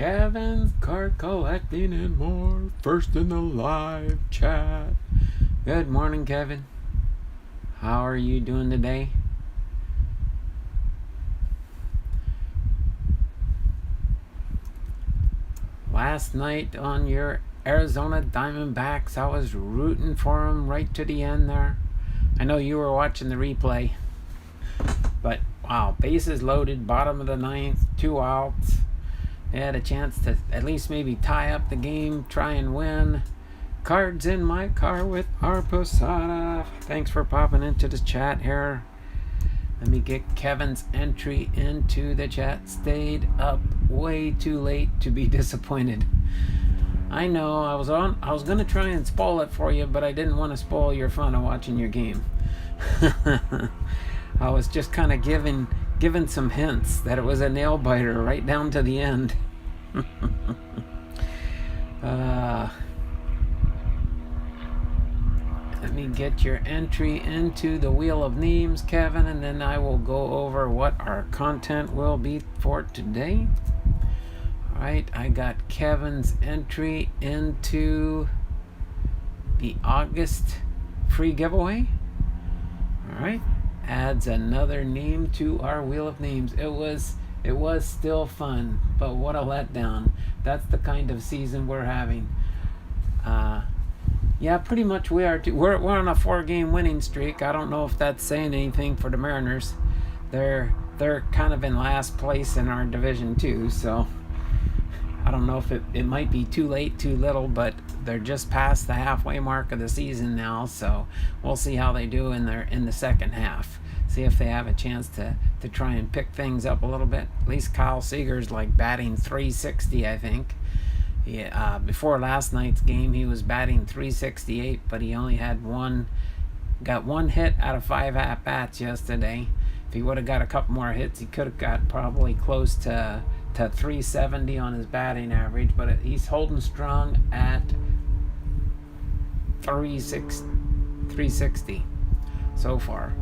Kevin's card collecting and more. First in the live chat. Good morning, Kevin. How are you doing today? Last night on your Arizona Diamondbacks, I was rooting for them right to the end there. I know you were watching the replay. But, wow, bases loaded, bottom of the ninth, 2 outs. They had a chance to at least maybe tie up the game, try and win. Cards in my car with our Posada. Thanks for popping into the chat here. Let me get Kevin's entry into the chat. Stayed up way too late to be disappointed. I know, I was going to try and spoil it for you, but I didn't want to spoil your fun of watching your game. I was just kind of given some hints that it was a nail biter right down to the end. Let me get your entry into the Wheel of Names, Kevin, and then I will go over what our content will be for today. Alright, I got Kevin's entry into the August free giveaway. Alright, adds another name to our Wheel of Names. It was still fun, but what a letdown. That's the kind of season we're having. Yeah, pretty much we are too. We're on a 4-game winning streak. I don't know if that's saying anything for the Mariners. They're kind of in last place in our division too, so I don't know if it might be too late, too little, but they're just past the halfway mark of the season now, so we'll see how they do in the second half. See if they have a chance to try and pick things up a little bit. At least Kyle Seager's like batting 360, I think. Yeah, before last night's game, he was batting 368, but he only got one hit out of 5 at-bats yesterday. If he would have got a couple more hits, he could have got probably close to 370 on his batting average, but he's holding strong at 360 so far.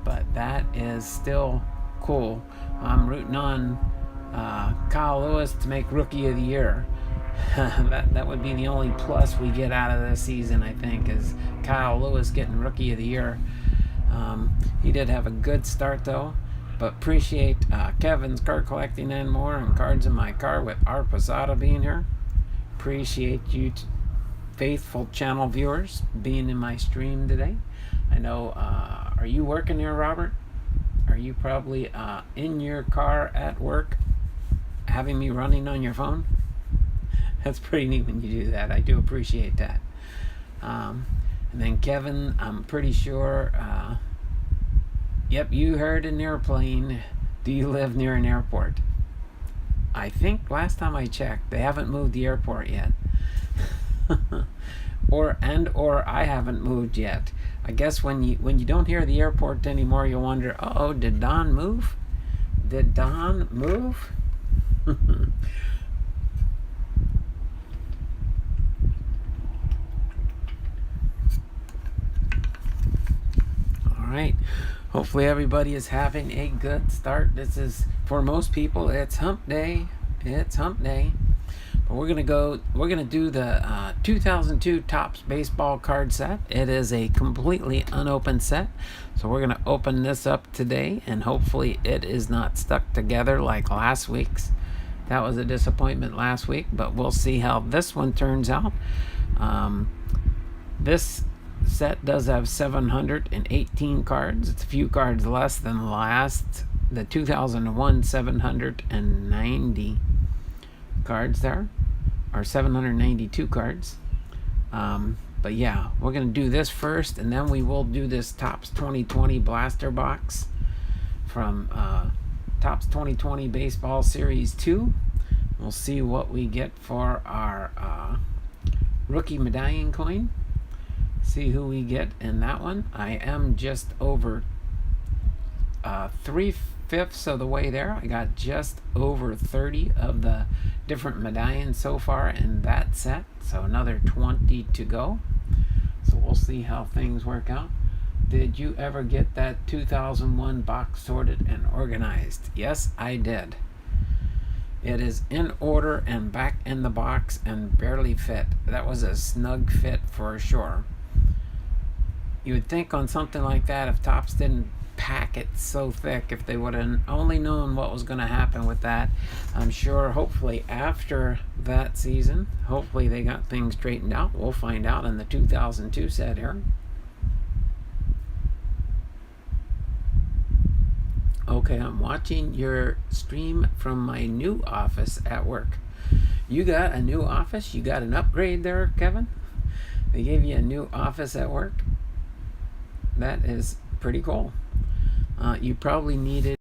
But that is still cool. I'm rooting on Kyle Lewis to make Rookie of the Year. that would be the only plus we get out of this season, I think, is Kyle Lewis getting Rookie of the Year. He did have a good start, though. But appreciate Kevin's card collecting and more, and cards in my car with our Posada being here. Appreciate you faithful channel viewers being in my stream today. I know, are you working here, Robert? Are you probably in your car at work having me running on your phone? That's pretty neat when you do that. I do appreciate that. And then Kevin, I'm pretty sure, yep, you heard an airplane. Do you live near an airport? I think last time I checked, they haven't moved the airport yet. or I haven't moved yet. I guess when you don't hear the airport anymore, you wonder, oh, did Don move? Did Don move? All right. Hopefully everybody is having a good start. This is, for most people, it's hump day. It's hump day. But we're gonna do the 2002 Topps baseball card set. It is a completely unopened set. So we're gonna open this up today, and hopefully it is not stuck together like last week's. That was a disappointment last week, but we'll see how this one turns out. This set does have 718 cards. It's a few cards less than the 2001 790 cards there, or 792 cards. But yeah, we're gonna do this first, and then we will do this Topps 2020 blaster box from Topps 2020 Baseball Series 2. We'll see what we get for our rookie medallion coin. See who we get in that one. I am just over 3/5 of the way there. I got just over 30 of the different medallions so far in that set, so another 20 to go. So we'll see how things work out. Did you ever get that 2001 box sorted and organized? Yes, I did. It is in order and back in the box and barely fit. That was a snug fit for sure. You would think on something like that, if Topps didn't pack it so thick, if they would have only known what was going to happen with that, I'm sure hopefully after that season, hopefully they got things straightened out. We'll find out in the 2002 set here. Okay, I'm watching your stream from my new office at work. You got a new office? You got an upgrade there, Kevin? They gave you a new office at work? That is pretty cool. You probably needed.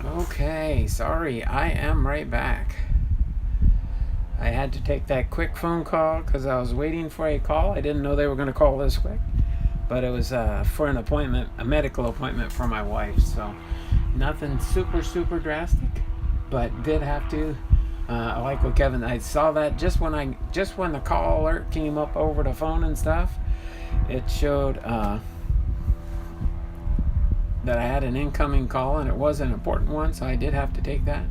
Okay, sorry, I am right back. I had to take that quick phone call because I was waiting for a call. I didn't know they were going to call this quick, but it was for an appointment, a medical appointment for my wife. So nothing super drastic, but did have to. I like what Kevin. I saw that just when the call alert came up over the phone and stuff. It showed that I had an incoming call, and it was an important one, so I did have to take that.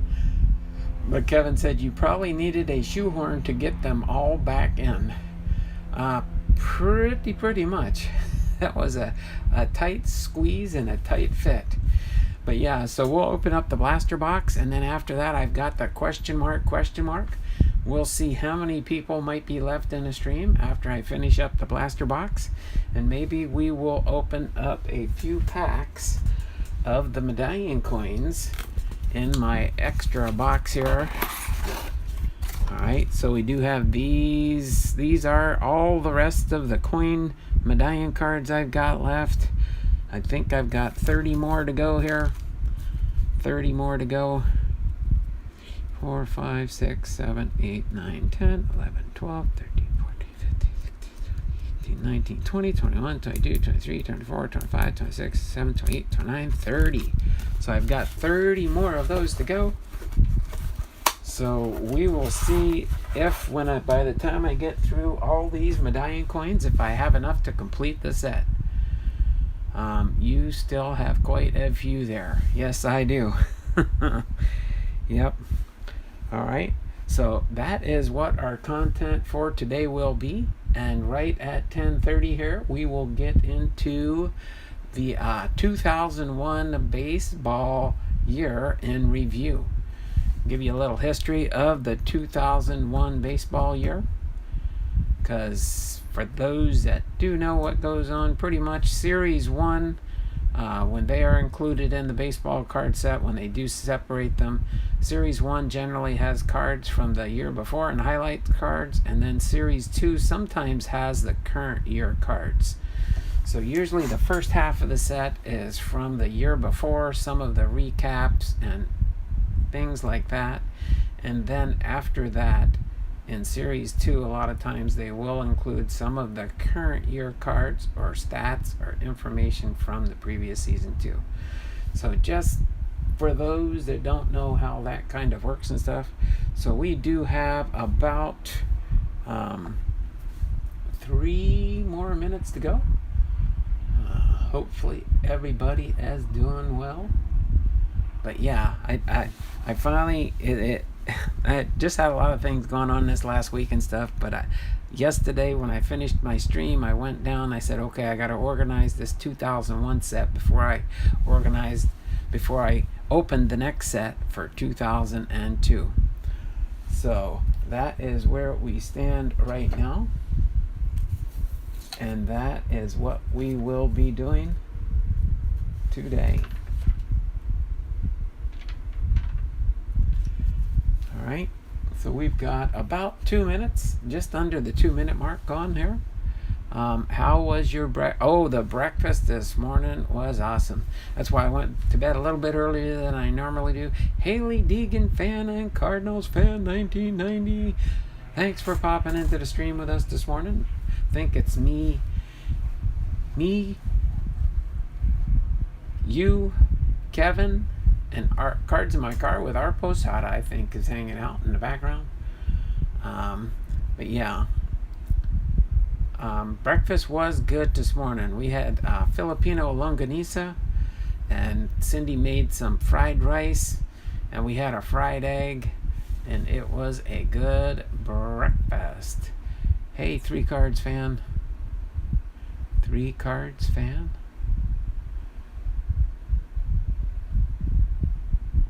But Kevin said you probably needed a shoehorn to get them all back in. Pretty much. That was a tight squeeze and a tight fit. But yeah, so we'll open up the blaster box, and then after that I've got the question mark. We'll see how many people might be left in the stream after I finish up the blaster box, and maybe we will open up a few packs of the medallion coins in my extra box here. Alright, so we do have these. These are all the rest of the coin medallion cards I've got left. I think I've got 30 more to go here. 30 more to go. 4, 5, 6, 7, 8, 9, 10, 11, 12, 13, 14, 15, 16, 17, 18, 19, 20, 21, 22, 23, 24, 25, 26, 27, 28, 29, 30. So I've got 30 more of those to go. So we will see if by the time I get through all these medallion coins, if I have enough to complete the set. You still have quite a few there. Yes, I do. Yep. All right. So that is what our content for today will be. And right at 10:30 here, we will get into the 2001 baseball year in review. Give you a little history of the 2001 baseball year, because for those that do know what goes on, pretty much Series 1, when they are included in the baseball card set, when they do separate them, Series 1 generally has cards from the year before and highlight cards, and then Series 2 sometimes has the current year cards. So usually the first half of the set is from the year before, some of the recaps and things like that, and then after that, in Series 2, a lot of times they will include some of the current year cards or stats or information from the previous season too. So just for those that don't know how that kind of works and stuff, so we do have about 3 more minutes to go. Hopefully everybody is doing well. But yeah, I finally I just had a lot of things going on this last week and stuff, but yesterday when I finished my stream, I went down, I said, okay, I got to organize this 2001 set before I opened the next set for 2002. So that is where we stand right now, and that is what we will be doing today. All right, So we've got about 2 minutes, just under the 2 minute mark gone here. How was your the breakfast this morning was awesome. That's why I went to bed a little bit earlier than I normally do. Haley Deegan fan and Cardinals fan 1990. Thanks for popping into the stream with us this morning. I think it's me, you, Kevin, and our Cards in My Car with our Posada, I think, is hanging out in the background. But yeah. Breakfast was good this morning. We had Filipino longanisa, and Cindy made some fried rice, and we had a fried egg, and it was a good breakfast. Hey, 3 Cards fan. 3 Cards fan?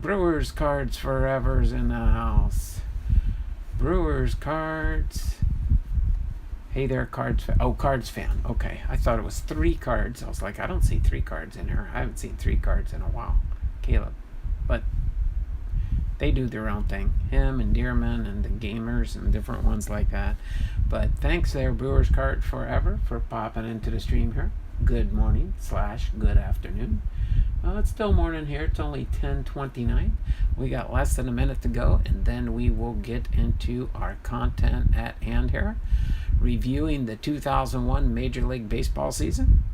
Brewers Cards Forever's in the house. Brewers Cards. Hey there, Cards fan. Oh, Cards fan. Okay. I thought it was 3 Cards. I was like, I don't see 3 Cards in here. I haven't seen 3 Cards in a while. Caleb. But they do their own thing. Him and Dearman and the gamers and different ones like that. But thanks there, Brewers Card Forever, for popping into the stream here. Good morning / good afternoon. It's still morning here. It's only 10:29. We got less than a minute to go, and then we will get into our content at hand here, reviewing the 2001 Major League Baseball season.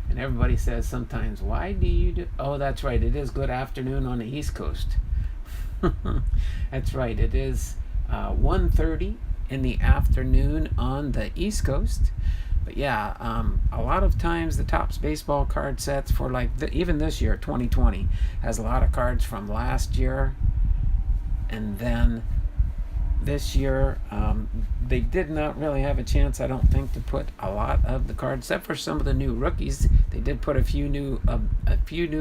And everybody says sometimes, why do you do... Oh, that's right. It is good afternoon on the East Coast. That's right. It is 1:30 in the afternoon on the East Coast. But yeah, a lot of times the Topps baseball card sets for even this year, 2020, has a lot of cards from last year. And then this year, they did not really have a chance, I don't think, to put a lot of the cards, except for some of the new rookies. They did put a few new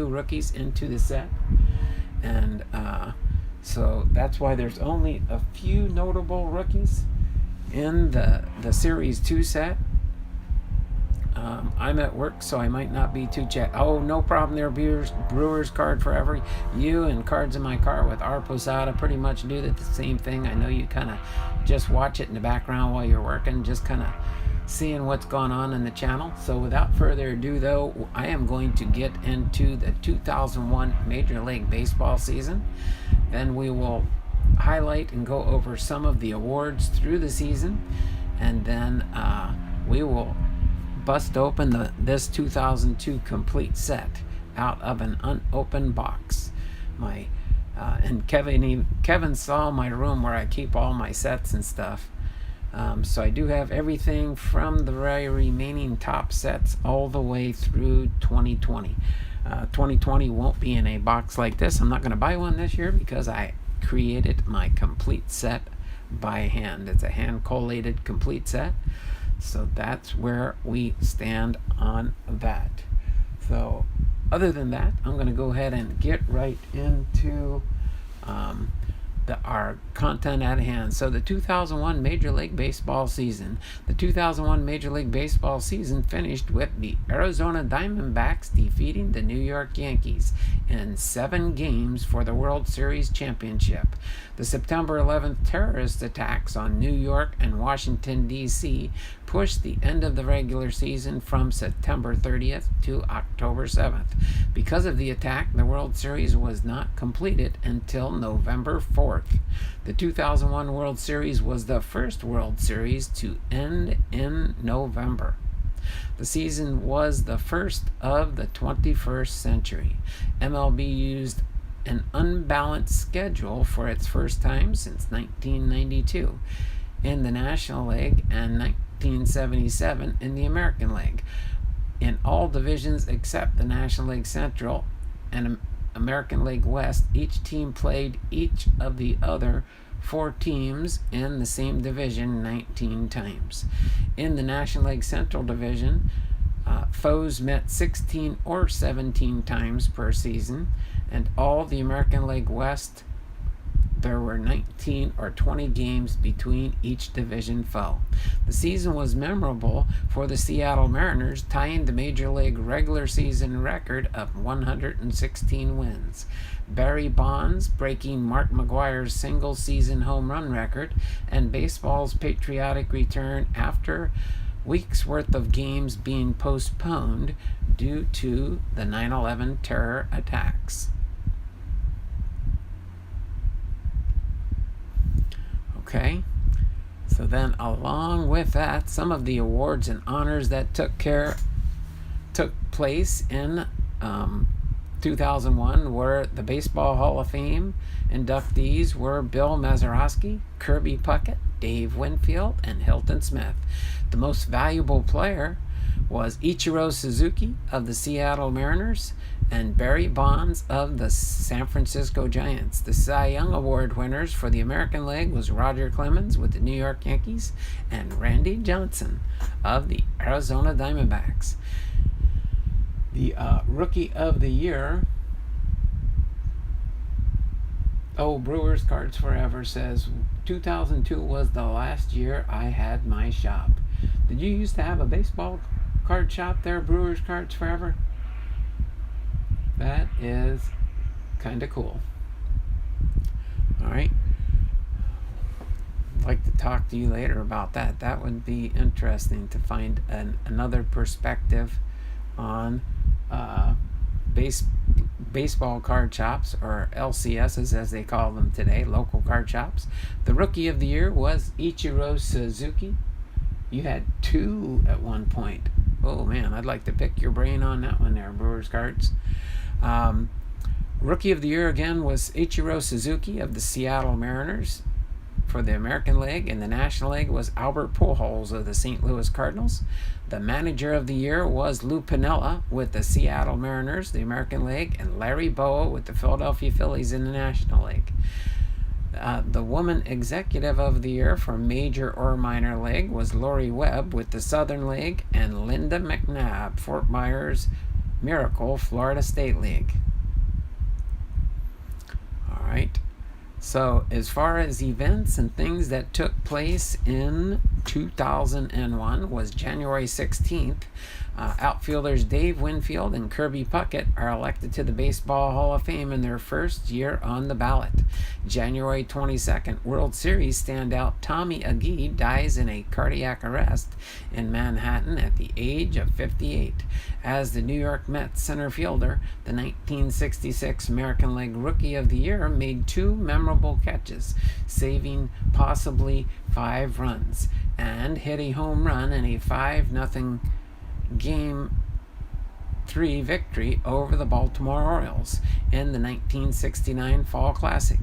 rookies into the set. And so that's why there's only a few notable rookies in the Series 2 set. I'm at work, so I might not be too chat. Oh, no problem there, Brewers Card Forever. You and Cards in My Car with our Posada pretty much do the same thing. I know you kind of just watch it in the background while you're working, just kind of seeing what's going on in the channel. So without further ado, though, I am going to get into the 2001 Major League Baseball season. Then we will highlight and go over some of the awards through the season, and then we will bust open this 2002 complete set out of an unopened box. And Kevin saw my room where I keep all my sets and stuff. So I do have everything from the remaining top sets all the way through 2020. 2020 won't be in a box like this. I'm not going to buy one this year because I created my complete set by hand. It's a hand collated complete set. So that's where we stand on that. So other than that, I'm going to go ahead and get right into our content at hand. So the 2001 Major League Baseball season. The 2001 Major League Baseball season finished with the Arizona Diamondbacks defeating the New York Yankees in 7 games for the World Series championship. The September 11th terrorist attacks on New York and Washington, D.C. pushed the end of the regular season from September 30th to October 7th. Because of the attack, the World Series was not completed until November 4th. The 2001 World Series was the first World Series to end in November. The season was the first of the 21st century. MLB used an unbalanced schedule for its first time since 1992 in the National League and 1977 in the American League. In all divisions except the National League Central and American League West, each team played each of the other 4 teams in the same division 19 times. In the National League Central Division, foes met 16 or 17 times per season, and all the American League West there were 19 or 20 games between each division foe. The season was memorable for the Seattle Mariners, tying the Major League regular season record of 116 wins. Barry Bonds breaking Mark McGwire's single-season home run record, and baseball's patriotic return after weeks worth of games being postponed due to the 9/11 terror attacks. Okay, so then along with that, some of the awards and honors that took place in 2001 were the Baseball Hall of Fame. Inductees were Bill Mazeroski, Kirby Puckett, Dave Winfield, and Hilton Smith. The most valuable player was Ichiro Suzuki of the Seattle Mariners and Barry Bonds of the San Francisco Giants. The Cy Young Award winners for the American League was Roger Clemens with the New York Yankees and Randy Johnson of the Arizona Diamondbacks. The Rookie of the Year, Brewers Cards Forever says, 2002 was the last year I had my shop. Did you used to have a baseball card shop there, Brewers Cards Forever? That is kind of cool. All right. I'd like to talk to you later about that. That would be interesting to find another perspective on baseball card shops, or LCSs as they call them today, local card shops. The Rookie of the Year was Ichiro Suzuki. You had two at one point. Oh man, I'd like to pick your brain on that one there, Brewers Cards. Rookie of the Year again was Ichiro Suzuki of the Seattle Mariners for the American League, and the National League was Albert Pujols of the St. Louis Cardinals. The Manager of the Year was Lou Piniella with the Seattle Mariners, the American League, and Larry Bowa with the Philadelphia Phillies in the National League. The Woman Executive of the Year for Major or Minor League was Lori Webb with the Southern League, and Linda McNabb, Fort Myers Miracle, Florida State League. All right. So as far as events and things that took place in 2001 was January 16th. Outfielders Dave Winfield and Kirby Puckett are elected to the Baseball Hall of Fame in their first year on the ballot. January 22nd, World Series standout Tommy Agee dies in a cardiac arrest in Manhattan at the age of 58. As the New York Mets center fielder, the 1966 American League Rookie of the Year made two memorable catches, saving possibly 5 runs, and hit a home run in a 5-0 Game 3 victory over the Baltimore Orioles in the 1969 Fall Classic.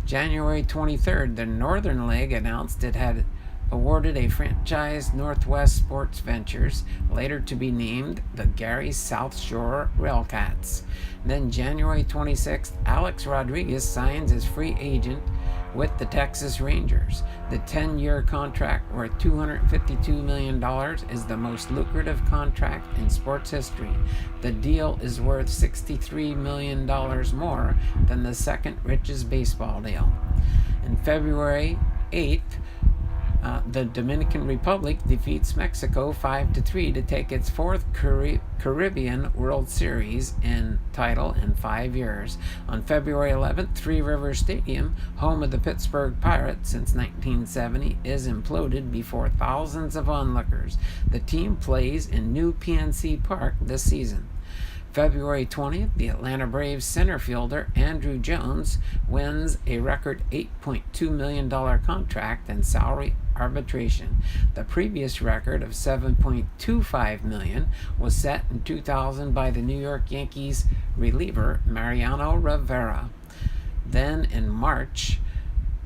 January 23rd, the Northern League announced it had awarded a franchise Northwest Sports Ventures, later to be named the Gary South Shore Railcats. Then January 26th, Alex Rodriguez signs as free agent with the Texas Rangers. The 10-year contract worth $252 million is the most lucrative contract in sports history. The deal is worth $63 million more than the second richest baseball deal. In February 8th, the Dominican Republic defeats Mexico 5-3 to take its 4th Caribbean World Series title in 5 years. On February 11th, Three Rivers Stadium, home of the Pittsburgh Pirates since 1970, is imploded before thousands of onlookers. The team plays in new PNC Park this season. February 20th, the Atlanta Braves center fielder Andrew Jones wins a record $8.2 million contract and salary arbitration. The previous record of $7.25 million was set in 2000 by the New York Yankees reliever Mariano Rivera. Then in March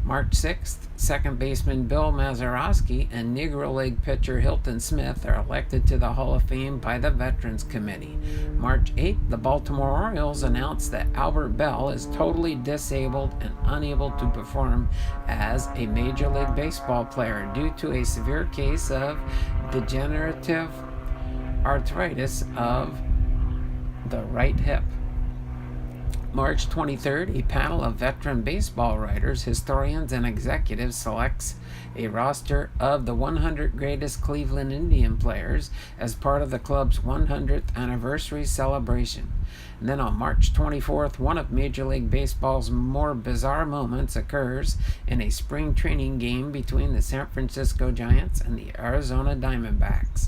6th, second baseman Bill Mazeroski and Negro League pitcher Hilton Smith are elected to the Hall of Fame by the Veterans Committee. March 8th, the Baltimore Orioles announced that Albert Bell is totally disabled and unable to perform as a Major League Baseball player due to a severe case of degenerative arthritis of the right hip. March 23rd, a panel of veteran baseball writers, historians, and executives selects a roster of the 100 greatest Cleveland Indian players as part of the club's 100th anniversary celebration. And then on March 24th, one of Major League Baseball's more bizarre moments occurs in a spring training game between the San Francisco Giants and the Arizona Diamondbacks.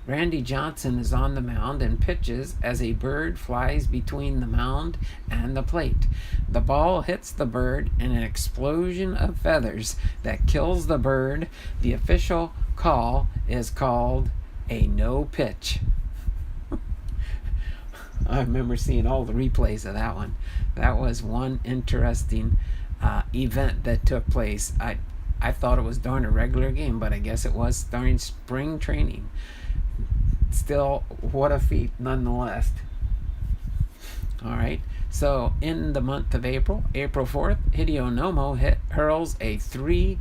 Randy Johnson is on the mound and pitches as a bird flies between the mound and the plate. The ball hits the bird in an explosion of feathers that kills the bird. The official call is called a no pitch. I remember seeing all the replays of that one. That was one interesting event that took place. I thought it was during a regular game, but I guess it was during spring training. Still, what a feat nonetheless. All right, so in the month of April 4th, Hideo Nomo hurls a 3-0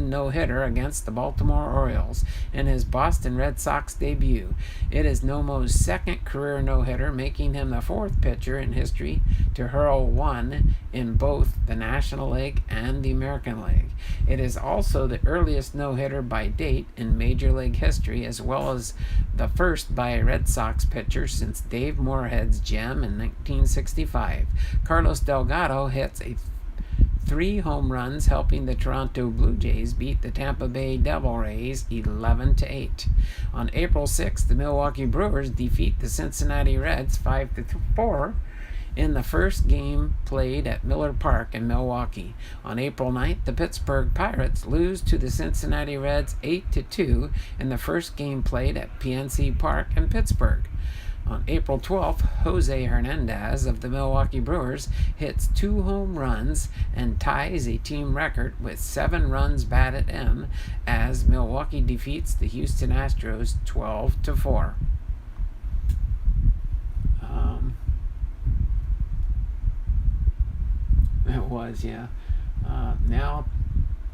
no-hitter against the Baltimore Orioles in his Boston Red Sox debut. It is Nomo's second career no-hitter, making him the fourth pitcher in history to hurl one in both the National League and the American League. It is also the earliest no-hitter by date in Major League history, as well as the first by a Red Sox pitcher since Dave Moorhead's gem in 1965. Carlos Delgado hits 3 home runs, helping the Toronto Blue Jays beat the Tampa Bay Devil Rays 11-8. On April 6th, the Milwaukee Brewers defeat the Cincinnati Reds 5-4 in the first game played at Miller Park in Milwaukee. On April 9th, the Pittsburgh Pirates lose to the Cincinnati Reds 8-2 in the first game played at PNC Park in Pittsburgh. On April 12th, Jose Hernandez of the Milwaukee Brewers hits 2 home runs and ties a team record with 7 runs batted in as Milwaukee defeats the Houston Astros 12-4. It was, yeah. Now,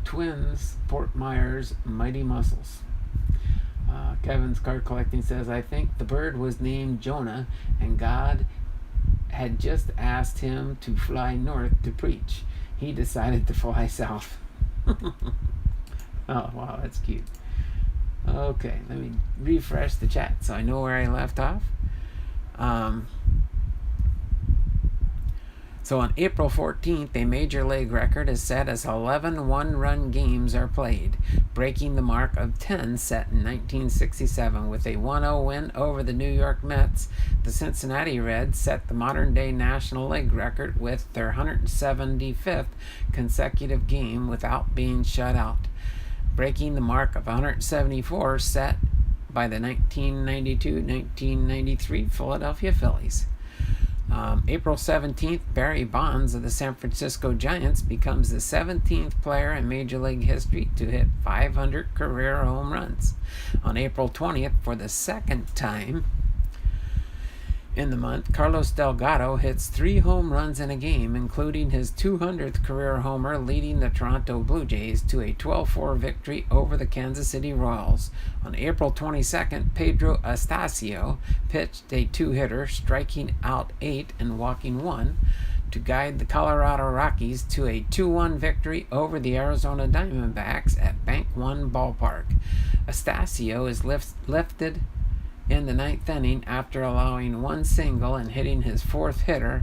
Twins, Fort Myers, Mighty Muscles. Kevin's Card Collecting says, I think the bird was named Jonah, and God had just asked him to fly north to preach. He decided to fly south. Oh, wow, that's cute. Okay, let me refresh the chat so I know where I left off. So on April 14th, a Major League record is set as 11 one-run games are played, breaking the mark of 10 set in 1967. With a 1-0 win over the New York Mets, the Cincinnati Reds set the modern-day National League record with their 175th consecutive game without being shut out, breaking the mark of 174 set by the 1992-1993 Philadelphia Phillies. April 17th, Barry Bonds of the San Francisco Giants becomes the 17th player in Major League history to hit 500 career home runs. On April 20th, for the second time in the month, Carlos Delgado hits 3 home runs in a game, including his 200th career homer, leading the Toronto Blue Jays to a 12-4 victory over the Kansas City Royals. On April 22nd, Pedro Astacio pitched a 2-hitter, striking out 8 and walking 1, to guide the Colorado Rockies to a 2-1 victory over the Arizona Diamondbacks at Bank One Ballpark. Astacio is lifted in the 9th inning after allowing 1 single and hitting his 4th hitter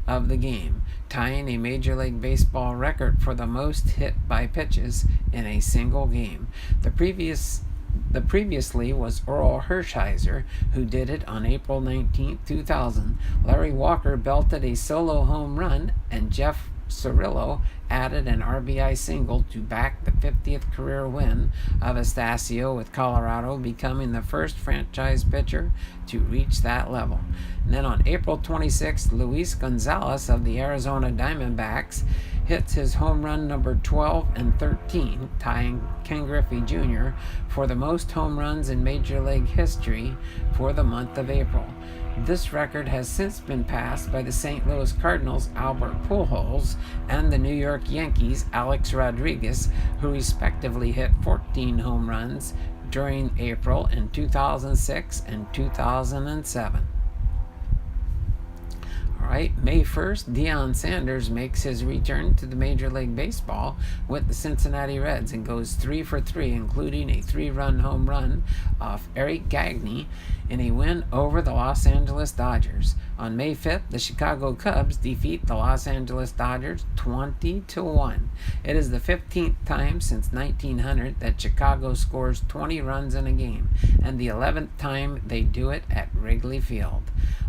of the game, tying a Major League Baseball record for the most hit by pitches in a single game. The previously was Earl Hershiser, who did it on April 19, 2000. Larry Walker belted a solo home run, and Jeff Cirillo added an RBI single to back the 50th career win of Astacio, with Colorado becoming the first franchise pitcher to reach that level. And then on April 26th, Luis Gonzalez of the Arizona Diamondbacks hits his home run number 12 and 13, tying Ken Griffey Jr. for the most home runs in Major League history for the month of April. This record has since been passed by the St. Louis Cardinals' Albert Pujols and the New York Yankees' Alex Rodriguez, who respectively hit 14 home runs during April in 2006 and 2007. All right, May 1st, Deion Sanders makes his return to the Major League Baseball with the Cincinnati Reds and goes 3 for 3, including a 3-run home run off Eric Gagne in a win over the Los Angeles Dodgers. On May 5th, the Chicago Cubs defeat the Los Angeles Dodgers 20-1. It is the 15th time since 1900 that Chicago scores 20 runs in a game, and the 11th time they do it at Wrigley Field.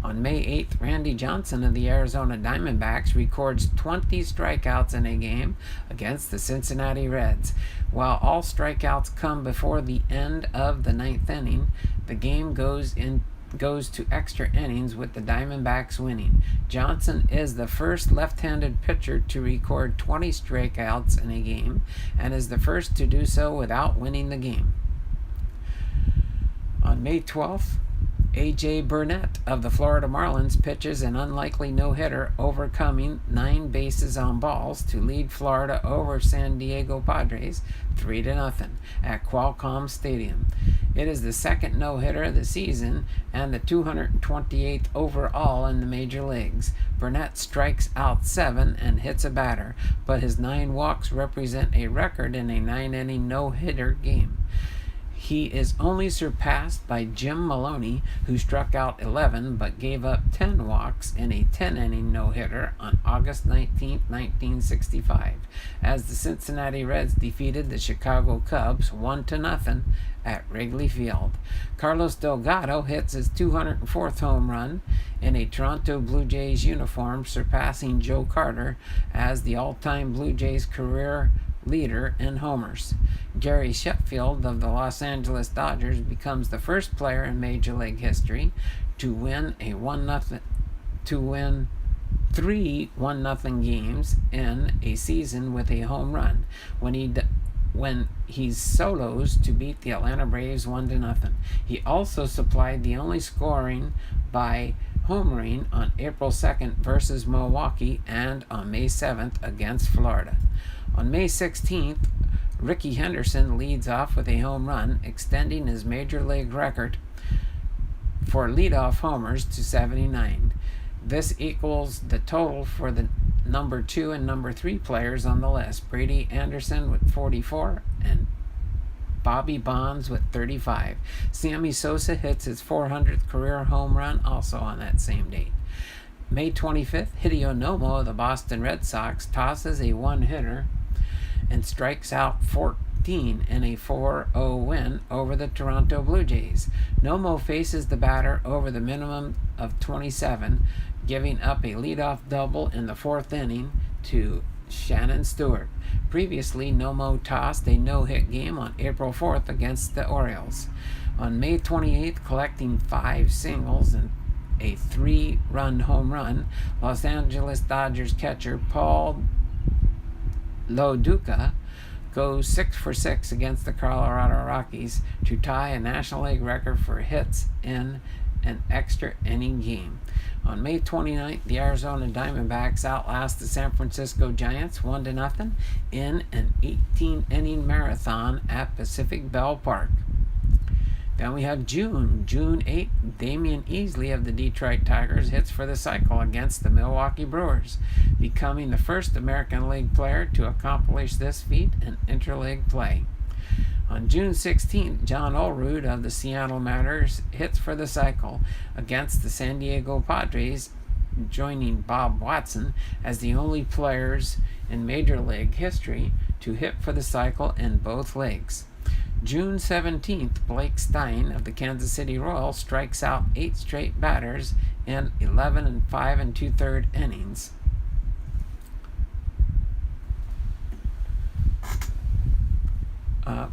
On May 8th, Randy Johnson of the Arizona Diamondbacks records 20 strikeouts in a game against the Cincinnati Reds. While all strikeouts come before the end of the 9th inning, the game goes to extra innings with the Diamondbacks winning. Johnson is the first left-handed pitcher to record 20 strikeouts in a game and is the first to do so without winning the game. On May 12th, A.J. Burnett of the Florida Marlins pitches an unlikely no-hitter, overcoming 9 bases on balls to lead Florida over San Diego Padres 3-0 at Qualcomm Stadium. It is the second no-hitter of the season and the 228th overall in the major leagues. Burnett strikes out 7 and hits a batter, but his 9 walks represent a record in a 9-inning no-hitter game. He is only surpassed by Jim Maloney, who struck out 11 but gave up 10 walks in a 10-inning no-hitter on August 19, 1965, as the Cincinnati Reds defeated the Chicago Cubs 1-0 at Wrigley Field. Carlos Delgado hits his 204th home run in a Toronto Blue Jays uniform, surpassing Joe Carter as the all-time Blue Jays career leader in homers. Gary Sheffield of the Los Angeles Dodgers becomes the first player in Major League history to win 3 1-0 games in a season with a home run when he solos to beat the Atlanta Braves 1-0. He also supplied the only scoring by homering on April 2nd versus Milwaukee and on May 7th against Florida. On May 16th, Rickey Henderson leads off with a home run, extending his major league record for leadoff homers to 79. This equals the total for the number 2 and number 3 players on the list, Brady Anderson with 44 and Bobby Bonds with 35. Sammy Sosa hits his 400th career home run also on that same date. May 25th, Hideo Nomo of the Boston Red Sox tosses a one-hitter and strikes out 14 in a 4-0 win over the Toronto Blue Jays. Nomo faces the batter over the minimum of 27, giving up a leadoff double in the 4th inning to Shannon Stewart. Previously, Nomo tossed a no-hit game on April 4th against the Orioles. On May 28th, collecting 5 singles and a 3-run home run, Los Angeles Dodgers catcher Paul Lo Duca goes 6 for 6 against the Colorado Rockies to tie a National League record for hits in an extra inning game. On May 29th, the Arizona Diamondbacks outlast the San Francisco Giants 1-0 in an 18-inning marathon at Pacific Bell Park. Then we have June 8th, Damian Easley of the Detroit Tigers hits for the cycle against the Milwaukee Brewers, becoming the first American League player to accomplish this feat in interleague play. On June 16th, John Olerud of the Seattle Mariners hits for the cycle against the San Diego Padres, joining Bob Watson as the only players in Major League history to hit for the cycle in both leagues. June 17th, Blake Stein of the Kansas City Royals strikes out 8 straight batters in 11 5 2/3 innings.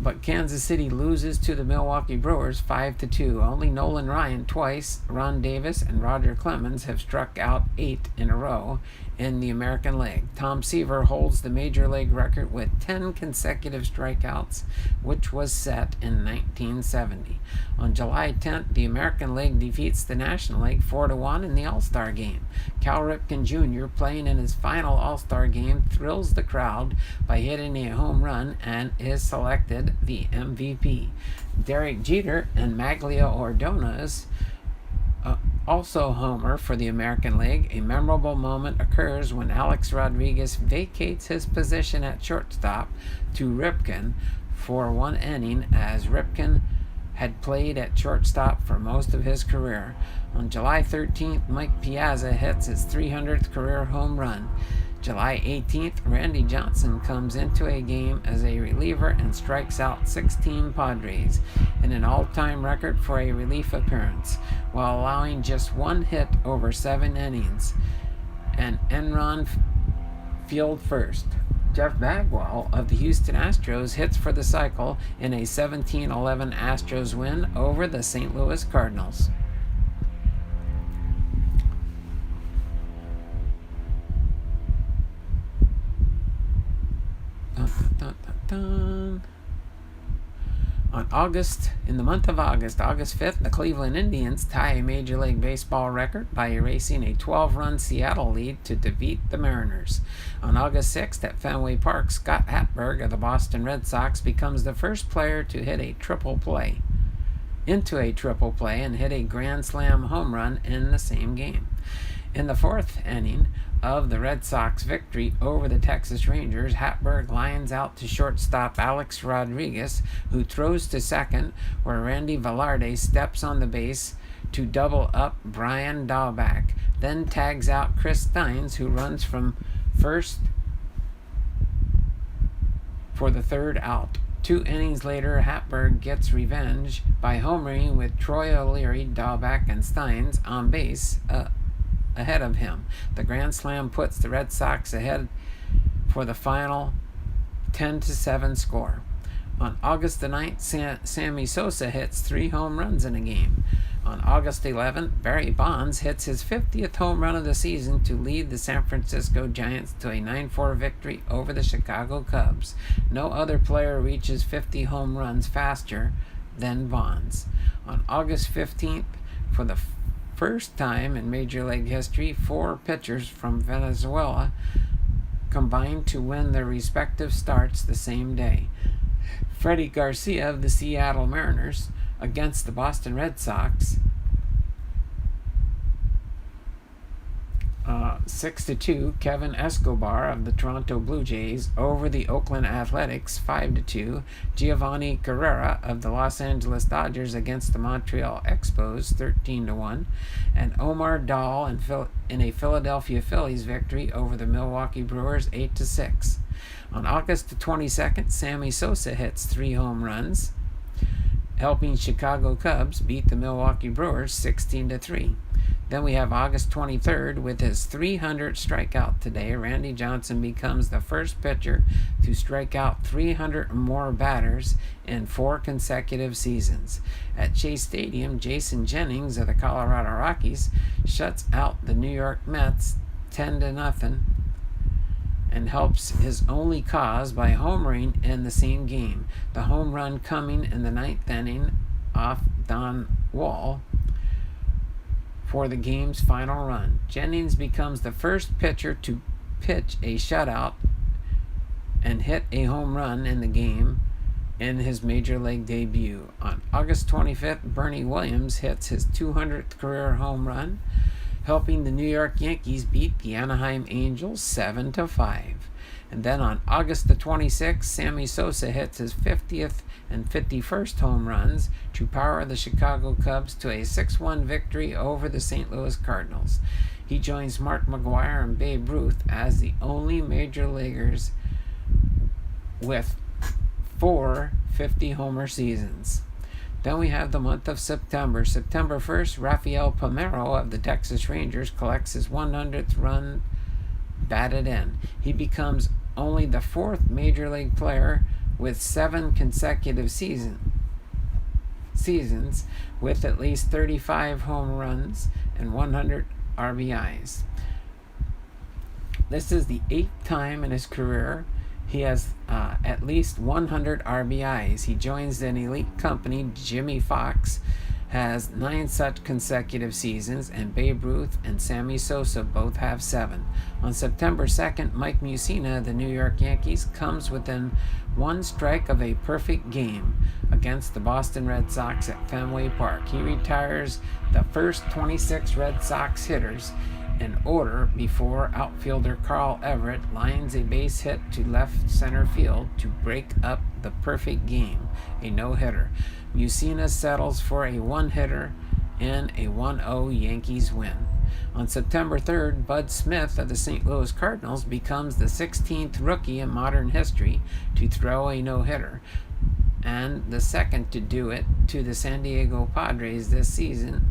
But Kansas City loses to the Milwaukee Brewers 5-2. Only Nolan Ryan twice, Ron Davis, and Roger Clemens have struck out 8 in a row in the American League. Tom Seaver holds the Major League record with 10 consecutive strikeouts, which was set in 1970. On July 10th, the American League defeats the National League 4-1 in the All-Star Game. Cal Ripken Jr., playing in his final All-Star Game, thrills the crowd by hitting a home run and is selected the MVP. Derek Jeter and Magglio Ordonez Also homer for the American League, a memorable moment occurs when Alex Rodriguez vacates his position at shortstop to Ripken for one inning, as Ripken had played at shortstop for most of his career. On July 13th, Mike Piazza hits his 300th career home run. July 18th, Randy Johnson comes into a game as a reliever and strikes out 16 Padres in an all-time record for a relief appearance, while allowing just one hit over 7 innings. And Enron field first. Jeff Bagwell of the Houston Astros hits for the cycle in a 17-11 Astros win over the St. Louis Cardinals. In the month of August 5th, the Cleveland Indians tie a Major League Baseball record by erasing a 12-run Seattle lead to defeat the Mariners. On August 6th at Fenway Park, Scott Hatteberg of the Boston Red Sox becomes the first player to hit a triple play and hit a grand slam home run in the same game. In the fourth inning of the Red Sox victory over the Texas Rangers, Hatteberg lines out to shortstop Alex Rodriguez, who throws to second, where Randy Velarde steps on the base to double up Brian Dahlback, then tags out Chris Steins, who runs from first for the third out. 2 innings later, Hatteberg gets revenge by homering with Troy O'Leary, Dahlback, and Steins on base ahead of him. The grand slam puts the Red Sox ahead for the final 10-7 score. On August the 9th, Sammy Sosa hits 3 home runs in a game. On August 11th, Barry Bonds hits his 50th home run of the season to lead the San Francisco Giants to a 9-4 victory over the Chicago Cubs. No other player reaches 50 home runs faster than Bonds. On August 15th, for the first time in Major League history, 4 pitchers from Venezuela combined to win their respective starts the same day. Freddie Garcia of the Seattle Mariners against the Boston Red Sox, 6-2. Kevin Escobar of the Toronto Blue Jays over the Oakland Athletics, 5-2. Giovanni Carrera of the Los Angeles Dodgers against the Montreal Expos, 13-1. And Omar Dahl in a Philadelphia Phillies victory over the Milwaukee Brewers, 8-6. On August the 22nd, Sammy Sosa hits 3 home runs, helping Chicago Cubs beat the Milwaukee Brewers 16-3. Then we have August 23rd. With his 300th strikeout today, Randy Johnson becomes the first pitcher to strike out 300 or more batters in 4 consecutive seasons. At Chase Stadium, Jason Jennings of the Colorado Rockies shuts out the New York Mets 10-0 and helps his only cause by homering in the same game. The home run coming in the 9th inning off Don Wall for the game's final run. Jennings becomes the first pitcher to pitch a shutout and hit a home run in the game in his Major League debut. On August 25th, Bernie Williams hits his 200th career home run, helping the New York Yankees beat the Anaheim Angels 7-5. And then on August the 26th, Sammy Sosa hits his 50th and 51st home runs to power the Chicago Cubs to a 6-1 victory over the St. Louis Cardinals. He joins Mark McGwire and Babe Ruth as the only major leaguers with 4 50-homer seasons. Then we have the month of September. September 1st, Rafael Palmeiro of the Texas Rangers collects his 100th run batted in. He becomes only the 4th major league player with 7 consecutive seasons with at least 35 home runs and 100 RBIs. This is the 8th time in his career he has at least 100 RBIs. He joins an elite company. Jimmy Fox has 9 such consecutive seasons, and Babe Ruth and Sammy Sosa both have 7. On September 2nd, Mike Mussina of the New York Yankees comes within 1 strike of a perfect game against the Boston Red Sox at Fenway Park. He retires the first 26 Red Sox hitters in order before outfielder Carl Everett lines a base hit to left center field to break up the perfect game, a no-hitter. Mussina settles for a one-hitter in a 1-0 Yankees win. On September 3rd, Bud Smith of the St. Louis Cardinals becomes the 16th rookie in modern history to throw a no-hitter, and the second to do it to the San Diego Padres this season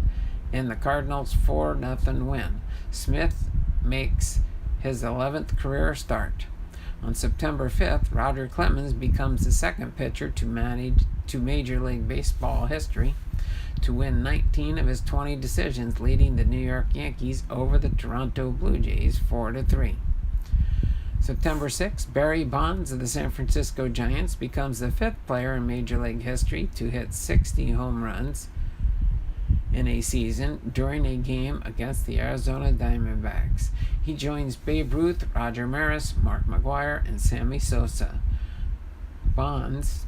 in the Cardinals' 4-0 win. Smith makes his 11th career start. On September 5th, Roger Clemens becomes the second pitcher to Major League Baseball history to win 19 of his 20 decisions, leading the New York Yankees over the Toronto Blue Jays 4-3. September 6th, Barry Bonds of the San Francisco Giants becomes the fifth player in Major League history to hit 60 home runs in a season during a game against the Arizona Diamondbacks. He joins Babe Ruth, Roger Maris, Mark McGwire, and Sammy Sosa. Bonds,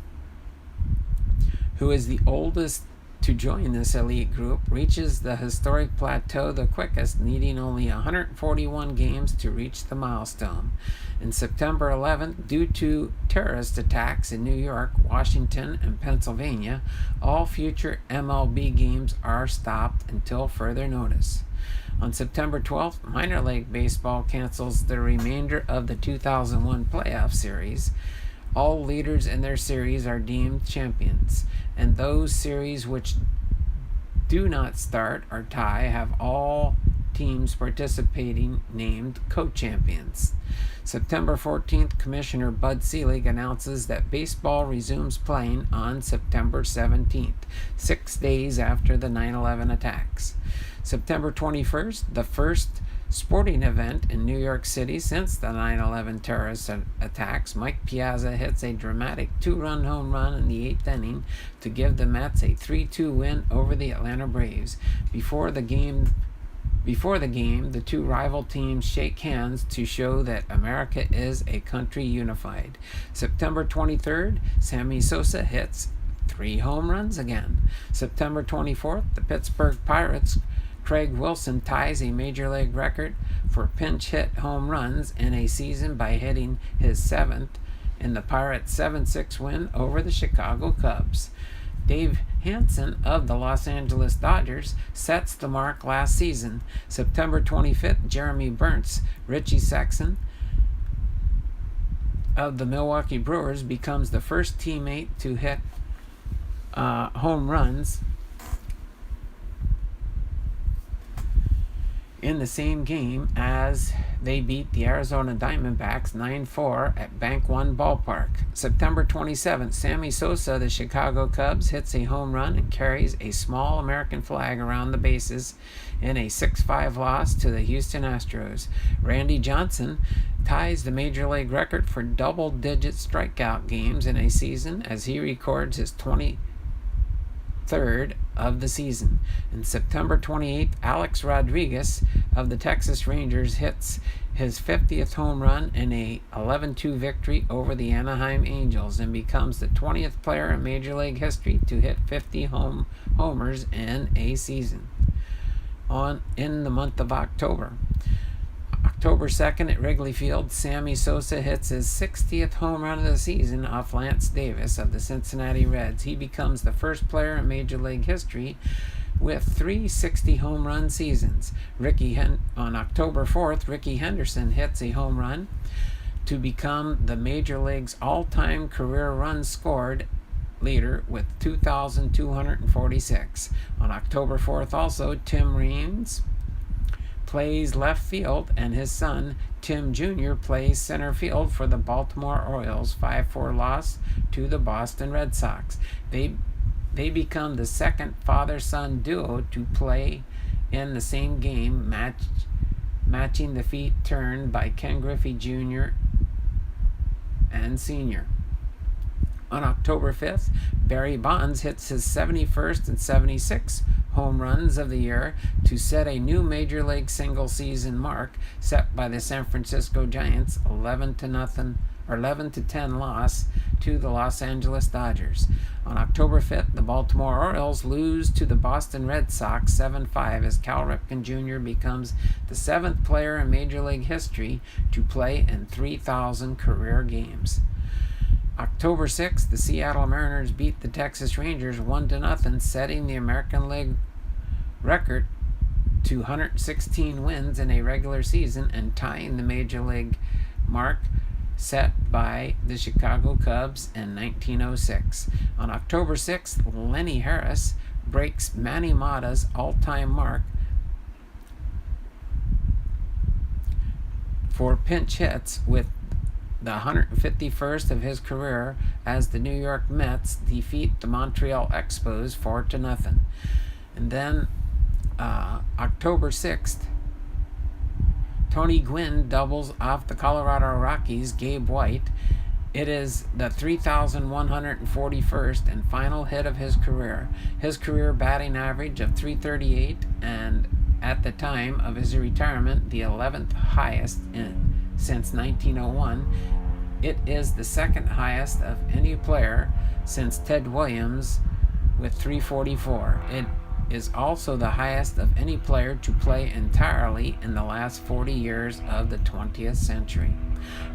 who is the oldest to join this elite group, reaches the historic plateau the quickest, needing only 141 games to reach the milestone. In September 11th, due to terrorist attacks in New York, Washington, and Pennsylvania, all future MLB games are stopped until further notice. On September 12th, Minor League Baseball cancels the remainder of the 2001 playoff series. All leaders in their series are deemed champions, and those series which do not start or tie have all teams participating named co-champions. September 14th, Commissioner Bud Selig announces that baseball resumes playing on September 17th, 6 days after the 9/11 attacks. September 21st, the first sporting event in New York City since the 9/11 terrorist attacks. Mike Piazza hits a dramatic 2-run home run in the 8th inning to give the Mets a 3-2 win over the Atlanta Braves. Before the game, the two rival teams shake hands to show that America is a country unified. September 23rd, Sammy Sosa hits 3 home runs again. September 24th, the Pittsburgh Pirates' Craig Wilson ties a major league record for pinch hit home runs in a season by hitting his 7th in the Pirates' 7-6 win over the Chicago Cubs. Dave Hansen of the Los Angeles Dodgers sets the mark last season. September 25th, Jeremy Burns, Richie Sexson of the Milwaukee Brewers becomes the first teammate to hit home runs in the same game as they beat the Arizona Diamondbacks 9-4 at Bank One Ballpark. September 27th, Sammy Sosa of the Chicago Cubs hits a home run and carries a small American flag around the bases in a 6-5 loss to the Houston Astros. Randy Johnson ties the major league record for double-digit strikeout games in a season as he records his 23rd of the season. In September 28th, Alex Rodriguez of the Texas Rangers hits his 50th home run in a 11-2 victory over the Anaheim Angels and becomes the 20th player in Major League history to hit 50 homers in a season. In the month of October 2nd at Wrigley Field, Sammy Sosa hits his 60th home run of the season off Lance Davis of the Cincinnati Reds. He becomes the first player in Major League history with 3 60 home run seasons. On October 4th, Ricky Henderson hits a home run to become the Major League's all-time career runs scored leader with 2,246. On October 4th also, Tim Raines plays left field, and his son, Tim Jr., plays center field for the Baltimore Orioles' 5-4 loss to the Boston Red Sox. They become the second father-son duo to play in the same game, matching the feat turned by Ken Griffey Jr. and Sr. On October 5th, Barry Bonds hits his 71st and 76th home runs of the year to set a new Major League single-season mark set by the San Francisco Giants 11-0 11-10 loss to the Los Angeles Dodgers. On October 5th, the Baltimore Orioles lose to the Boston Red Sox 7-5 as Cal Ripken Jr. becomes the 7th player in Major League history to play in 3,000 career games. October 6th, the Seattle Mariners beat the Texas Rangers 1-0, setting the American League record to 116 wins in a regular season and tying the Major League mark set by the Chicago Cubs in 1906. On October 6th, Lenny Harris breaks Manny Mata's all-time mark for pinch hits with the 151st of his career as the New York Mets defeat the Montreal Expos 4-0. And then October 6th, Tony Gwynn doubles off the Colorado Rockies' Gabe White. It is the 3,141st and final hit of his career. His career batting average of .338, and at the time of his retirement, the 11th highest since 1901. It is the second highest of any player since Ted Williams with .344. It is also the highest of any player to play entirely in the last 40 years of the 20th century.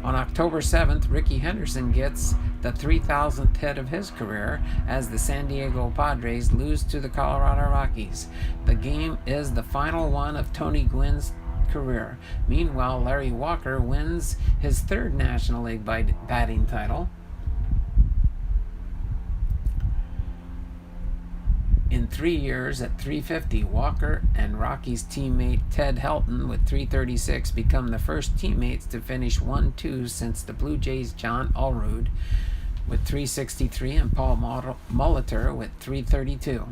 On October 7th, Rickey Henderson gets the 3,000th hit of his career as the San Diego Padres lose to the Colorado Rockies. The game is the final one of Tony Gwynn's career. Meanwhile, Larry Walker wins his third National League batting title. In 3 years at .350, Walker and Rockies teammate Ted Helton with .336 become the first teammates to finish 1-2 since the Blue Jays' John Allrood with .363 and Paul Molitor with .332.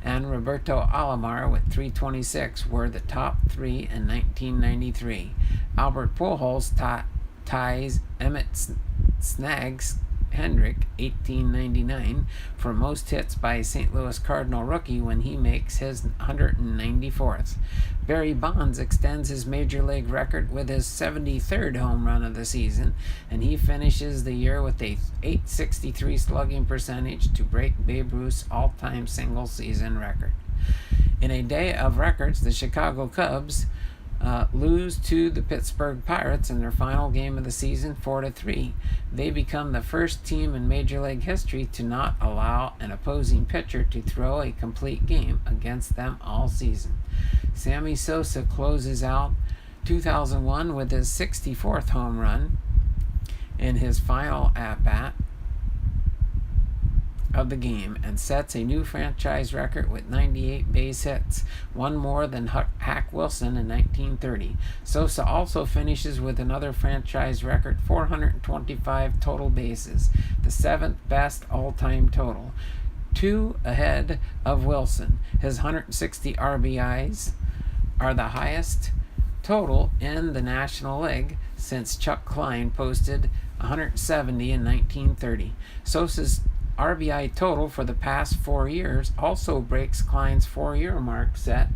And Roberto Alomar with .326 were the top three in 1993. Albert Pujols ties Emmett Snags Hendrick, 1899, for most hits by a St. Louis Cardinal rookie when he makes his 194th. Barry Bonds extends his Major League record with his 73rd home run of the season, and he finishes the year with a .863 slugging percentage to break Babe Ruth's all-time single-season record. In a day of records, the Chicago Cubs lose to the Pittsburgh Pirates in their final game of the season 4-3. They become the first team in Major League history to not allow an opposing pitcher to throw a complete game against them all season. Sammy Sosa closes out 2001 with his 64th home run in his final at-bat of the game and sets a new franchise record with 98 base hits, one more than Hack Wilson in 1930. Sosa also finishes with another franchise record, 425 total bases, the seventh best all-time total, 2 ahead of Wilson. His 160 RBIs are the highest total in the National League since Chuck Klein posted 170 in 1930. Sosa's RBI total for the past 4 years also breaks Klein's 4-year mark set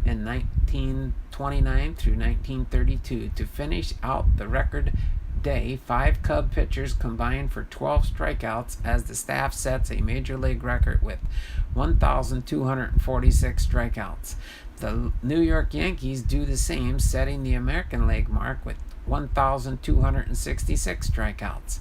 in 1929 through 1932. To finish out the record day, 5 Cub pitchers combined for 12 strikeouts as the staff sets a Major League record with 1,246 strikeouts. The New York Yankees do the same, setting the American League mark with 1,266 strikeouts.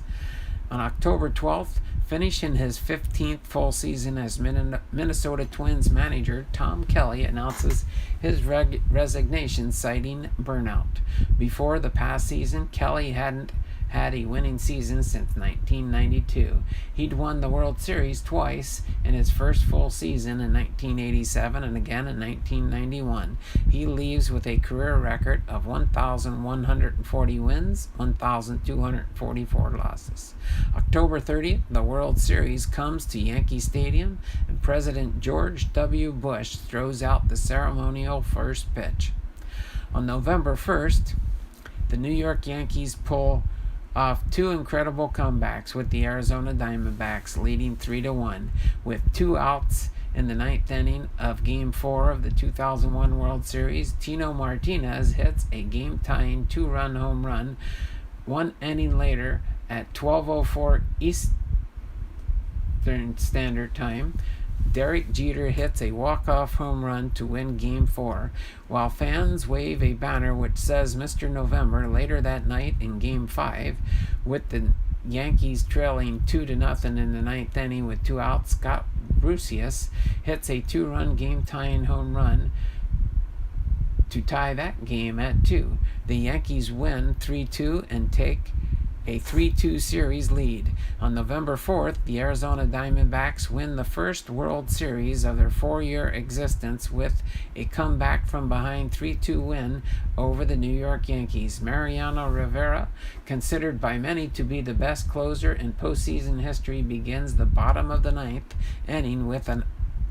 On October 12th, finishing his 15th full season as Minnesota Twins manager, Tom Kelly announces his resignation, citing burnout. Before the past season, Kelly hadn't had a winning season since 1992. He'd won the World Series twice in his first full season in 1987 and again in 1991. He leaves with a career record of 1,140 wins, 1,244 losses. October 30th, the World Series comes to Yankee Stadium, and President George W. Bush throws out the ceremonial first pitch. On November 1st, the New York Yankees pull off 2 incredible comebacks with the Arizona Diamondbacks leading 3-1. With 2 outs in the 9th inning of Game 4 of the 2001 World Series, Tino Martinez hits a game-tying 2-run home run One inning later, at 12:04 Eastern Standard Time, Derek Jeter hits a walk-off home run to win Game 4, while fans wave a banner which says Mr. November. Later that night in Game 5, with the Yankees trailing 2-0 in the ninth inning with 2 outs, Scott Brosius hits a 2-run game-tying home run to tie that game at 2. The Yankees win 3-2 and take a 3-2 series lead. On November 4th, the Arizona Diamondbacks win the first World Series of their 4-year existence with a comeback from behind 3-2 win over the New York Yankees. Mariano Rivera, considered by many to be the best closer in postseason history, begins the bottom of the ninth inning with a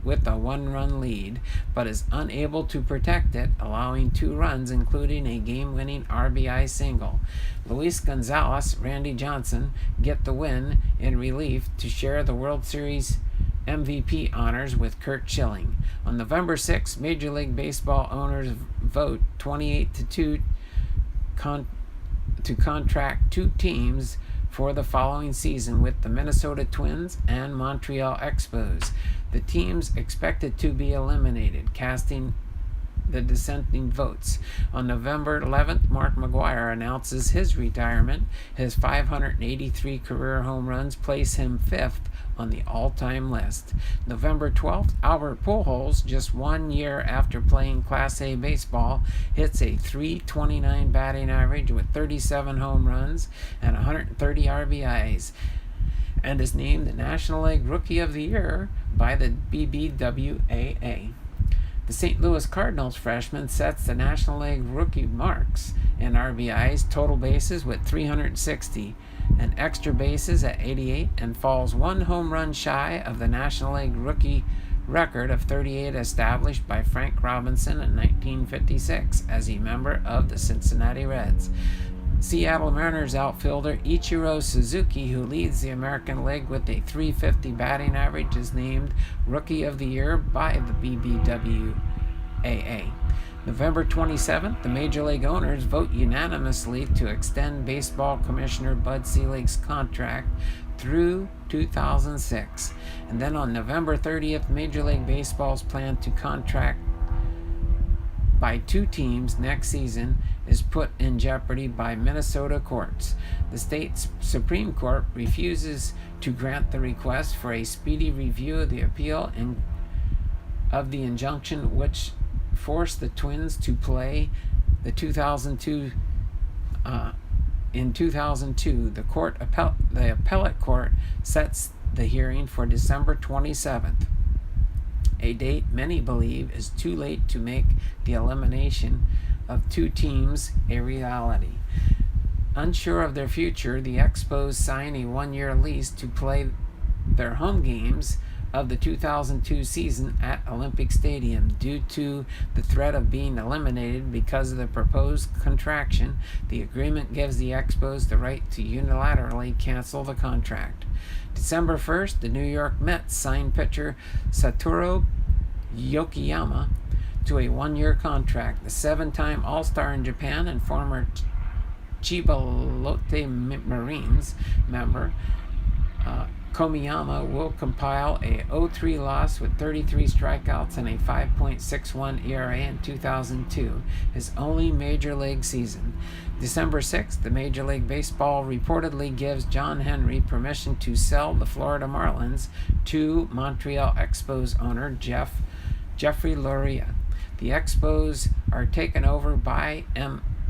1-run lead, but is unable to protect it, allowing 2 runs, including a game-winning RBI single. Luis Gonzalez, Randy Johnson get the win in relief to share the World Series MVP honors with Curt Schilling. On November 6, Major League Baseball owners vote 28-2 to contract 2 teams for the following season with the Minnesota Twins and Montreal Expos. The teams expected to be eliminated, casting the dissenting votes. On November 11th, Mark McGwire announces his retirement. His 583 career home runs place him 5th on the all-time list. November 12th, Albert Pujols, just 1 year after playing Class A baseball, hits a .329 batting average with 37 home runs and 130 RBIs, and is named the National League Rookie of the Year by the BBWAA. The St. Louis Cardinals freshman sets the National League rookie marks in RBIs, total bases with 360, and extra bases at 88, and falls 1 home run shy of the National League rookie record of 38 established by Frank Robinson in 1956 as a member of the Cincinnati Reds. Seattle Mariners outfielder Ichiro Suzuki, who leads the American League with a .350 batting average, is named Rookie of the Year by the BBWAA. November 27th, the Major League owners vote unanimously to extend Baseball Commissioner Bud Selig's contract through 2006. And then on November 30th, Major League Baseball's plan to contract by 2 teams next season is put in jeopardy by Minnesota courts. The state's Supreme Court refuses to grant the request for a speedy review of the appeal of the injunction which forced the Twins to play the 2002 in 2002. The appellate court sets the hearing for December 27th. A date many believe is too late to make the elimination of 2 teams a reality. Unsure of their future, the Expos sign a 1-year lease to play their home games of the 2002 season at Olympic Stadium. Due to the threat of being eliminated because of the proposed contraction, the agreement gives the Expos the right to unilaterally cancel the contract. December 1st, the New York Mets signed pitcher Satoru Yokoyama to a 1-year contract. The 7-time All-Star in Japan and former Chiba Lotte Marines member Komiyama will compile a 0-3 loss with 33 strikeouts and a 5.61 ERA in 2002, his only major league season. December 6th, the Major League Baseball reportedly gives John Henry permission to sell the Florida Marlins to Montreal Expos owner Jeffrey Loria. The Expos are taken over by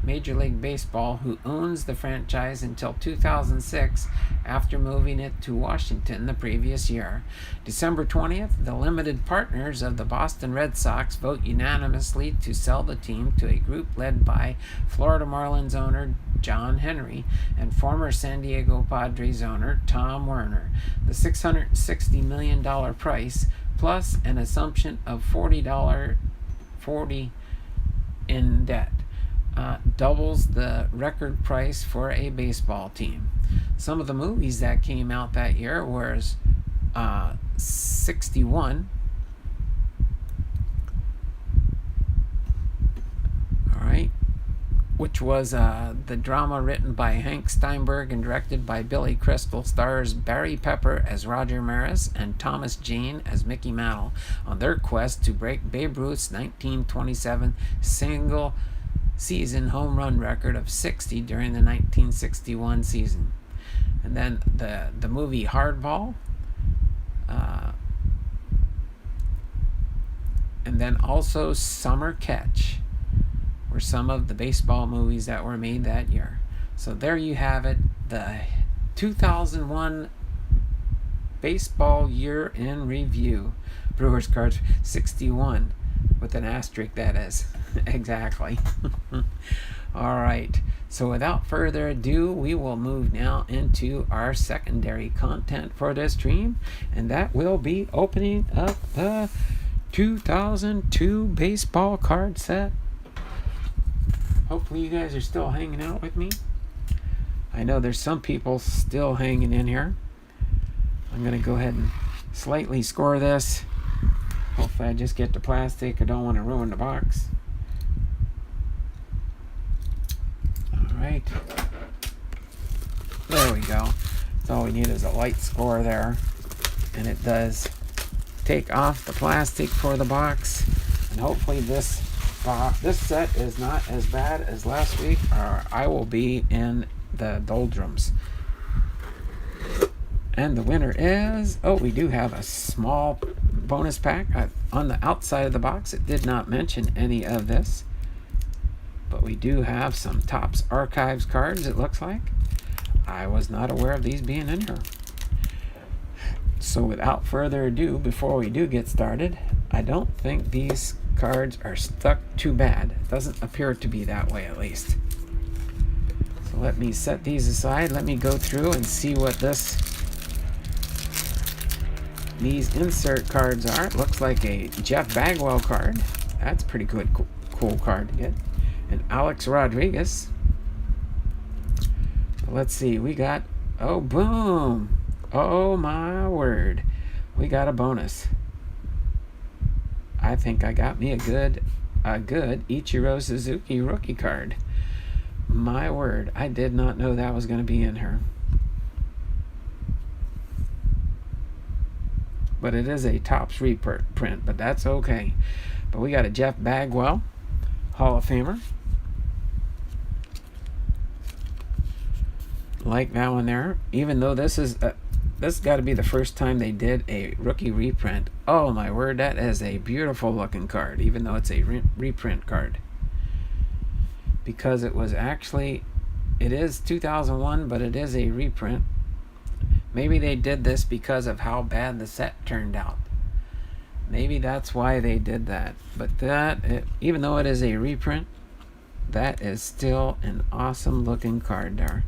Major League Baseball, who owns the franchise until 2006 after moving it to Washington the previous year. December 20th, the limited partners of the Boston Red Sox vote unanimously to sell the team to a group led by Florida Marlins owner John Henry and former San Diego Padres owner Tom Werner. The $660 million price, plus an assumption of $40 in debt, doubles the record price for a baseball team. Some of the movies that came out that year was 61. All right. which was the drama written by Hank Steinberg and directed by Billy Crystal, stars Barry Pepper as Roger Maris and Thomas Jane as Mickey Mantle on their quest to break Babe Ruth's 1927 single season home run record of 60 during the 1961 season. And then the movie Hardball, and then also Summer Catch were some of the baseball movies that were made that year. So there you have it, the 2001 baseball year in review. Brewers cards 61 with an asterisk, that is. Exactly. All right. So without further ado, we will move now into our secondary content for this stream, and that will be opening up the 2002 baseball card set. Hopefully you guys are still hanging out with me. I know there's some people still hanging in here. I'm going to go ahead and slightly score this. Hopefully I just get the plastic. I don't want to ruin the box. Alright. There we go. That's all we need is a light score there. And it does take off the plastic for the box. And hopefully this set is not as bad as last week, or I will be in the doldrums. And the winner is, we do have a small bonus pack. On the outside of the box, it did not mention any of this, but we do have some Topps Archives cards, it looks like. I was not aware of these being in here. So without further ado, before we do get started, I don't think these cards are stuck too bad. It doesn't appear to be that way, at least. So let me set these aside. Let me go through and see what these insert cards are. It looks like a Jeff Bagwell card. That's pretty good, cool card to get. And Alex Rodriguez. Let's see, we got, boom. Oh my word. We got a bonus. I think I got me a good Ichiro Suzuki rookie card. My word, I did not know that was going to be in here. But it is a Topps reprint, but that's okay. But we got a Jeff Bagwell, Hall of Famer. Like that one there. Even though this got to be the first time they did a rookie reprint. Oh my word, that is a beautiful looking card, even though it's a reprint card. Because it is 2001, but it is a reprint. Maybe they did this because of how bad the set turned out. Maybe that's why they did that. But even though it is a reprint, that is still an awesome looking card there.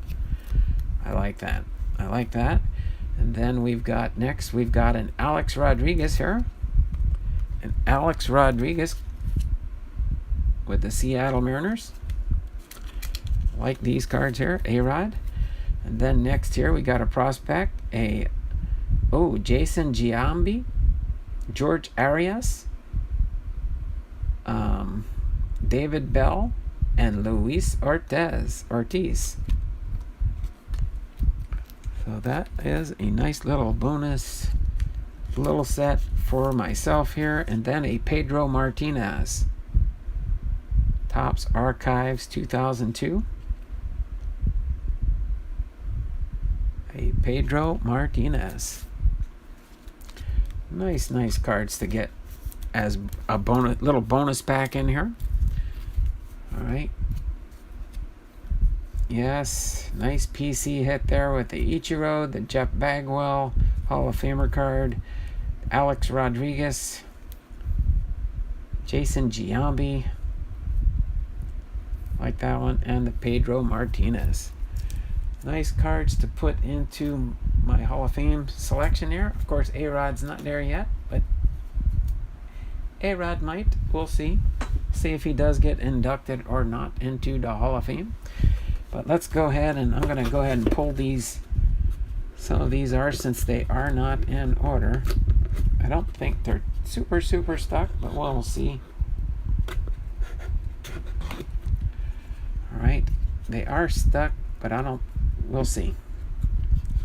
I like that. And then we've got an Alex Rodriguez here. An Alex Rodriguez with the Seattle Mariners. Like these cards here, A-Rod. And then next here we got a prospect, Jason Giambi, George Arias, David Bell, and Luis Ortiz. So that is a nice little bonus little set for myself here. And then a Pedro Martinez, Topps Archives 2002. A Pedro Martinez. Nice cards to get as a little bonus pack in here. All right. Yes, nice PC hit there with the Ichiro, the Jeff Bagwell Hall of Famer card, Alex Rodriguez, Jason Giambi, like that one, and the Pedro Martinez. Nice cards to put into my Hall of Fame selection here. Of course, A-Rod's not there yet, but A-Rod might. We'll see. See if he does get inducted or not into the Hall of Fame. But let's go ahead, and I'm going to go ahead and pull these. Some of these are, since they are not in order. I don't think they're super stuck, but we'll see. All right, they are stuck, but we'll see.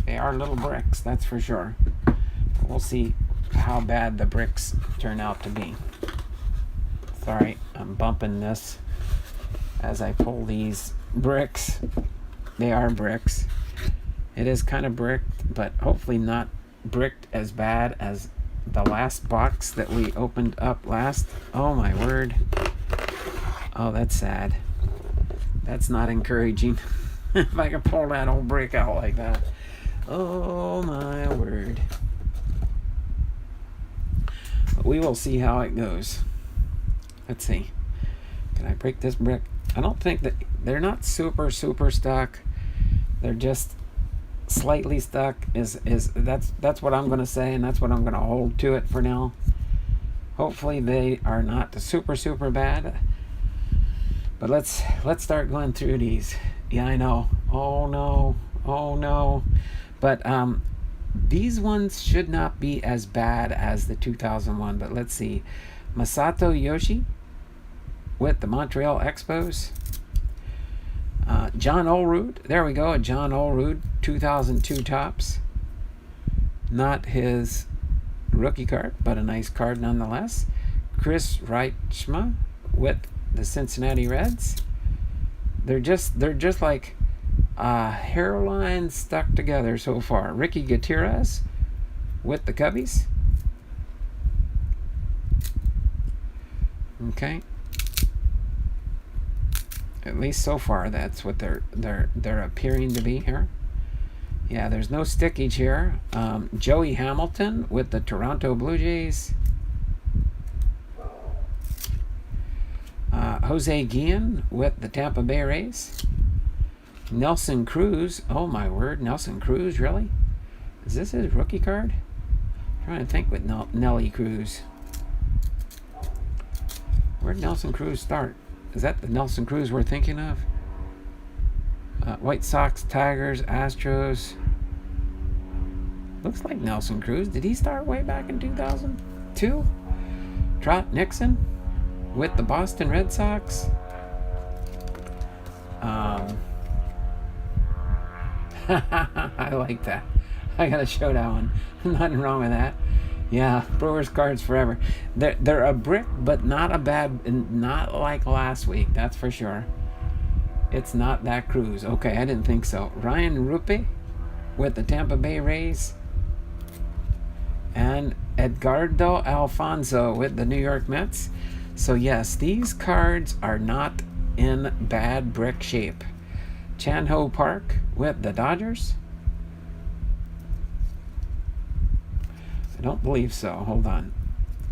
They are little bricks, that's for sure. We'll see how bad the bricks turn out to be. Sorry, I'm bumping this as I pull these bricks. They are bricks. It is kind of bricked, but hopefully not bricked as bad as the last box that we opened up last. Oh my word. Oh, that's sad. That's not encouraging. If I could pull that old brick out like that. Oh my word. But we will see how it goes. Let's see. Can I break this brick? I don't think that they're not super stuck. They're just slightly stuck. That's what I'm going to say, and that's what I'm going to hold to it for now. Hopefully they are not super bad. But let's start going through these. Yeah, I know. Oh no. But these ones should not be as bad as the 2001. But let's see. Masato Yoshi with the Montreal Expos. John Olerud. There we go. A John Olerud 2002 Topps. Not his rookie card, but a nice card nonetheless. Chris Reichma with the Cincinnati Reds. They're just like hairlines stuck together so far. Ricky Gutierrez with the Cubbies. Okay. At least so far, that's what they're appearing to be here. Yeah, there's no stickage here. Joey Hamilton with the Toronto Blue Jays. Jose Guillen with the Tampa Bay Rays. Nelson Cruz. Oh my word, Nelson Cruz, really? Is this his rookie card? I'm trying to think with Nelly Cruz. Where'd Nelson Cruz start? Is that the Nelson Cruz we're thinking of? White Sox, Tigers, Astros. Looks like Nelson Cruz. Did he start way back in 2002? Trot Nixon with the Boston Red Sox. I like that. I gotta show that one. Nothing wrong with that. Yeah, Brewers cards forever. They're a brick, but not a bad, not like last week. That's for sure. It's not that Cruz. Okay, I didn't think so. Ryan Ruppe with the Tampa Bay Rays. And Edgardo Alfonso with the New York Mets. So yes, these cards are not in bad brick shape. Chan-Ho Park with the Dodgers. I don't believe so. Hold on.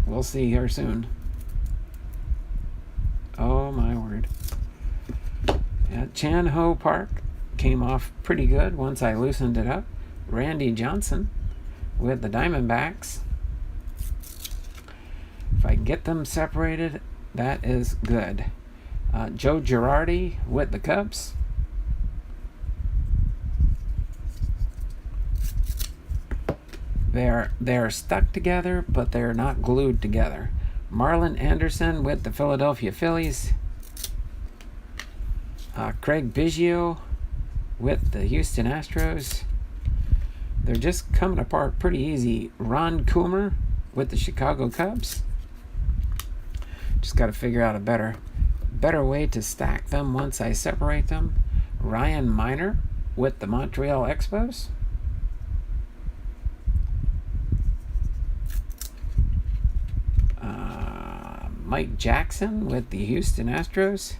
We'll see here soon. Oh my word. Yeah, Chan-Ho Park came off pretty good once I loosened it up. Randy Johnson with the Diamondbacks. If I get them separated, that is good. Joe Girardi with the Cubs. They're stuck together, but they're not glued together. Marlon Anderson with the Philadelphia Phillies. Craig Biggio with the Houston Astros. They're just coming apart pretty easy. Ron Coomer with the Chicago Cubs. Just got to figure out a better way to stack them once I separate them. Ryan Miner with the Montreal Expos. Mike Jackson with the Houston Astros.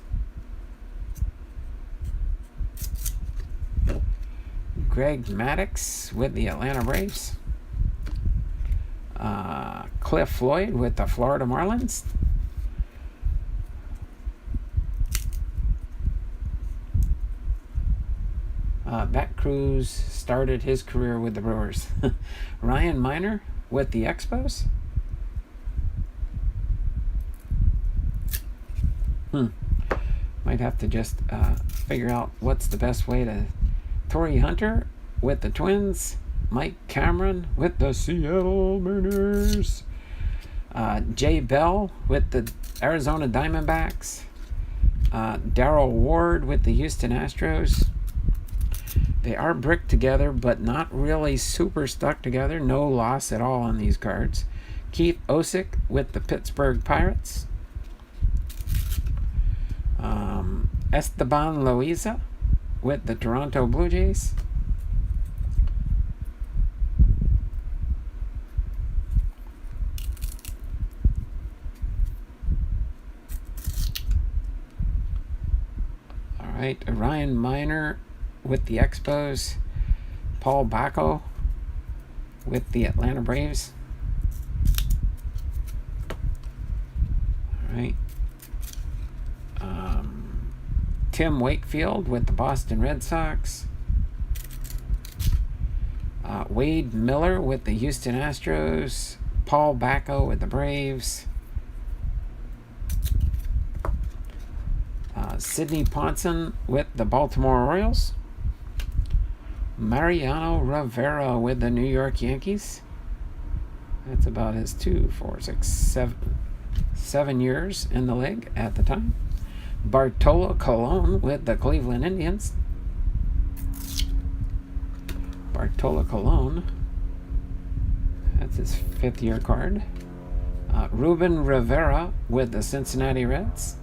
Greg Maddux with the Atlanta Braves. Cliff Floyd with the Florida Marlins. Matt Cruz started his career with the Brewers. Ryan Miner with the Expos. Might have to just figure out what's the best way to... Torrey Hunter with the Twins. Mike Cameron with the Seattle Mariners. Jay Bell with the Arizona Diamondbacks. Darrell Ward with the Houston Astros. They are bricked together, but not really super stuck together. No loss at all on these cards. Keith Osick with the Pittsburgh Pirates. Esteban Loaiza with the Toronto Blue Jays. All right, Ryan Miner with the Expos. Paul Bacco with the Atlanta Braves. All right. Tim Wakefield with the Boston Red Sox. Wade Miller with the Houston Astros. Paul Bacco with the Braves. Sidney Ponson with the Baltimore Orioles. Mariano Rivera with the New York Yankees. That's about his 7 years in the league at the time. Bartolo Colon with the Cleveland Indians. Bartolo Colon. That's his 5th-year card. Ruben Rivera with the Cincinnati Reds.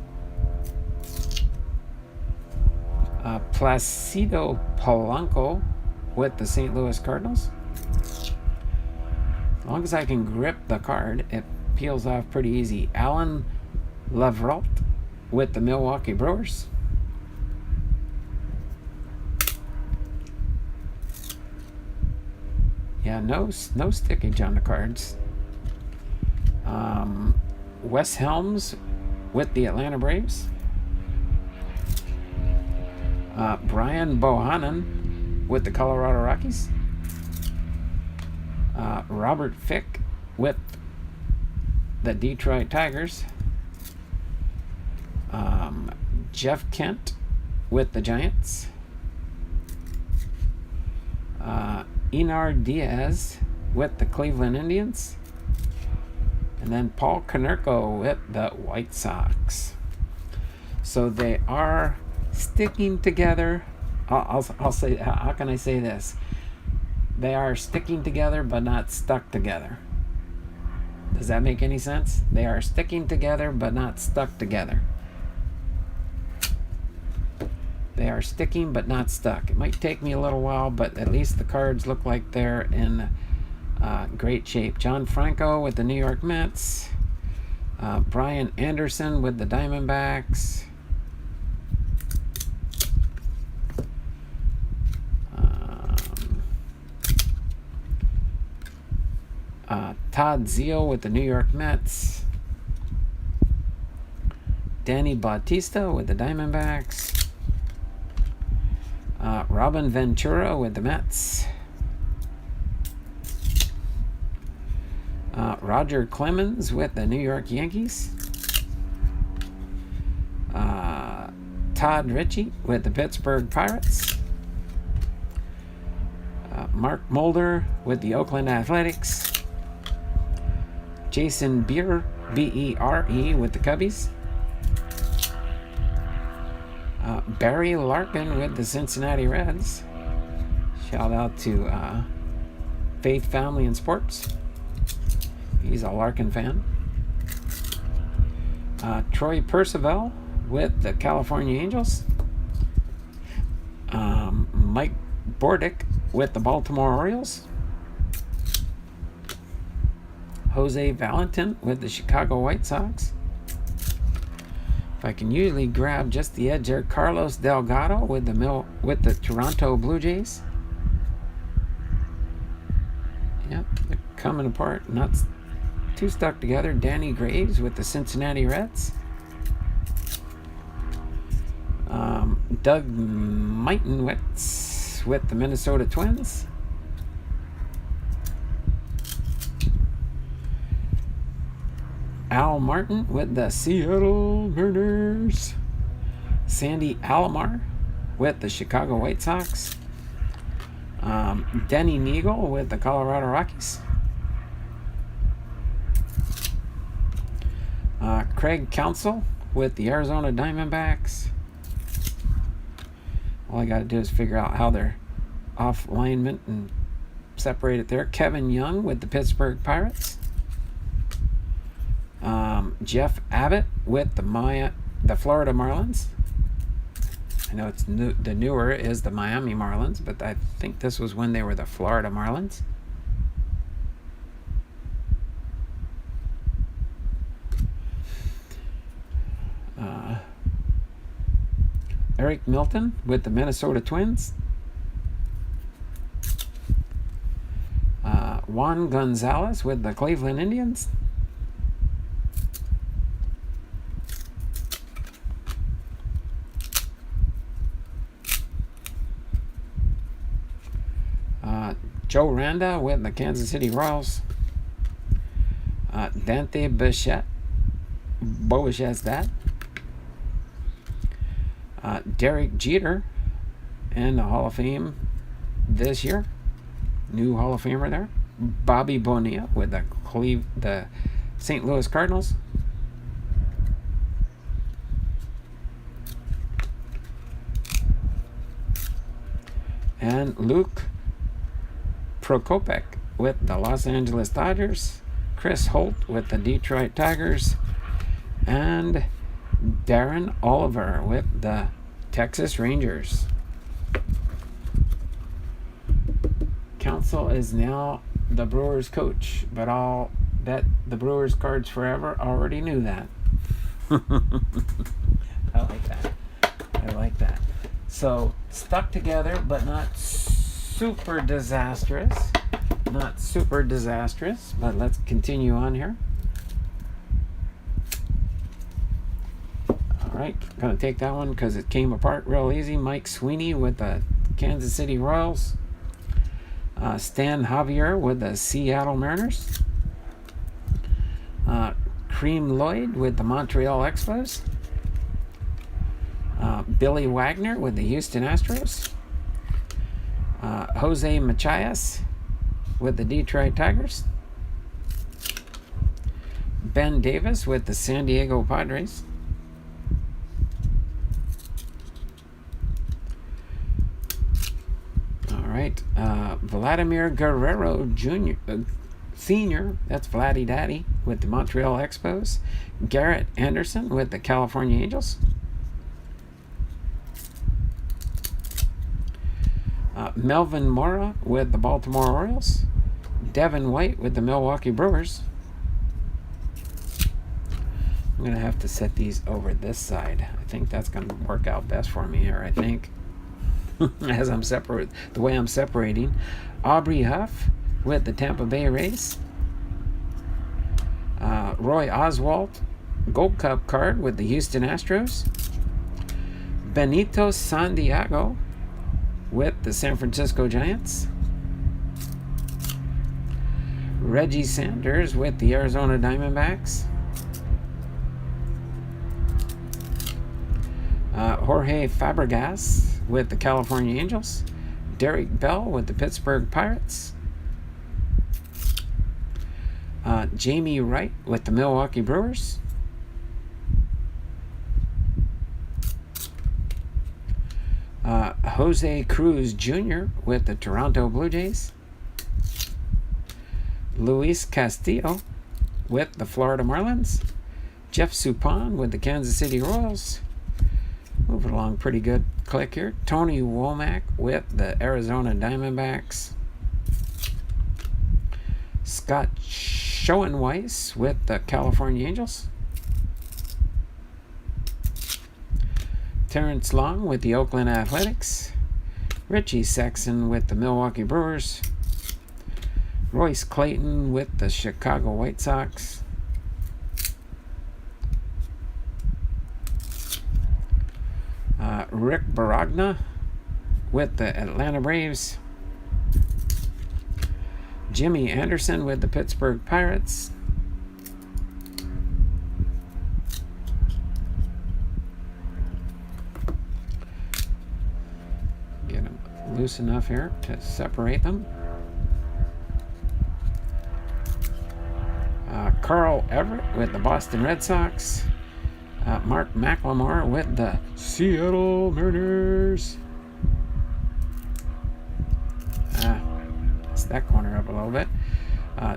Placido Polanco with the St. Louis Cardinals. As long as I can grip the card, it peels off pretty easy. Alan Levrault with the Milwaukee Brewers. Yeah, no stickage on the cards. Wes Helms with the Atlanta Braves. Brian Bohannon with the Colorado Rockies. Robert Fick with the Detroit Tigers. Jeff Kent with the Giants. Enar Diaz with the Cleveland Indians. And then Paul Konerko with the White Sox. So they are sticking together. I'll say, how can I say this? They are sticking together but not stuck together. Does that make any sense? They are sticking together but not stuck together. They are sticking but not stuck. It might take me a little while, but at least the cards look like they're in great shape. John Franco with the New York Mets. Brian Anderson with the Diamondbacks. Todd Zeile with the New York Mets. Danny Bautista with the Diamondbacks. Robin Ventura with the Mets. Roger Clemens with the New York Yankees. Todd Ritchie with the Pittsburgh Pirates. Mark Mulder with the Oakland Athletics. Jason Bere, B-E-R-E, with the Cubbies. Barry Larkin with the Cincinnati Reds. Shout out to Faith, Family, and Sports. He's a Larkin fan. Troy Percival with the California Angels. Mike Bordick with the Baltimore Orioles. Jose Valentin with the Chicago White Sox. If I can usually grab just the edge there, Carlos Delgado with the Toronto Blue Jays. Yep, they're coming apart, not too stuck together. Danny Graves with the Cincinnati Reds. Doug Mitenwitz with the Minnesota Twins. Al Martin with the Seattle Mariners. Sandy Alomar with the Chicago White Sox. Denny Neagle with the Colorado Rockies. Craig Counsell with the Arizona Diamondbacks. All I got to do is figure out how they're off alignment and separate it there. Kevin Young with the Pittsburgh Pirates. Jeff Abbott with the Florida Marlins. I know it's the newer is the Miami Marlins, but I think this was when they were the Florida Marlins. Eric Milton with the Minnesota Twins. Juan Gonzalez with the Cleveland Indians. Joe Randa with the Kansas City Royals. Dante Bichette. Derek Jeter in the Hall of Fame this year. New Hall of Famer there. Bobby Bonilla with the St. Louis Cardinals. And Luke Prokopek with the Los Angeles Dodgers. Chris Holt with the Detroit Tigers. And Darren Oliver with the Texas Rangers. Council is now the Brewers coach, but I'll bet the Brewers cards forever already knew that. I like that. So, stuck together, but not super disastrous. But let's continue on here. Alright, gonna take that one because it came apart real easy. Mike Sweeney with the Kansas City Royals. Stan Javier with the Seattle Mariners. Cream Lloyd with the Montreal Expos. Billy Wagner with the Houston Astros. Jose Machias with the Detroit Tigers. Ben Davis with the San Diego Padres. Alright, Vladimir Guerrero Jr. Sr., that's Vladdy Daddy with the Montreal Expos. Garrett Anderson with the California Angels. Melvin Mora with the Baltimore Orioles. Devin White with the Milwaukee Brewers. I'm going to have to set these over this side. I think that's going to work out best for me here, I think. As I'm the way I'm separating. Aubrey Huff with the Tampa Bay Rays. Roy Oswalt Gold Cup card with the Houston Astros. Benito Santiago with the San Francisco Giants. Reggie Sanders with the Arizona Diamondbacks. Jorge Fabregas with the California Angels. Derek Bell with the Pittsburgh Pirates. Jamie Wright with the Milwaukee Brewers. Jose Cruz Jr. with the Toronto Blue Jays. Luis Castillo with the Florida Marlins. Jeff Suppan with the Kansas City Royals. Moving along pretty good click here. Tony Womack with the Arizona Diamondbacks. Scott Schoenweiss with the California Angels. Terrence Long with the Oakland Athletics. Richie Sexton with the Milwaukee Brewers. Royce Clayton with the Chicago White Sox. Rick Baragna with the Atlanta Braves. Jimmy Anderson with the Pittsburgh Pirates. Get them loose enough here to separate them. Carl Everett with the Boston Red Sox. Mark McLemore with the Seattle Mariners. That's that corner up a little bit.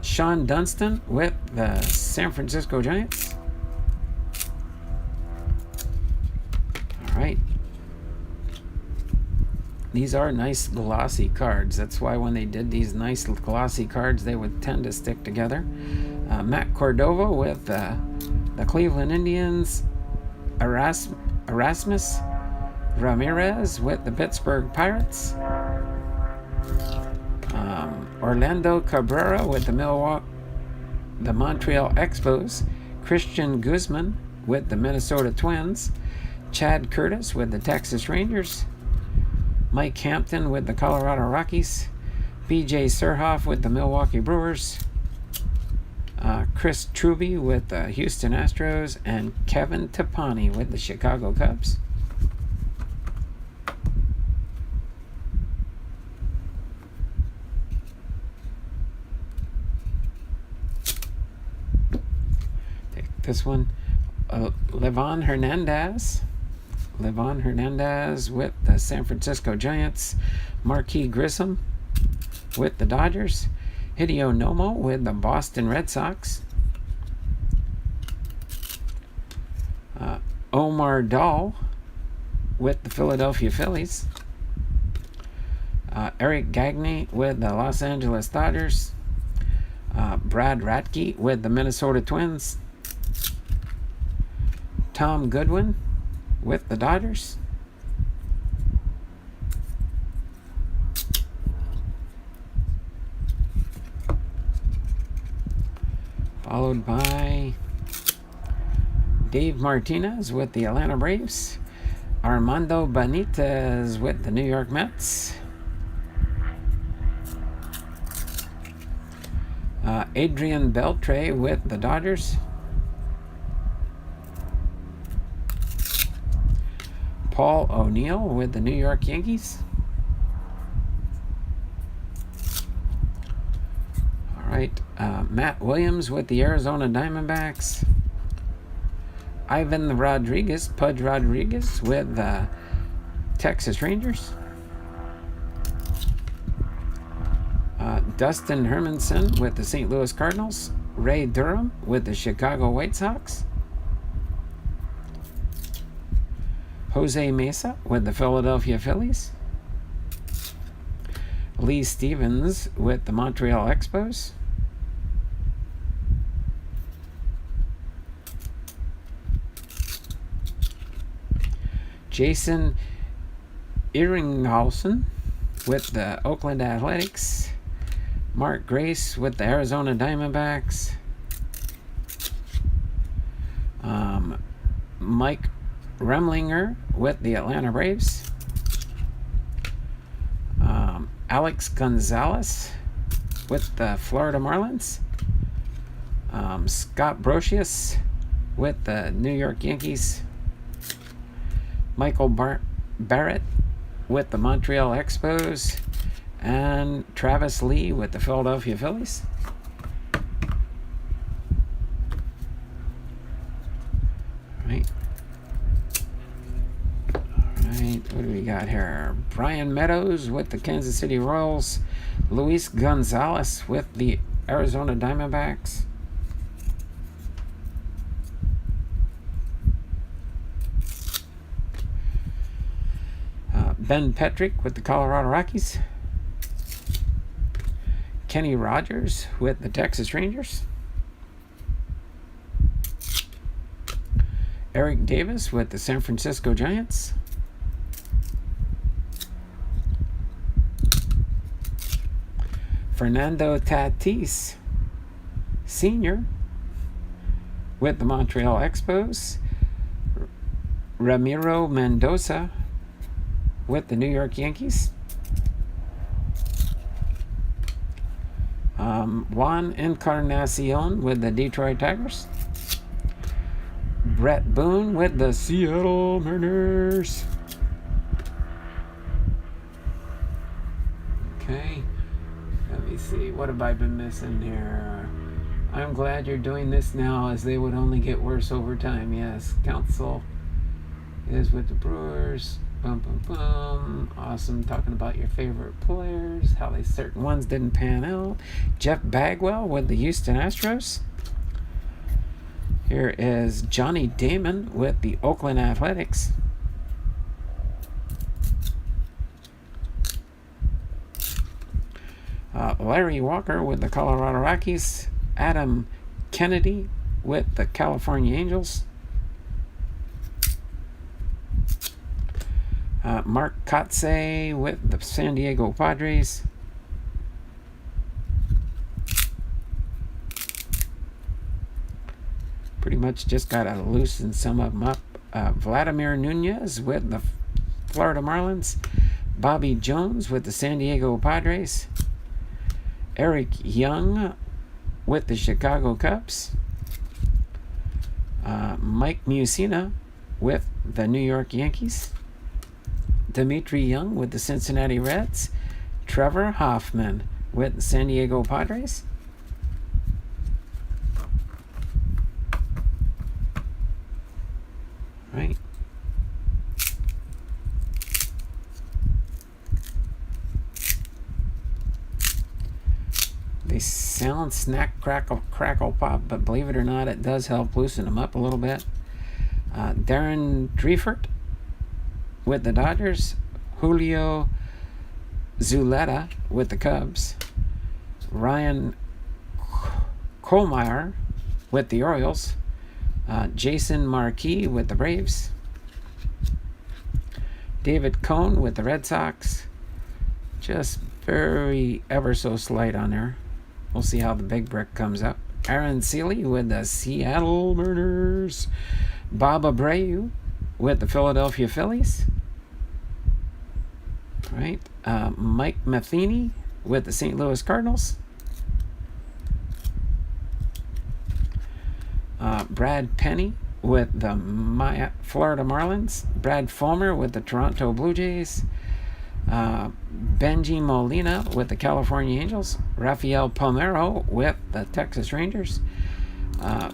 Sean Dunston with the San Francisco Giants. All right. These are nice glossy cards. That's why when they did these nice glossy cards, they would tend to stick together. Matt Cordova with the Cleveland Indians. Erasmus Ramirez with the Pittsburgh Pirates. Orlando Cabrera with the Montreal Expos. Christian Guzman with the Minnesota Twins. Chad Curtis with the Texas Rangers. Mike Hampton with the Colorado Rockies. B.J. Surhoff with the Milwaukee Brewers. Chris Truby with the Houston Astros. And Kevin Tapani with the Chicago Cubs. Take this one. Levon Hernandez with the San Francisco Giants. Marquis Grissom with the Dodgers. Hideo Nomo with the Boston Red Sox. Omar Dahl with the Philadelphia Phillies. Eric Gagne with the Los Angeles Dodgers. Brad Ratke with the Minnesota Twins. Tom Goodwin with the Dodgers. Followed by Dave Martinez with the Atlanta Braves. Armando Benitez with the New York Mets. Adrian Beltre with the Dodgers. Paul O'Neill with the New York Yankees. All right, Matt Williams with the Arizona Diamondbacks. Ivan Rodriguez, Pudge Rodriguez with the Texas Rangers. Dustin Hermanson with the St. Louis Cardinals. Ray Durham with the Chicago White Sox. Jose Mesa with the Philadelphia Phillies. Lee Stevens with the Montreal Expos. Jason Ehringhausen with the Oakland Athletics. Mark Grace with the Arizona Diamondbacks. Mike Remlinger with the Atlanta Braves. Alex Gonzalez with the Florida Marlins. Scott Brocious with the New York Yankees. Michael Barrett with the Montreal Expos. And Travis Lee with the Philadelphia Phillies. What do we got here? Brian Meadows with the Kansas City Royals. Luis Gonzalez with the Arizona Diamondbacks. Ben Petrick with the Colorado Rockies. Kenny Rogers with the Texas Rangers. Eric Davis with the San Francisco Giants. Fernando Tatis Sr. with the Montreal Expos. Ramiro Mendoza with the New York Yankees. Juan Encarnacion with the Detroit Tigers. Brett Boone with the Seattle Mariners. Okay. Let me see. What have I been missing here? I'm glad you're doing this now, as they would only get worse over time. Yes, Council is with the Brewers. Boom, boom, boom. Awesome. Talking about your favorite players, how they certain ones didn't pan out. Jeff Bagwell with the Houston Astros. Here is Johnny Damon with the Oakland Athletics. Larry Walker with the Colorado Rockies. Adam Kennedy with the California Angels. Mark Kotze with the San Diego Padres. Pretty much just got to loosen some of them up. Vladimir Nunez with the Florida Marlins. Bobby Jones with the San Diego Padres. Eric Young with the Chicago Cubs. Mike Mussina with the New York Yankees. Dimitri Young with the Cincinnati Reds. Trevor Hoffman with the San Diego Padres. Right. They sound snack, crackle, pop, but believe it or not, it does help loosen them up a little bit. Darren Dreifert with the Dodgers. Julio Zuleta with the Cubs. Ryan Kohlmeyer with the Orioles. Jason Marquis with the Braves. David Cohn with the Red Sox. Just very ever so slight on there. We'll see how the big brick comes up. Aaron Seeley with the Seattle Mariners. Bob Abreu with the Philadelphia Phillies. Right. Mike Matheny with the St. Louis Cardinals. Brad Penny with the Florida Marlins. Brad Fulmer with the Toronto Blue Jays. Benji Molina with the California Angels. Rafael Palmeiro with the Texas Rangers.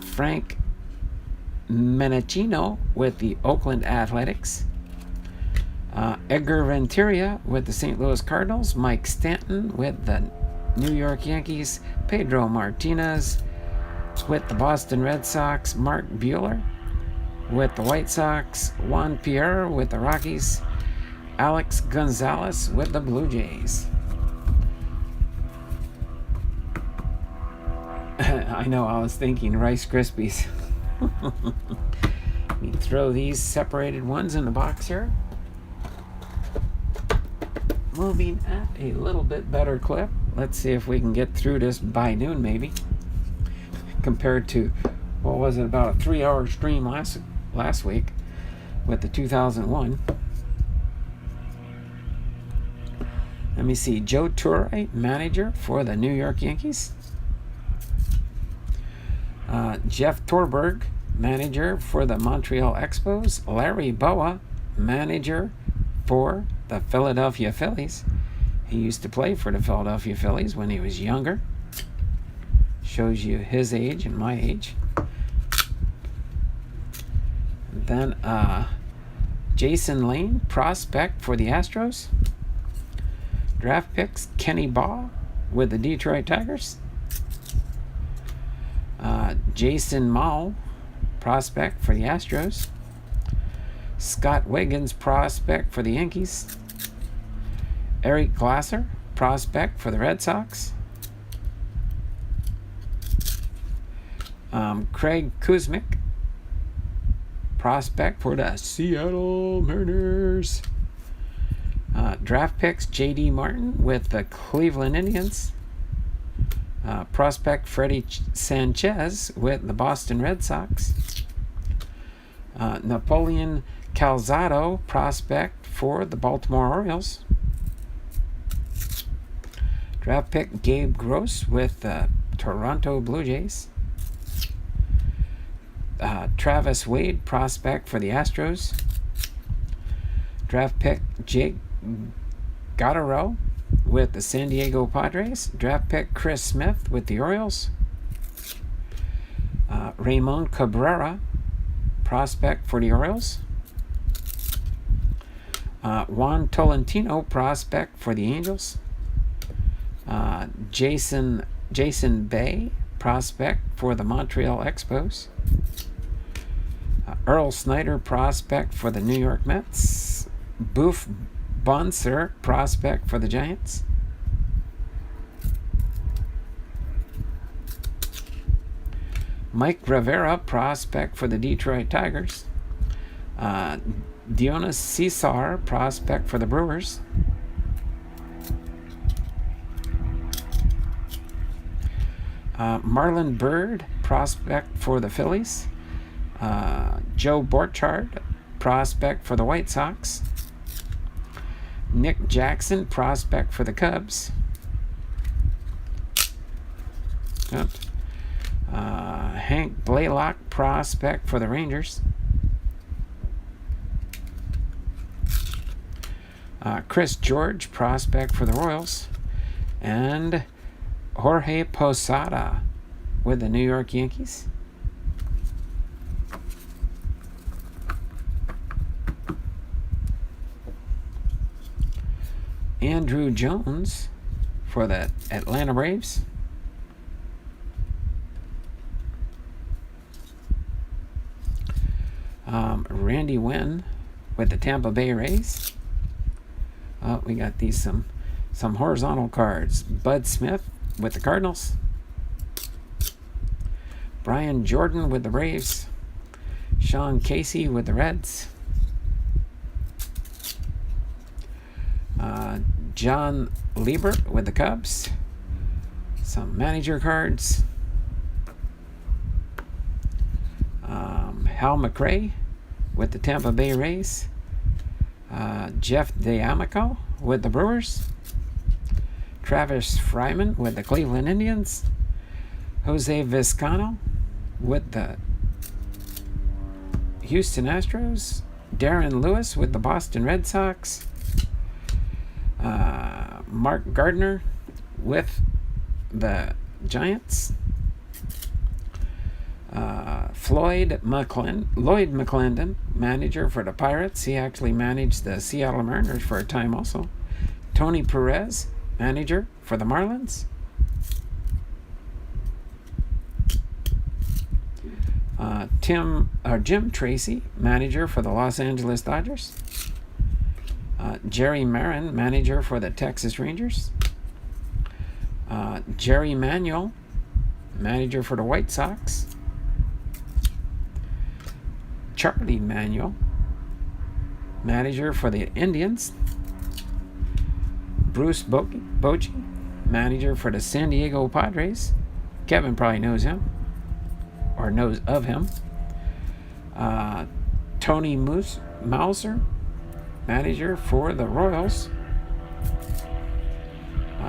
Frank Menachino with the Oakland Athletics. Edgar Renteria with the St. Louis Cardinals. Mike Stanton with the New York Yankees. Pedro Martinez with the Boston Red Sox. Mark Buehler with the White Sox. Juan Pierre with the Rockies. Alex Gonzalez with the Blue Jays. I know, I was thinking Rice Krispies. Let me throw these separated ones in the box here. Moving at a little bit better clip. Let's see if we can get through this by noon, maybe. Compared to, what was it, about a 3-hour stream last week with the 2001. Let me see. Joe Torre, manager for the New York Yankees. Jeff Torberg, manager for the Montreal Expos. Larry Boa, manager for the Philadelphia Phillies. He used to play for the Philadelphia Phillies when he was younger. Shows you his age and my age. Then Jason Lane, prospect for the Astros. Draft picks, Kenny Baugh with the Detroit Tigers. Jason Mall, prospect for the Astros. Scott Wiggins, prospect for the Yankees. Eric Glasser, prospect for the Red Sox. Craig Kuzmic, prospect for the Seattle Mariners. Draft picks, J.D. Martin with the Cleveland Indians. Prospect Freddie Sanchez with the Boston Red Sox. Napoleon Calzado, prospect for the Baltimore Orioles. Draft pick Gabe Gross with the Toronto Blue Jays. Travis Wade, prospect for the Astros. Draft pick Jake Goddard with the San Diego Padres. Draft pick Chris Smith with the Orioles. Ramon Cabrera, prospect for the Orioles. Juan Tolentino, prospect for the Angels. Jason Bay, prospect for the Montreal Expos. Earl Snyder, prospect for the New York Mets. Boof Bonser, prospect for the Giants. Mike Rivera, prospect for the Detroit Tigers. Dionis Cesar, prospect for the Brewers. Marlon Byrd, prospect for the Phillies. Joe Borchard, prospect for the White Sox. Nick Jackson, prospect for the Cubs. Hank Blaylock, prospect for the Rangers. Chris George, prospect for the Royals. And Jorge Posada with the New York Yankees. Andrew Jones for the Atlanta Braves. Randy Wynn with the Tampa Bay Rays. We got these some horizontal cards. Bud Smith with the Cardinals. Brian Jordan with the Braves. Sean Casey with the Reds. John Liebert with the Cubs. Some manager cards. Hal McRae with the Tampa Bay Rays. Jeff D'Amico with the Brewers. Travis Fryman with the Cleveland Indians. Jose Vizcano with the Houston Astros. Darren Lewis with the Boston Red Sox. Mark Gardner with the Giants. Lloyd McClendon, manager for the Pirates. He actually managed the Seattle Mariners for a time also. Tony Perez, manager for the Marlins. Jim Tracy, manager for the Los Angeles Dodgers. Jerry Marin, manager for the Texas Rangers. Jerry Manuel, manager for the White Sox. Charlie Manuel, manager for the Indians. Bruce Bochy, manager for the San Diego Padres. Kevin probably knows him, or knows of him. Tony Mauser, manager for the Royals.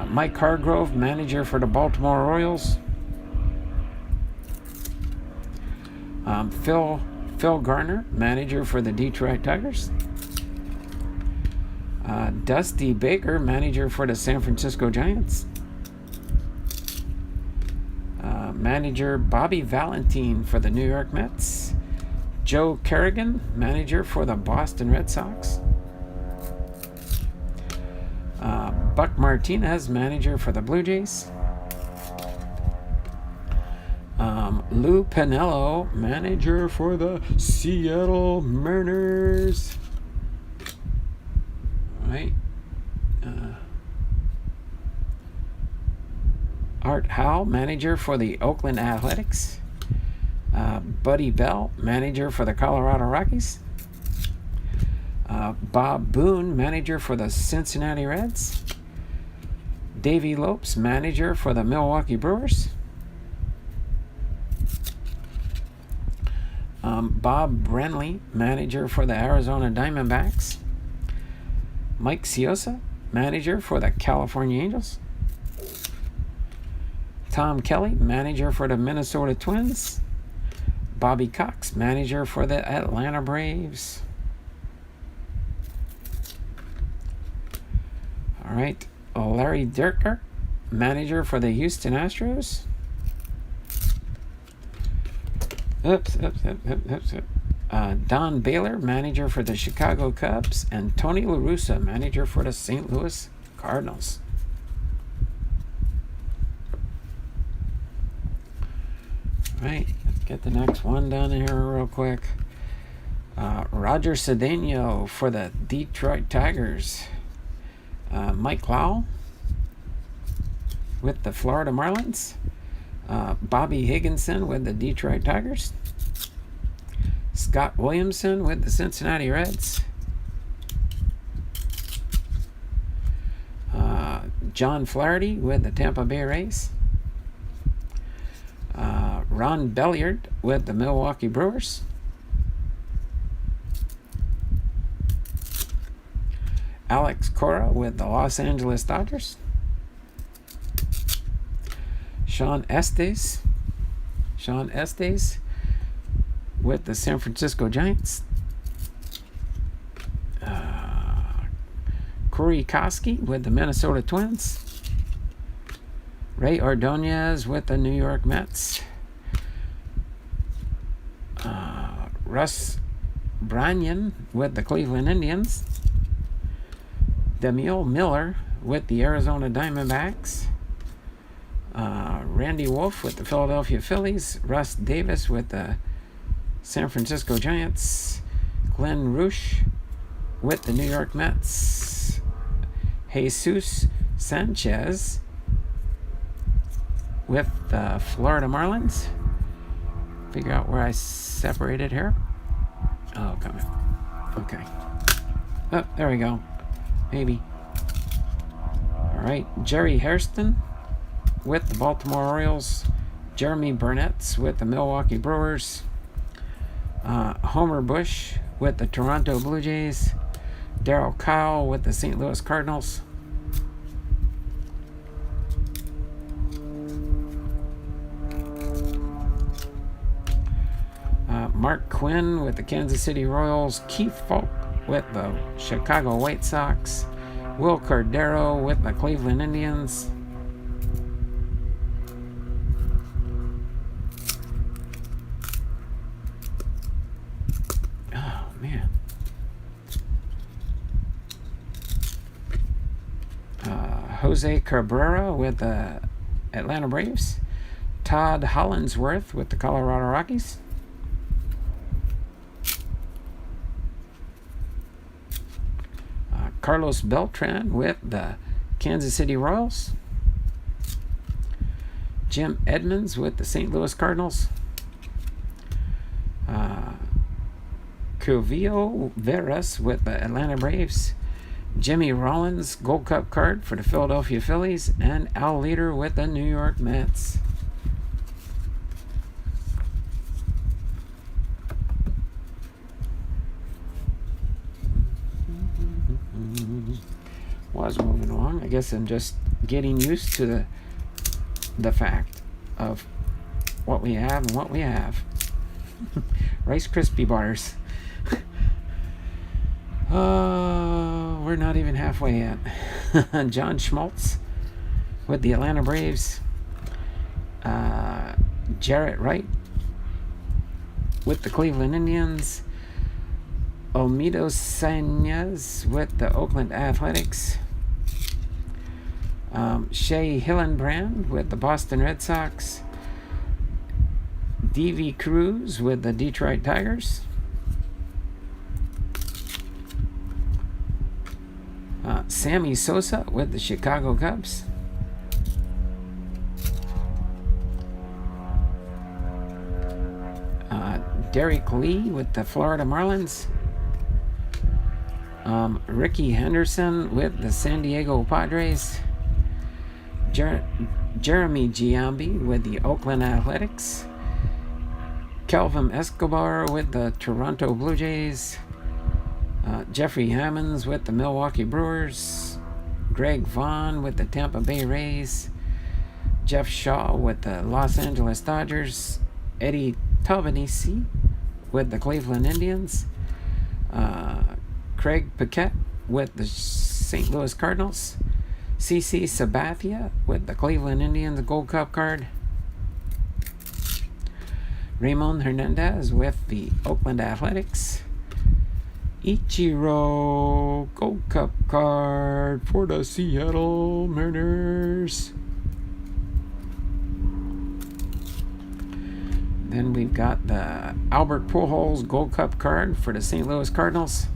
Mike Hargrove, manager for the Baltimore Orioles. Phil Garner, manager for the Detroit Tigers. Dusty Baker, manager for the San Francisco Giants. Manager Bobby Valentine for the New York Mets. Joe Kerrigan, manager for the Boston Red Sox. Buck Martinez, manager for the Blue Jays. Lou Piniello, manager for the Seattle Mariners. Right. Art Howe, manager for the Oakland Athletics. Buddy Bell, manager for the Colorado Rockies. Bob Boone, manager for the Cincinnati Reds. Davey Lopes, manager for the Milwaukee Brewers. Bob Brenly, manager for the Arizona Diamondbacks. Mike Ciosa, manager for the California Angels. Tom Kelly, manager for the Minnesota Twins. Bobby Cox, manager for the Atlanta Braves. All right, Larry Dirker, manager for the Houston Astros. Don Baylor, manager for the Chicago Cubs, and Tony La Russa, manager for the St. Louis Cardinals. Right, let's get the next one done here real quick. Roger Cedeno for the Detroit Tigers. Mike Lowell with the Florida Marlins. Bobby Higginson with the Detroit Tigers. Scott Williamson with the Cincinnati Reds. John Flaherty with the Tampa Bay Rays. Ron Belliard with the Milwaukee Brewers. Alex Cora with the Los Angeles Dodgers. Sean Estes with the San Francisco Giants. Corey Koski with the Minnesota Twins. Ray Ordonez with the New York Mets. Russ Branyan with the Cleveland Indians. Demiel Miller with the Arizona Diamondbacks. Randy Wolf with the Philadelphia Phillies. Russ Davis with the San Francisco Giants. Glenn Rush with the New York Mets. Jesus Sanchez with the Florida Marlins. Figure out where I separated here. Oh, come on. Okay. Oh, there we go. Maybe. All right. Jerry Hairston with the Baltimore Orioles. Jeremy Burnett with the Milwaukee Brewers. Homer Bush with the Toronto Blue Jays. Darryl Kyle with the St. Louis Cardinals. Mark Quinn with the Kansas City Royals. Keith Falk with the Chicago White Sox. Will Cordero with the Cleveland Indians. Oh, man. Jose Cabrera with the Atlanta Braves. Todd Hollinsworth with the Colorado Rockies. Carlos Beltran with the Kansas City Royals. Jim Edmonds with the St. Louis Cardinals. Covio Veras with the Atlanta Braves. Jimmy Rollins, Gold Cup card for the Philadelphia Phillies. And Al Leader with the New York Mets. Was moving along. I guess I'm just getting used to the fact of what we have and what we have. Rice Krispie bars. Oh, we're not even halfway yet. John Schmaltz with the Atlanta Braves. Jarrett Wright with the Cleveland Indians. Olmedo Sanchez with the Oakland Athletics. Shea Hillenbrand with the Boston Red Sox. D.V. Cruz with the Detroit Tigers. Sammy Sosa with the Chicago Cubs. Derek Lee with the Florida Marlins. Ricky Henderson with the San Diego Padres. Jeremy Giambi with the Oakland Athletics. Kelvin Escobar with the Toronto Blue Jays. Jeffrey Hammonds with the Milwaukee Brewers. Greg Vaughn with the Tampa Bay Rays. Jeff Shaw with the Los Angeles Dodgers. Eddie Tabanisi with the Cleveland Indians. Craig Paquette with the St. Louis Cardinals. CC Sabathia with the Cleveland Indians Gold Cup card. Ramon Hernandez with the Oakland Athletics. Ichiro Gold Cup card for the Seattle Mariners. Then we've got the Albert Pujols Gold Cup card for the St. Louis Cardinals.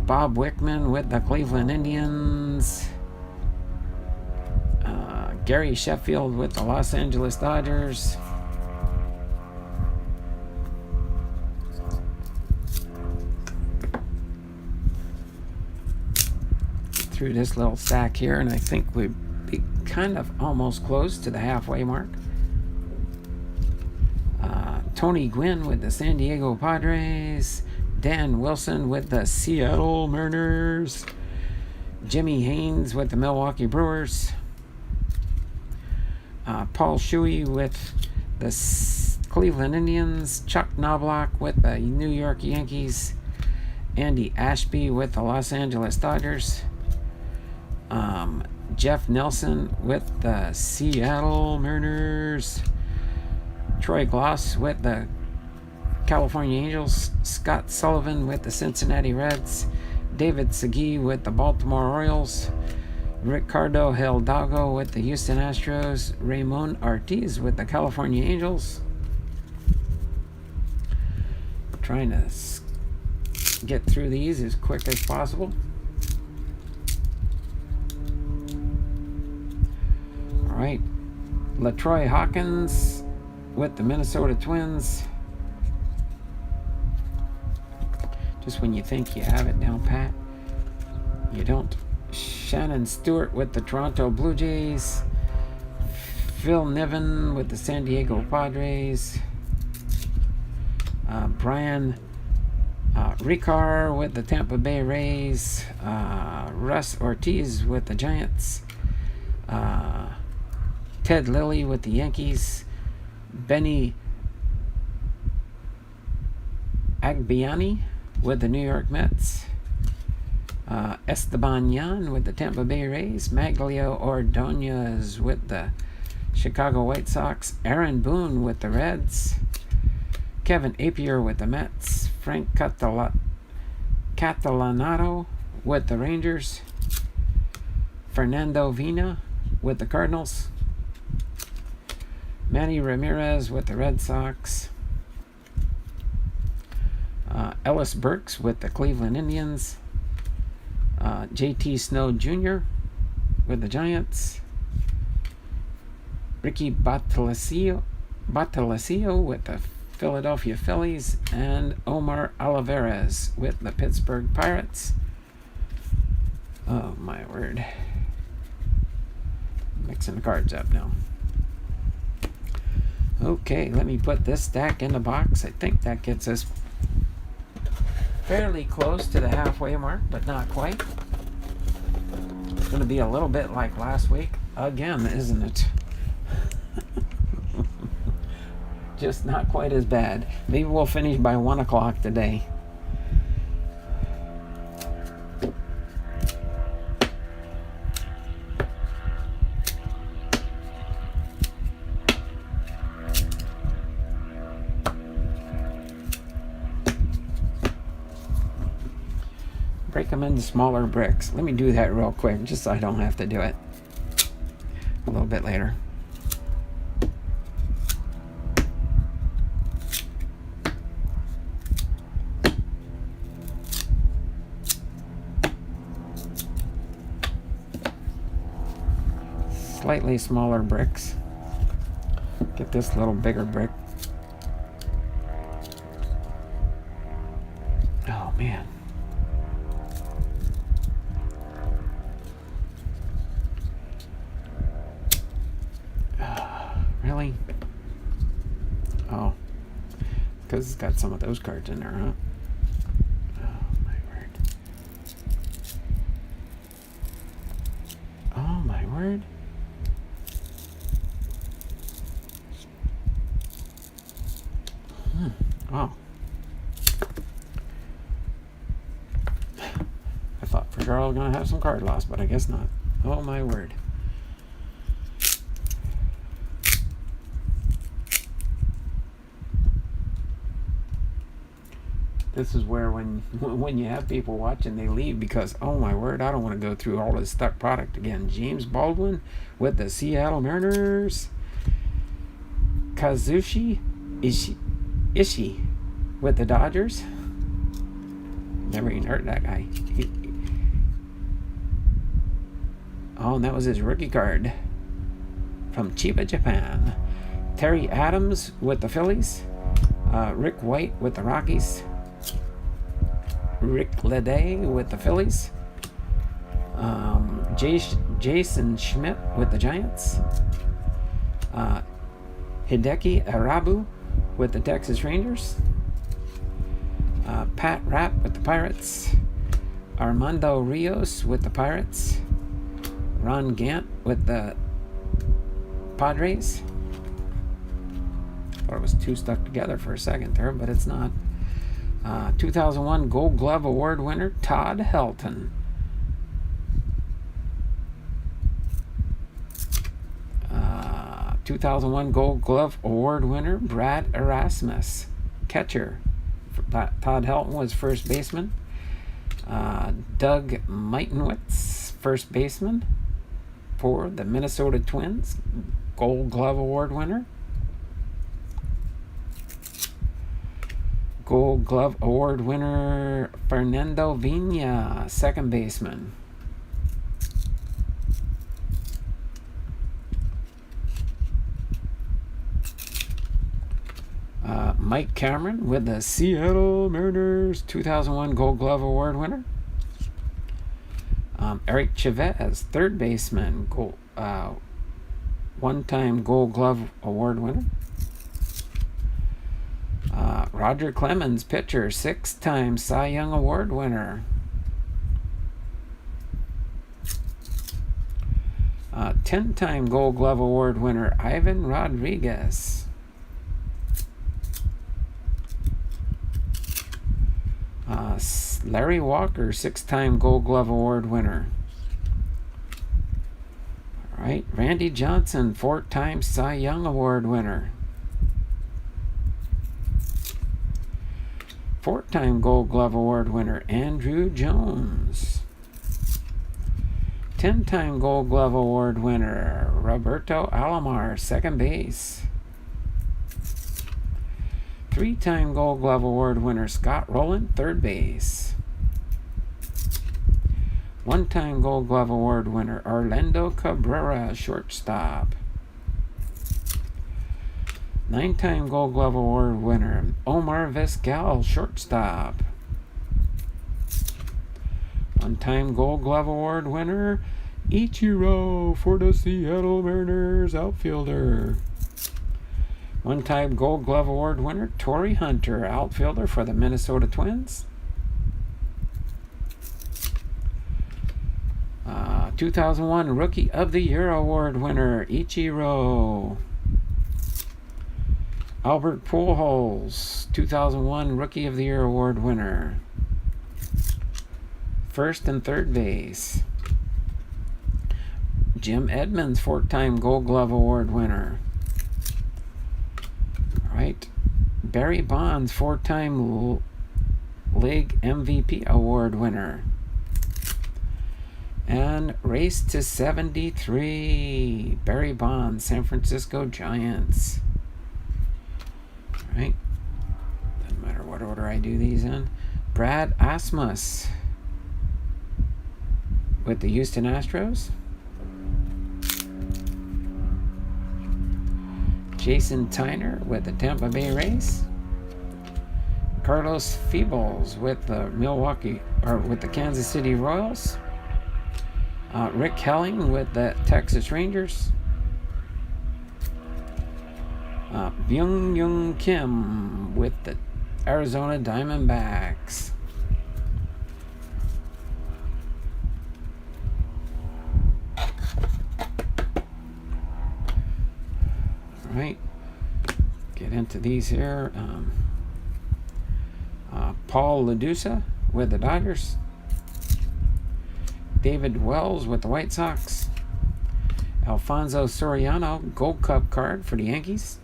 Bob Wickman with the Cleveland Indians. Gary Sheffield with the Los Angeles Dodgers. Through this little stack here, and I think we'd be kind of almost close to the halfway mark. Tony Gwynn with the San Diego Padres. Dan Wilson with the Seattle Mariners. Jimmy Haynes with the Milwaukee Brewers. Paul Shuey with the Cleveland Indians. Chuck Knobloch with the New York Yankees. Andy Ashby with the Los Angeles Dodgers. Jeff Nelson with the Seattle Mariners. Troy Gloss with the California Angels. Scott Sullivan with the Cincinnati Reds. David Segui with the Baltimore Orioles. Ricardo Hidalgo with the Houston Astros. Ramon Ortiz with the California Angels. Trying to get through these as quick as possible. All right, LaTroy Hawkins with the Minnesota Twins. Just when you think you have it down pat, you don't. Shannon Stewart with the Toronto Blue Jays. Phil Niven with the San Diego Padres. Brian Ricard with the Tampa Bay Rays. Russ Ortiz with the Giants. Ted Lilly with the Yankees. Benny Agbiani with the New York Mets. Esteban Yan with the Tampa Bay Rays. Maglio Ordonez with the Chicago White Sox. Aaron Boone with the Reds. Kevin Appier with the Mets. Frank Catalanato with the Rangers. Fernando Vina with the Cardinals. Manny Ramirez with the Red Sox. Ellis Burks with the Cleveland Indians. JT Snow Jr. with the Giants. Ricky Batalaccio with the Philadelphia Phillies. And Omar Olivares with the Pittsburgh Pirates. Oh my word. Mixing the cards up now. Okay, let me put this stack in the box. I think that gets us fairly close to the halfway mark, but not quite. It's going to be a little bit like last week again, isn't it? Just not quite as bad. Maybe we'll finish by 1 o'clock today. Break them into smaller bricks. Let me do that real quick, just so I don't have to do it a little bit later. Slightly smaller bricks. Get this little bigger brick. Oh man. Really? Oh. Because it's got some of those cards in there, huh? Oh, my word. Oh, my word. Oh. I thought for sure I was going to have some card loss, but I guess not. Oh, my word. This is where when you have people watching, they leave because, oh my word, I don't want to go through all this stuck product again. James Baldwin with the Seattle Mariners. Kazushi Ishii with the Dodgers. Never even heard that guy. Oh, and that was his rookie card from Chiba, Japan. Terry Adams with the Phillies. Rick White with the Rockies. Rick Leday with the Phillies. Jason Schmidt with the Giants. Hideki Arabu with the Texas Rangers. Pat Rapp with the Pirates. Armando Rios with the Pirates. Ron Gant with the Padres. Thought it was two stuck together for a second there, but it's not. 2001 Gold Glove Award winner Todd Helton. 2001 Gold Glove Award winner Brad Erasmus, catcher. Todd Helton was first baseman. Doug Mitenwitz, first baseman for the Minnesota Twins, Gold Glove Award winner. Gold Glove Award winner Fernando Vina, second baseman. Mike Cameron with the Seattle Mariners, 2001 Gold Glove Award winner. Eric Chavez, third baseman, one-time Gold Glove Award winner. Roger Clemens, pitcher, six-time Cy Young Award winner. 10-time Gold Glove Award winner Ivan Rodriguez. Larry Walker, six-time Gold Glove Award winner. All right, Randy Johnson, four-time Cy Young Award winner. Four-time Gold Glove Award winner Andrew Jones. 10-time Gold Glove Award winner Roberto Alomar, second base. Three-time Gold Glove Award winner Scott Rowland, third base. One-time Gold Glove Award winner Orlando Cabrera, shortstop. 9-time Gold Glove Award winner Omar Vizquel, shortstop. One-time Gold Glove Award winner Ichiro for the Seattle Mariners, outfielder. One-time Gold Glove Award winner Torrey Hunter, outfielder for the Minnesota Twins. 2001 Rookie of the Year Award winner Ichiro. Albert Pujols, 2001 Rookie of the Year Award winner. First and third base. Jim Edmonds, four-time Gold Glove Award winner. All right. Barry Bonds, four-time League MVP Award winner. And race to 73, Barry Bonds, San Francisco Giants. All right. Doesn't matter what order I do these in. Brad Asmus with the Houston Astros. Jason Tyner with the Tampa Bay Rays. Carlos Feebles with the Kansas City Royals. Rick Helling with the Texas Rangers. Byung-Young Kim with the Arizona Diamondbacks. All right, get into these here. Paul LaDusa with the Dodgers. David Wells with the White Sox. Alfonso Soriano, Gold Cup card for the Yankees.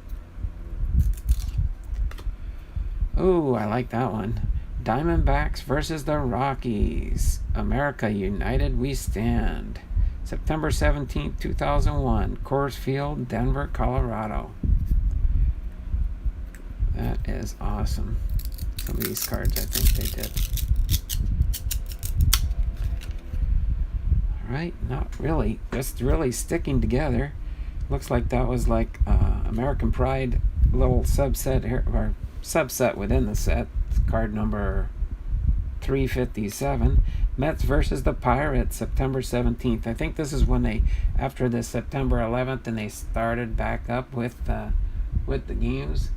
Oh, I like that one. Diamondbacks versus the Rockies. America United We Stand. September 17th, 2001. Coors Field, Denver, Colorado. That is awesome. Some of these cards, I think they did. Alright, not really. Just really sticking together. Looks like that was like American Pride little subset here, or subset within the set. Card number 357. Mets versus the Pirates, September 17th. I think this is when they, after the September 11th, and they started back up with the games.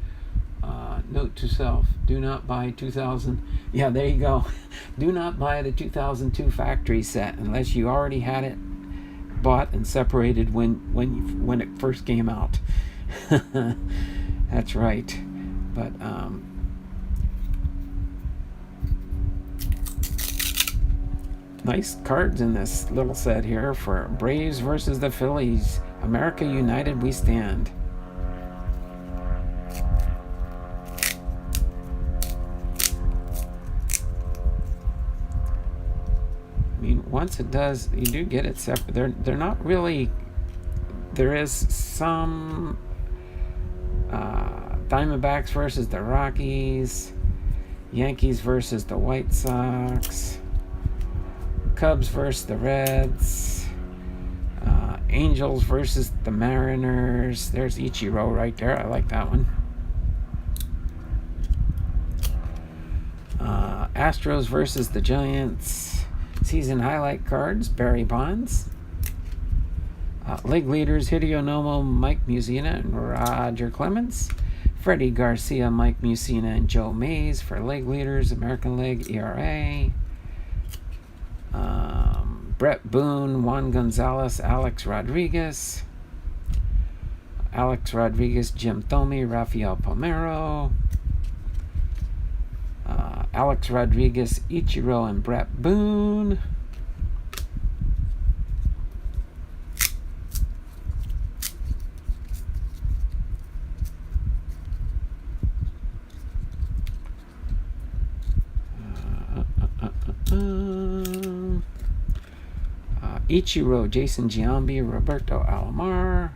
Note to self: do not buy 2000. Yeah, there you go. Do not buy the 2002 factory set unless you already had it bought and separated when it first came out. That's right. But nice cards in this little set here for Braves versus the Phillies. America United We Stand. Once it does, you do get it separate. They're not really. There is some Diamondbacks versus the Rockies, Yankees versus the White Sox, Cubs versus the Reds, Angels versus the Mariners. There's Ichiro right there. I like that one. Astros versus the Giants. Season highlight cards, Barry Bonds. League leaders, Hideo Nomo, Mike Mussina, and Roger Clemens. Freddie Garcia, Mike Mussina, and Joe Mays for league leaders, American League ERA. Brett Boone, Juan Gonzalez, Alex Rodriguez. Jim Thome, Rafael Palmeiro. Alex Rodriguez, Ichiro, and Brett Boone. Ichiro, Jason Giambi, Roberto Alomar.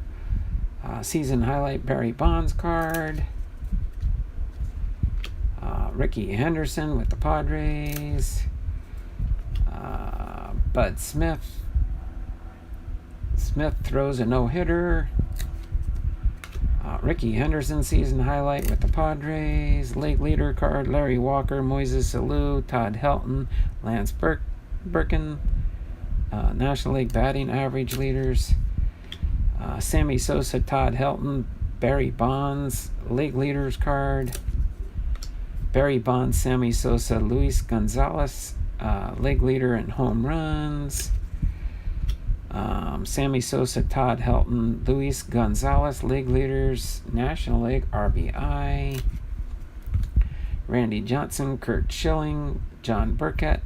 Season highlight, Barry Bonds card. Ricky Henderson with the Padres. Bud Smith. Smith throws a no-hitter. Ricky Henderson season highlight with the Padres. League leader card, Larry Walker, Moises Alou, Todd Helton, Lance Birkin. National League batting average leaders. Sammy Sosa, Todd Helton, Barry Bonds, league leaders card. Barry Bonds, Sammy Sosa, Luis Gonzalez, league leader in home runs. Sammy Sosa, Todd Helton, Luis Gonzalez, league leaders, National League RBI. Randy Johnson, Kurt Schilling, John Burkett,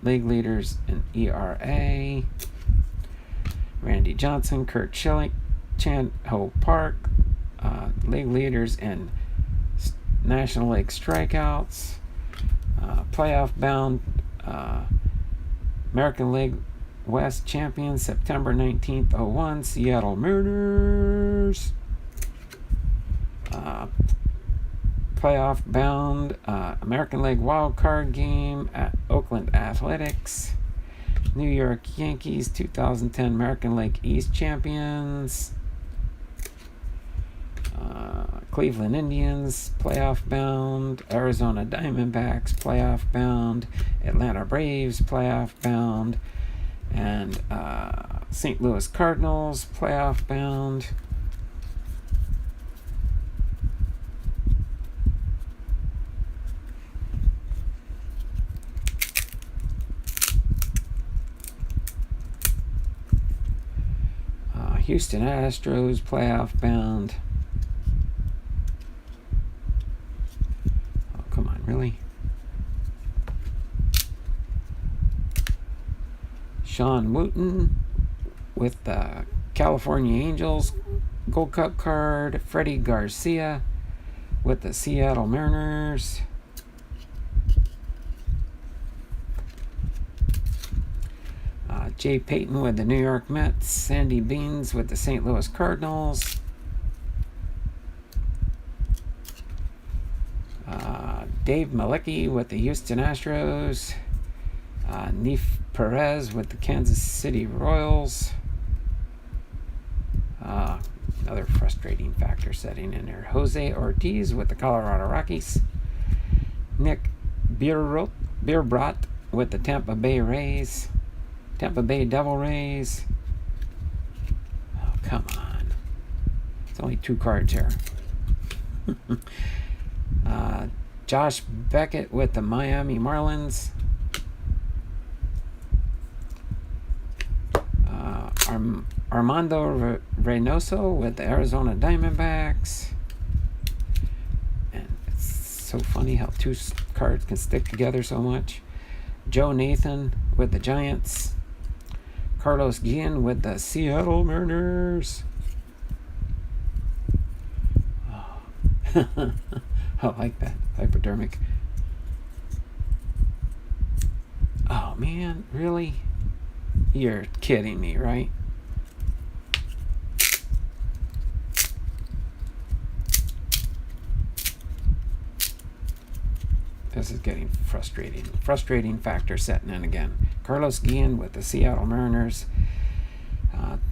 league leaders in ERA. Randy Johnson, Kurt Schilling, Chan Ho Park, league leaders in National League strikeouts. Playoff bound American League West champions, September 19th, 01, Seattle Mariners. Playoff bound American League wild card game at Oakland Athletics. New York Yankees 2010 American League East champions. Cleveland Indians playoff bound. Arizona Diamondbacks playoff bound. Atlanta Braves playoff bound. And St. Louis Cardinals playoff bound. Houston Astros playoff bound. Oh, come on, really? Sean Wooten with the California Angels Gold Cup card. Freddie Garcia with the Seattle Mariners. Jay Payton with the New York Mets. Sandy Beans with the St. Louis Cardinals. Dave Malecki with the Houston Astros. Neef Perez with the Kansas City Royals. Another frustrating factor setting in there. Jose Ortiz with the Colorado Rockies. Nick Bierbrot with the Tampa Bay Devil Rays. Oh, come on. It's only 2 cards here. Josh Beckett with the Miami Marlins. Armando Reynoso with the Arizona Diamondbacks. And it's so funny how 2 cards can stick together so much. Joe Nathan with the Giants. Carlos Guillen with the Seattle Mariners. Oh. I like that. Hypodermic. Oh, man. Really? You're kidding me, right? This is getting frustrating. Frustrating factor setting in again. Carlos Guillen with the Seattle Mariners.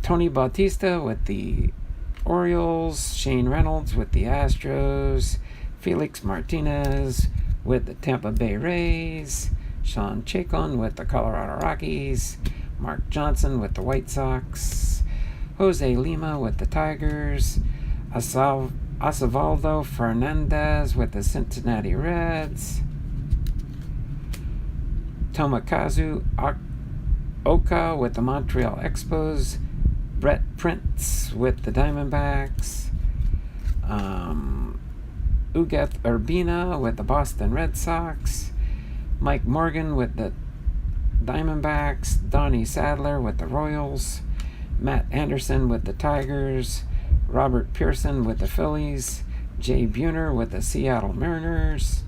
Tony Bautista with the Orioles. Shane Reynolds with the Astros. Felix Martinez with the Tampa Bay Rays. Sean Chacon with the Colorado Rockies. Mark Johnson with the White Sox. Jose Lima with the Tigers. Osvaldo Fernandez with the Cincinnati Reds. Tomokazu Oka with the Montreal Expos. Brett Prince with the Diamondbacks. Ugeth Urbina with the Boston Red Sox. Mike Morgan with the Diamondbacks. Donnie Sadler with the Royals. Matt Anderson with the Tigers. Robert Pearson with the Phillies. Jay Buhner with the Seattle Mariners.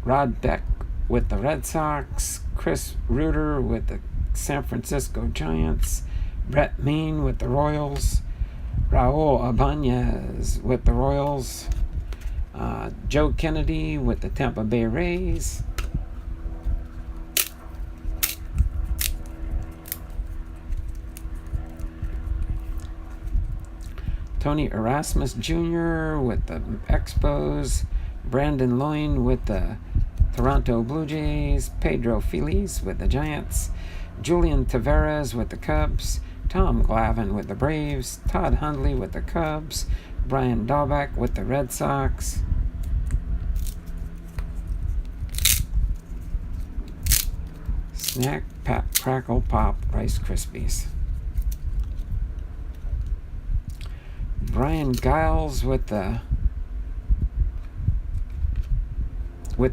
Rod Beck with the Red Sox. Chris Reuter with the San Francisco Giants. Brett Mean with the Royals. Raul Ibanez with the Royals. Joe Kennedy with the Tampa Bay Rays. Tony Erasmus Jr. with the Expos. Brandon Loyne with the Toronto Blue Jays. Pedro Feliz with the Giants. Julian Tavares with the Cubs. Tom Glavine with the Braves. Todd Hundley with the Cubs. Brian Dahlbeck with the Red Sox. Snack, Pat, Crackle, Pop, Rice Krispies. Brian Giles with the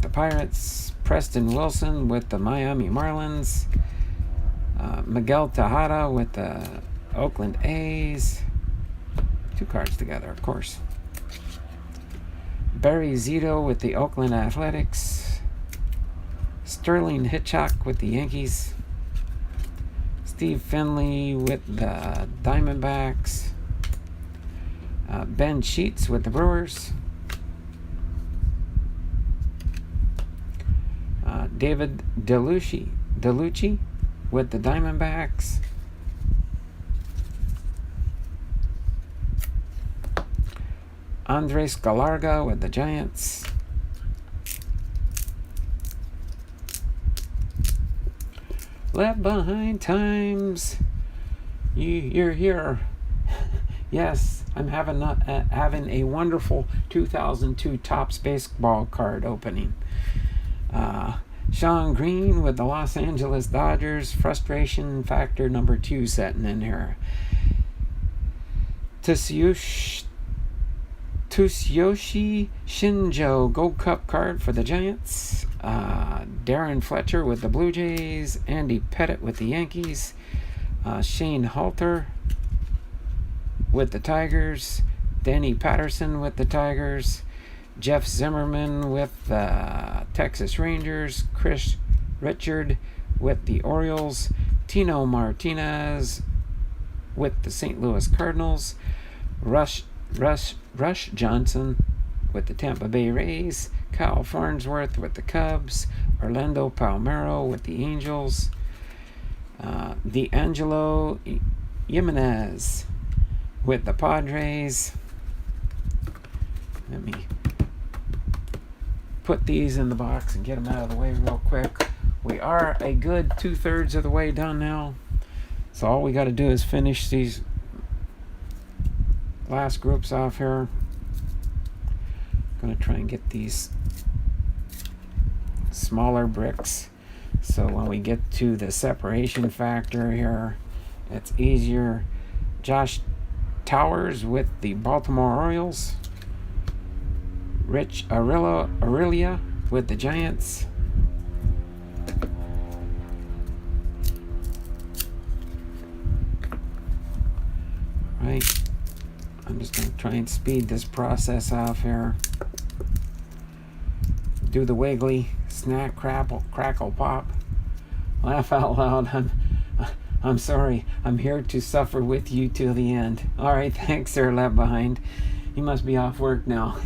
Pirates. Preston Wilson with the Miami Marlins. Miguel Tejada with the Oakland A's. 2 cards together, of course. Barry Zito with the Oakland Athletics. Sterling Hitchcock with the Yankees. Steve Finley with the Diamondbacks. Ben Sheets with the Brewers. David Delucci with the Diamondbacks. Andres Galarga with the Giants. Left Behind Times. You're here. Yes, I'm having a wonderful 2002 Topps baseball card opening. Sean Green with the Los Angeles Dodgers. Frustration factor number 2 setting in here. Tsuyoshi Shinjo Gold Cup card for the Giants. Darren Fletcher with the Blue Jays. Andy Pettit with the Yankees. Shane Halter with the Tigers. Danny Patterson with the Tigers. Jeff Zimmerman with the Texas Rangers. Chris Richard with the Orioles. Tino Martinez with the St. Louis Cardinals. Rush Johnson with the Tampa Bay Rays. Kyle Farnsworth with the Cubs. Orlando Palmeiro with the Angels. D'Angelo Jimenez with the Padres. Let me put these in the box and get them out of the way real quick. We are a good 2/3 of the way done now. So all we got to do is finish these last groups off here. I'm going to try and get these smaller bricks, so when we get to the separation factor here, it's easier. Josh Towers with the Baltimore Orioles. Rich Aurelia with the Giants. Right. I'm just going to try and speed this process off here. Do the wiggly, snack, crackle, pop. Laugh out loud. I'm sorry. I'm here to suffer with you till the end. All right, thanks, sir. Left behind. He must be off work now.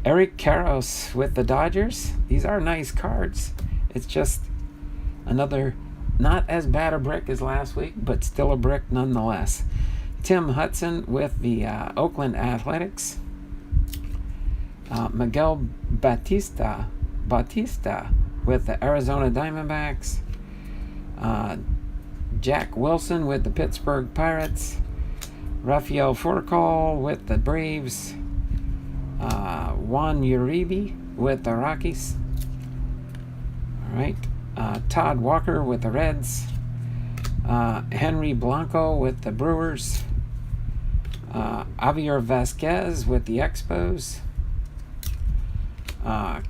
Eric Karros with the Dodgers. These are nice cards. It's just another not as bad a brick as last week, but still a brick nonetheless. Tim Hudson with the Oakland Athletics. Miguel Bautista with the Arizona Diamondbacks. Jack Wilson with the Pittsburgh Pirates. Rafael Furcal with the Braves. Juan Uribe with the Rockies. All right. Todd Walker with the Reds. Henry Blanco with the Brewers. Javier Vasquez with the Expos.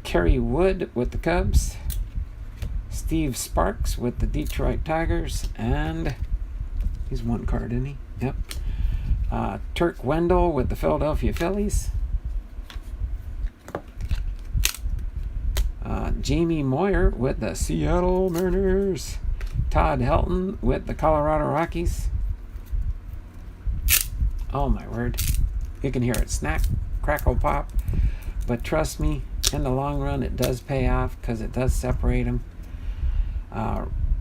Kerry Wood with the Cubs. Steve Sparks with the Detroit Tigers. And he's one card, isn't he? Yep. Turk Wendell with the Philadelphia Phillies. Jamie Moyer with the Seattle Mariners. Todd Helton with the Colorado Rockies. Oh my word. You can hear it snack, crackle, pop. But trust me, in the long run, it does pay off because it does separate them.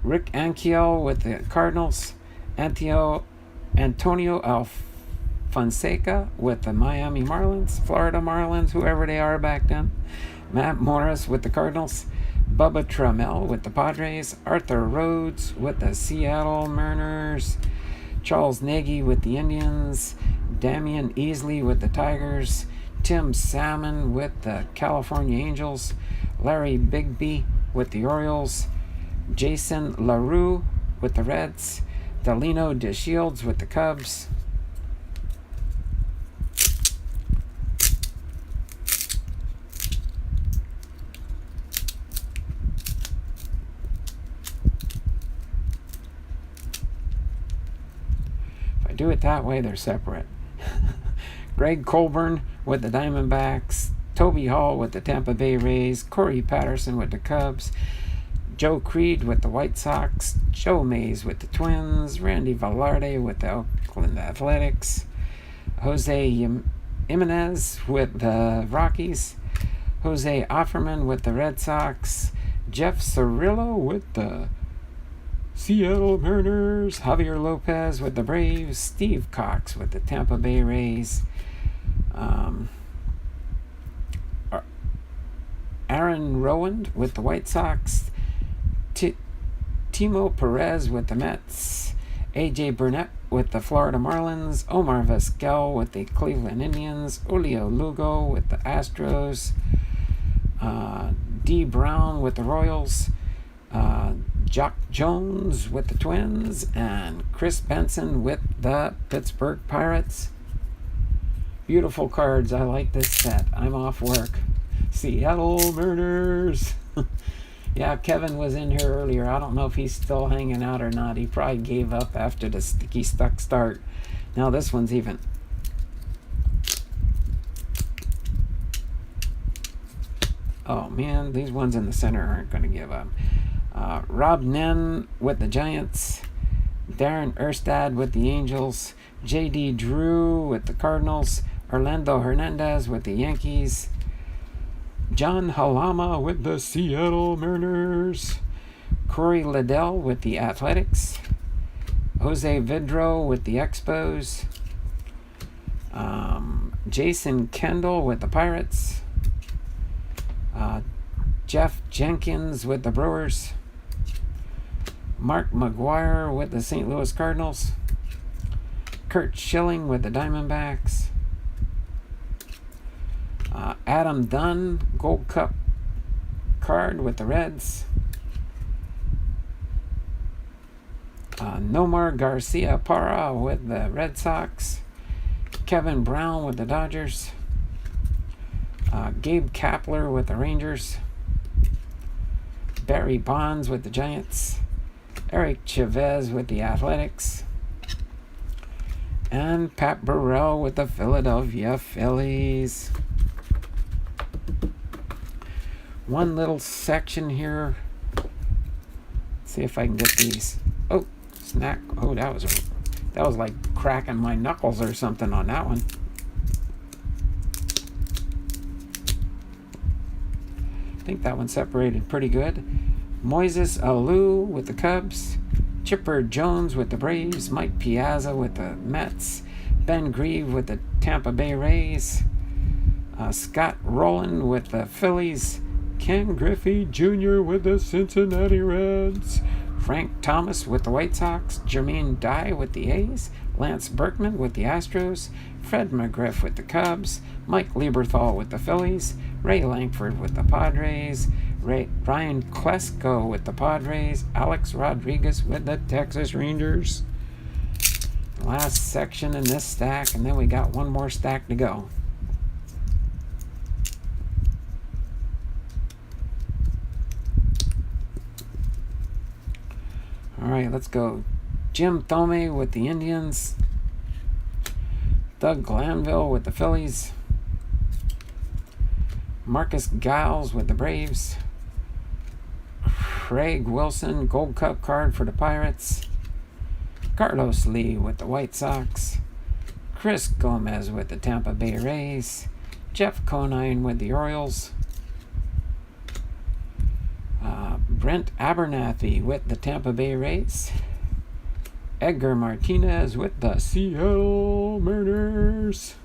Rick Ankiel with the Cardinals. Antonio Alfonseca with the Miami Marlins. Florida Marlins, whoever they are back then. Matt Morris with the Cardinals. Bubba Trammell with the Padres. Arthur Rhodes with the Seattle Mariners. Charles Nagy with the Indians. Damian Easley with the Tigers. Tim Salmon with the California Angels. Larry Bigby with the Orioles. Jason LaRue with the Reds. Delino DeShields with the Cubs. Do it that way, they're separate. Greg Colburn with the Diamondbacks. Toby Hall with the Tampa Bay Rays. Corey Patterson with the Cubs. Joe Creed with the White Sox. Joe Mays with the Twins. Randy Velarde with the Oakland Athletics. Jose Jimenez with the Rockies. Jose Offerman with the Red Sox. Jeff Cirillo with the Seattle Mariners. Javier Lopez with the Braves. Steve Cox with the Tampa Bay Rays. Aaron Rowand with the White Sox. Timo Perez with the Mets. AJ Burnett with the Florida Marlins. Omar Vizquel with the Cleveland Indians. Julio Lugo with the Astros. D. Brown with the Royals. Jock Jones with the Twins. And Chris Benson with the Pittsburgh Pirates. Beautiful cards. I like this set. I'm off work. Seattle Mariners. Yeah, Kevin was in here earlier. I don't know if he's still hanging out or not. He probably gave up after the sticky stuck start. Now this one's even Oh man, these ones in the center aren't going to give up. Rob Nen with the Giants, Darren Erstad with the Angels, J.D. Drew with the Cardinals, Orlando Hernandez with the Yankees, John Halama with the Seattle Mariners, Corey Liddell with the Athletics, Jose Vidro with the Expos, Jason Kendall with the Pirates, Jeff Jenkins with the Brewers, Mark McGuire with the St. Louis Cardinals, Kurt Schilling with the Diamondbacks, Adam Dunn, Gold Cup card with the Reds, Nomar Garcia Parra with the Red Sox, Kevin Brown with the Dodgers, Gabe Kapler with the Rangers, Barry Bonds with the Giants, Eric Chavez with the Athletics, and Pat Burrell with the Philadelphia Phillies. One little section here. Let's see if I can get these. Oh, snack. Oh, that was like cracking my knuckles or something on that one. I think that one separated pretty good. Moises Alou with the Cubs, Chipper Jones with the Braves, Mike Piazza with the Mets, Ben Grieve with the Tampa Bay Rays, Scott Rowland with the Phillies, Ken Griffey Jr. with the Cincinnati Reds, Frank Thomas with the White Sox, Jermaine Dye with the A's, Lance Berkman with the Astros, Fred McGriff with the Cubs, Mike Lieberthal with the Phillies, Ray Langford with the Padres, Ryan Klesko with the Padres, Alex Rodriguez with the Texas Rangers. Last section in this stack, and then we got one more stack to go. All right, let's go. Jim Thome with the Indians, Doug Glanville with the Phillies, Marcus Giles with the Braves, Craig Wilson, Gold Cup card for the Pirates, Carlos Lee with the White Sox, Chris Gomez with the Tampa Bay Rays, Jeff Conine with the Orioles, Brent Abernathy with the Tampa Bay Rays, Edgar Martinez with the Seattle Mariners.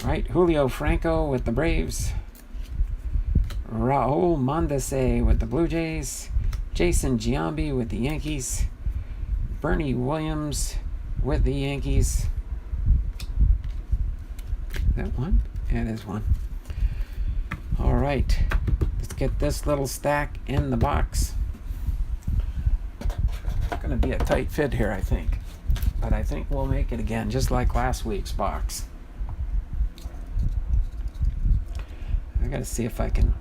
Right, Julio Franco with the Braves, Raul Mondesi with the Blue Jays, Jason Giambi with the Yankees, Bernie Williams with the Yankees. Is that one? Yeah, it is one. All right, let's get this little stack in the box. It's going to be a tight fit here, I think. But I think we'll make it again, just like last week's box. I got to see if I can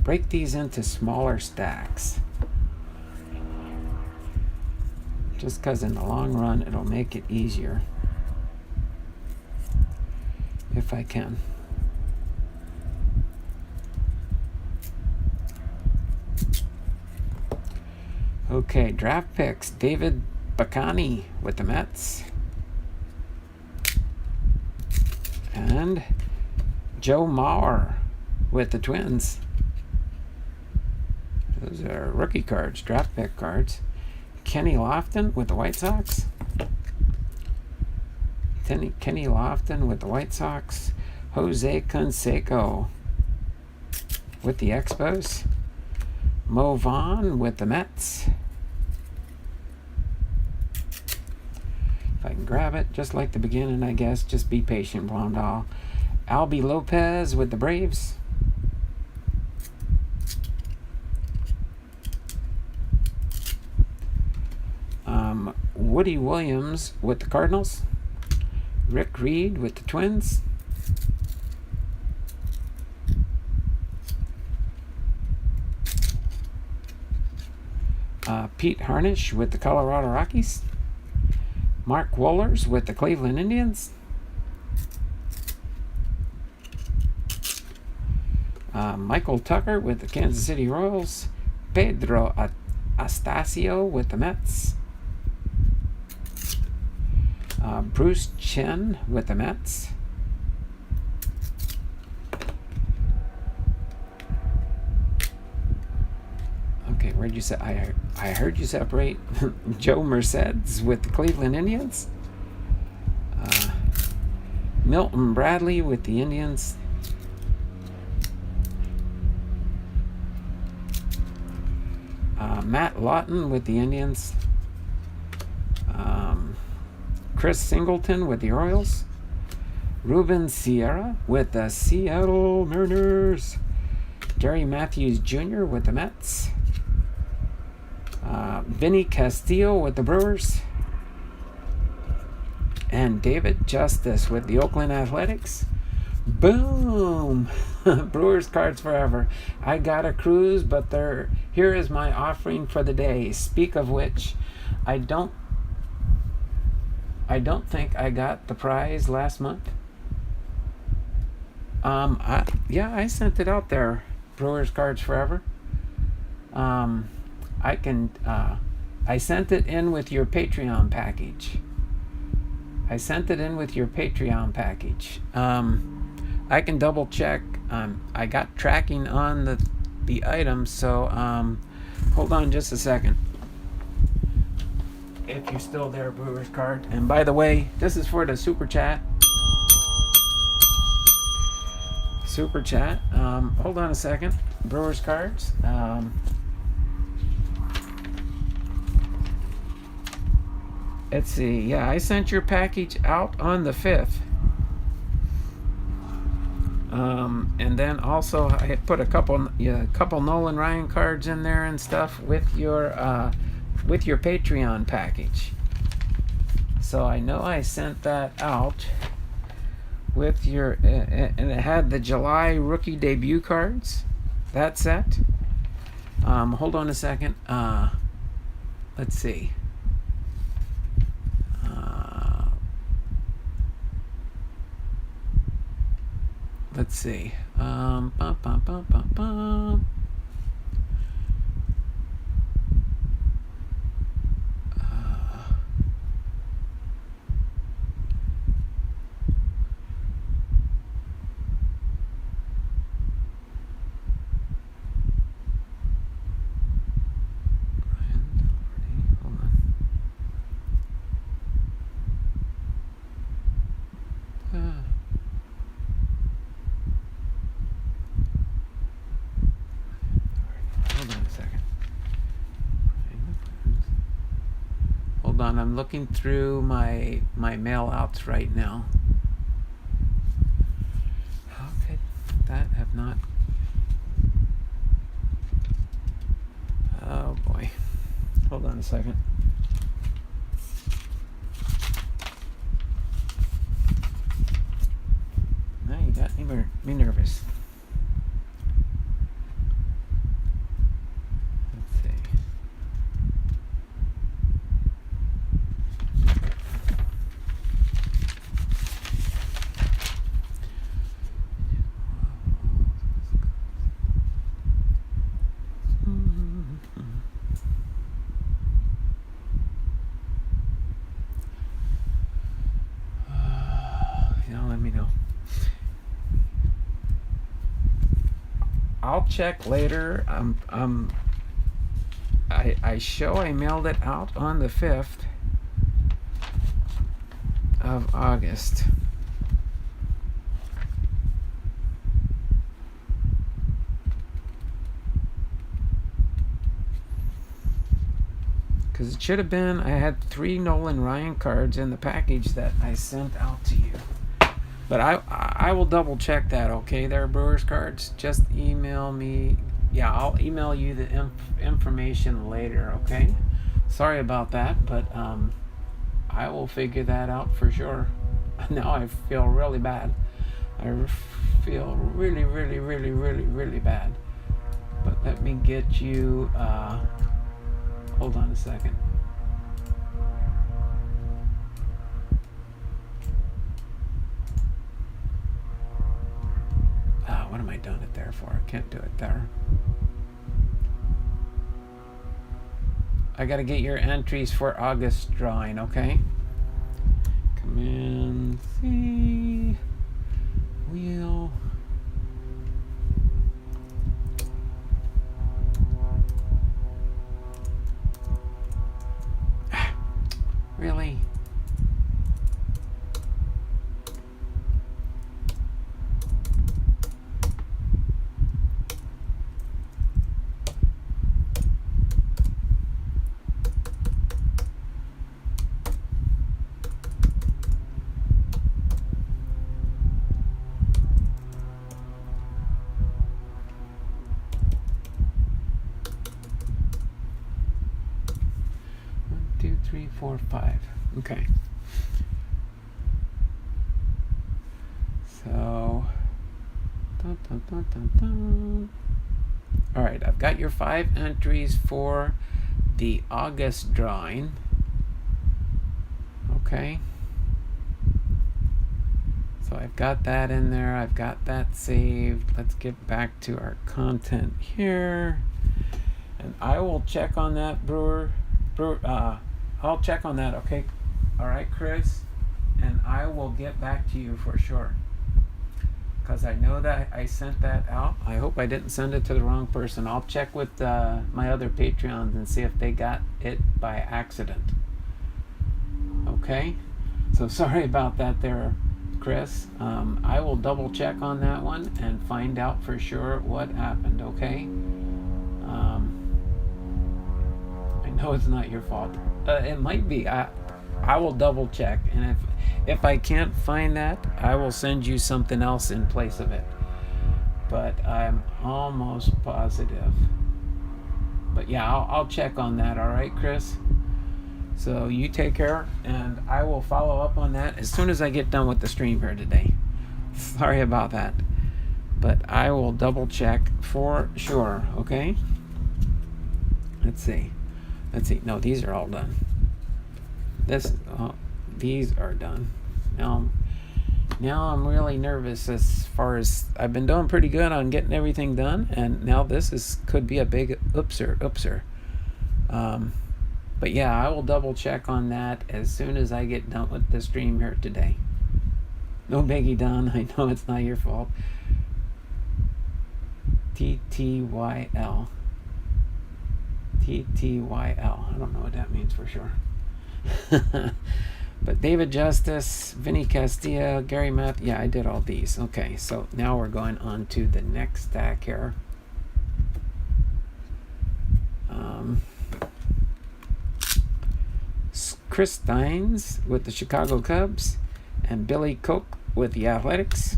break these into smaller stacks. Just because in the long run, it'll make it easier. If I can. Okay, draft picks. David Bacani with the Mets. And Joe Mauer with the Twins. Those are rookie cards, draft pick cards. Kenny Lofton with the White Sox. Kenny Lofton with the White Sox. Jose Canseco with the Expos. Mo Vaughn with the Mets. If I can grab it, just like the beginning, I guess. Just be patient, Blondal. Albie Lopez with the Braves. Woody Williams with the Cardinals. Rick Reed with the Twins. Pete Harnisch with the Colorado Rockies. Mark Wohlers with the Cleveland Indians. Michael Tucker with the Kansas City Royals. Pedro Astacio with the Mets. Bruce Chen with the Mets. Okay, where'd you say? I heard you separate. Joe Mercedes with the Cleveland Indians. Milton Bradley with the Indians. Matt Lawton with the Indians. Chris Singleton with the Orioles. Ruben Sierra with the Seattle Mariners. Gary Matthews Jr. with the Mets. Vinny Castillo with the Brewers. And David Justice with the Oakland Athletics. Boom! Brewers cards forever. I got a cruise, but here is my offering for the day. Speak of which, I don't think I got the prize last month. I sent it out there. Brewers cards forever. I sent it in with your Patreon package. I can double check. I got tracking on the items, so hold on just a second. If you're still there, Brewers card. And by the way, this is for the super chat. Hold on a second. Brewers cards. Let's see. Yeah, I sent your package out on the 5th. And then also I had put a couple Nolan Ryan cards in there and stuff with your Patreon package. So I know I sent that out with your and it had the July rookie debut cards. That set. Hold on a second. Let's see. Let's see. I'm looking through my mail outs right now. How could that have not? Oh boy. Hold on a second. Now you got me nervous. I'll check later. I mailed it out on the 5th of August. Because it should have been, I had 3 Nolan Ryan cards in the package that I sent out to you. But I will double check that, okay, there, Brewers cards. Just email me. Yeah, I'll email you the information later, okay? Sorry about that, but I will figure that out for sure. Now I feel really bad. I feel really, really, really, really, really bad. But let me get you, hold on a second. What am I done it there? therefore. I can't do it there. I gotta get your entries for August drawing, okay? Command C, wheel. Really? Two, three, four, five. Okay. So, dun, dun, dun, dun, dun. All right, I've got your 5 entries for the August drawing. Okay. So I've got that in there. I've got that saved. Let's get back to our content here. And I will check on that, Brewer. I'll check on that, okay? All right, Chris? And I will get back to you for sure. Because I know that I sent that out. I hope I didn't send it to the wrong person. I'll check with my other Patreons and see if they got it by accident. Okay? So sorry about that there, Chris. I will double check on that one and find out for sure what happened, okay? I know it's not your fault. It might be. I will double check, and if I can't find that, I will send you something else in place of it. But I'm almost positive. But yeah, I'll check on that. All right, Chris? So you take care, and I will follow up on that as soon as I get done with the stream here today. Sorry about that. But I will double check for sure, okay? Let's see. No, these are all done. These are done. Now I'm really nervous as far as I've been doing pretty good on getting everything done, and now this could be a big oopser. But yeah, I will double check on that as soon as I get done with the stream here today. No biggie, Don. I know it's not your fault. TTYL. I don't know what that means for sure. But David Justice, Vinny Castilla, Gary Math, yeah, I did all these. Okay, so now we're going on to the next stack here. Chris Steins with the Chicago Cubs and Billy Koch with the Athletics.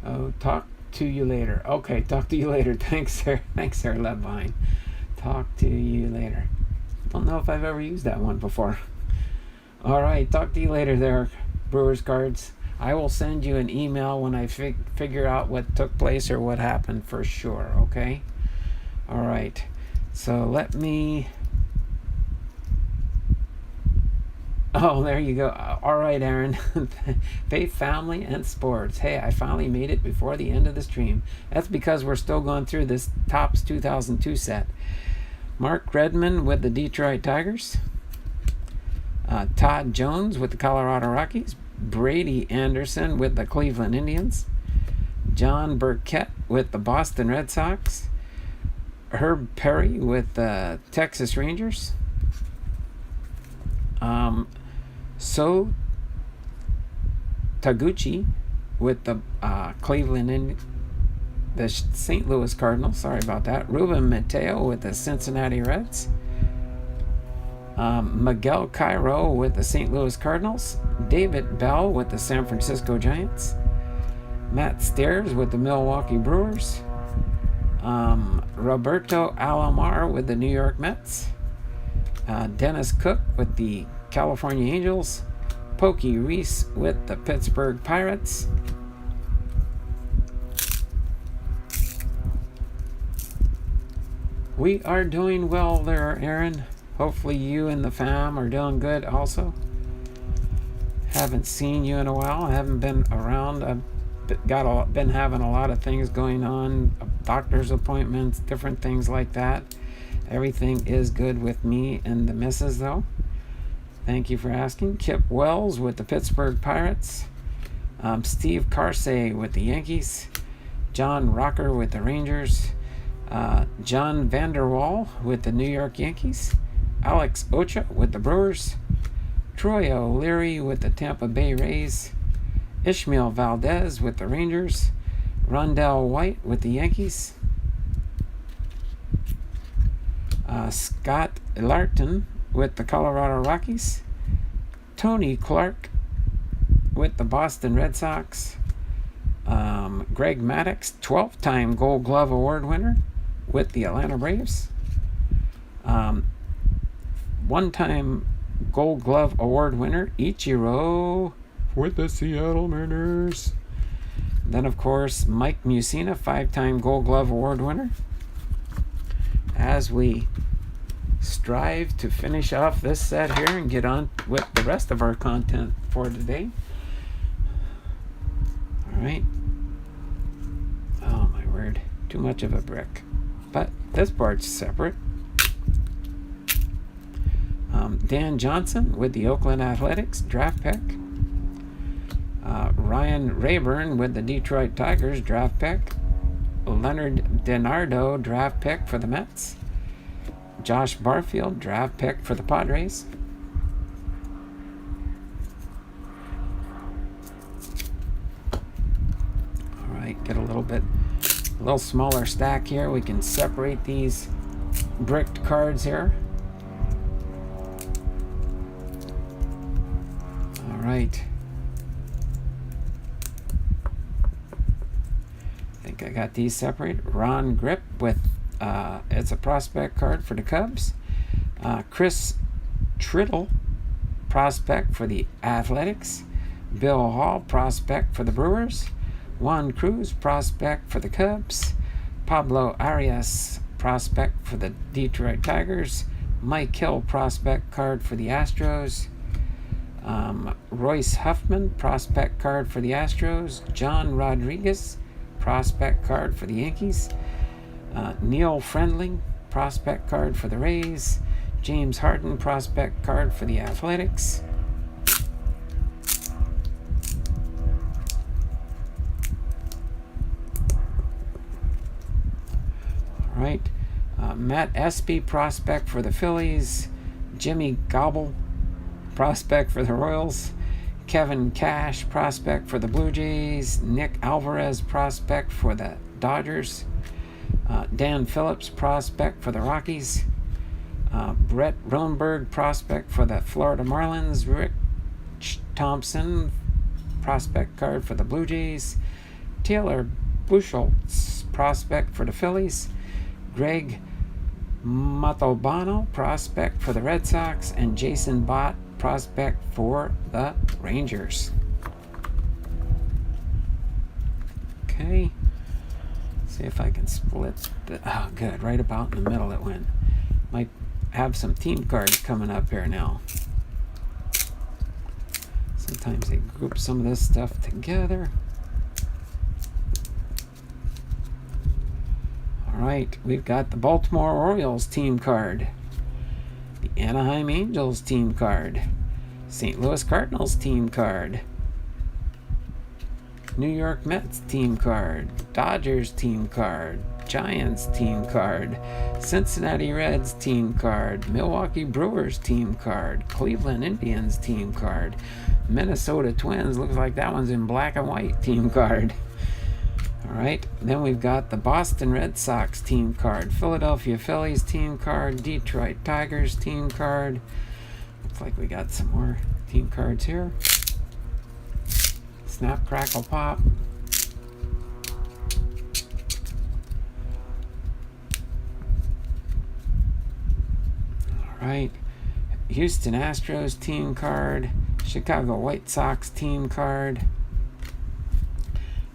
Oh, talk to you later. Okay, talk to you later. Thanks, sir. Levine. Talk to you later. Don't know if I've ever used that one before. All right, talk to you later there, Brewers Cards. I will send you an email when I figure out what took place or what happened for sure, okay? All right, so let me... Oh, there you go. All right, Aaron. Faith, family, and sports. Hey, I finally made it before the end of the stream. That's because we're still going through this Topps 2002 set. Mark Redmond with the Detroit Tigers. Todd Jones with the Colorado Rockies. Brady Anderson with the Cleveland Indians. John Burkett with the Boston Red Sox. Herb Perry with the Texas Rangers. So Taguchi with the the St. Louis Cardinals. Sorry about that. Ruben Mateo with the Cincinnati Reds. Miguel Cairo with the St. Louis Cardinals. David Bell with the San Francisco Giants. Matt Stairs with the Milwaukee Brewers. Roberto Alomar with the New York Mets. Dennis Cook with the California Angels. Pokey Reese with the Pittsburgh Pirates. We are doing well there, Aaron. Hopefully you and the fam are doing good also. Haven't seen you in a while. I haven't been around. I've been having a lot of things going on, doctor's appointments, different things like that. Everything is good with me and the missus, though. Thank you for asking. Kip Wells with the Pittsburgh Pirates. Steve Carsey with the Yankees. John Rocker with the Rangers. John Vanderwall with the New York Yankees. Alex Ocha with the Brewers. Troy O'Leary with the Tampa Bay Rays. Ishmael Valdez with the Rangers. Rondell White with the Yankees. Scott Larton with the Colorado Rockies. Tony Clark with the Boston Red Sox. Greg Maddux, 12-time Gold Glove Award winner with the Atlanta Braves. One-time Gold Glove Award winner, Ichiro, with the Seattle Mariners. Then, of course, Mike Mussina, 5-time Gold Glove Award winner. As we strive to finish off this set here and get on with the rest of our content for today. All right. Oh, my word. Too much of a brick. But this part's separate. Dan Johnson with the Oakland Athletics, draft pick. Ryan Rayburn with the Detroit Tigers, draft pick. Leonard DiNardo, draft pick for the Mets. Josh Barfield, draft pick for the Padres. All right, get a little smaller stack here. We can separate these bricked cards here. All right. I think I got these separated. Ron Grip with it's a prospect card for the Cubs. Chris Triddle, prospect for the Athletics. Bill Hall, prospect for the Brewers. Juan Cruz, prospect for the Cubs. Pablo Arias, prospect for the Detroit Tigers. Mike Hill, prospect card for the Astros. Royce Huffman, prospect card for the Astros. John Rodriguez, prospect card for the Yankees. Neil Friendling, prospect card for the Rays. James Harden, prospect card for the Athletics. All right. Matt Espy, prospect for the Phillies. Jimmy Gobble, prospect for the Royals. Kevin Cash, prospect for the Blue Jays. Nick Alvarez, prospect for the Dodgers. Dan Phillips, prospect for the Rockies. Brett Roenberg, prospect for the Florida Marlins. Rich Thompson, prospect card for the Blue Jays. Taylor Buchholz, prospect for the Phillies. Greg Montalbano, prospect for the Red Sox. And Jason Bott, prospect for the Rangers. Okay. See if I can split the, oh good, right about in the middle it went. Might have some team cards coming up here now. Sometimes they group some of this stuff together. Alright, we've got the Baltimore Orioles team card. The Anaheim Angels team card. St. Louis Cardinals team card. New York Mets team card. Dodgers team card. Giants team card. Cincinnati Reds team card. Milwaukee Brewers team card. Cleveland Indians team card. Minnesota Twins, looks like that one's in black and white, team card. Alright, then we've got the Boston Red Sox team card. Philadelphia Phillies team card. Detroit Tigers team card. Looks like we got some more team cards here. Snap, crackle, pop. Alright. Houston Astros team card. Chicago White Sox team card.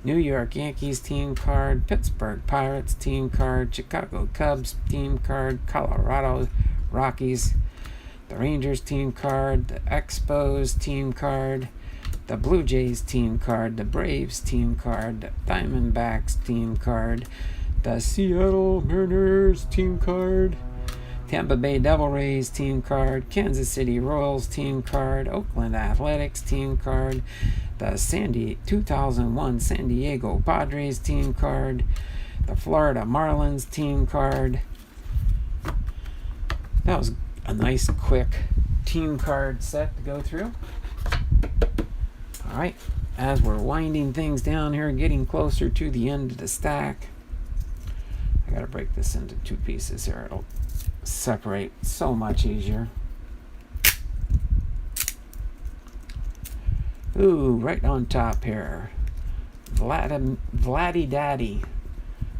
New York Yankees team card, Pittsburgh Pirates team card, Chicago Cubs team card, Colorado Rockies, the Rangers team card, the Expos team card, the Blue Jays team card, the Braves team card, the Diamondbacks team card, the Seattle Mariners team card, Tampa Bay Devil Rays team card, Kansas City Royals team card, Oakland Athletics team card, the 2001 San Diego Padres team card, the Florida Marlins team card. That was a nice quick team card set to go through. Alright, as we're winding things down here, getting closer to the end of the stack, I gotta break this into two pieces here. It'll separate so much easier. Ooh, right on top here, Vladdy Daddy.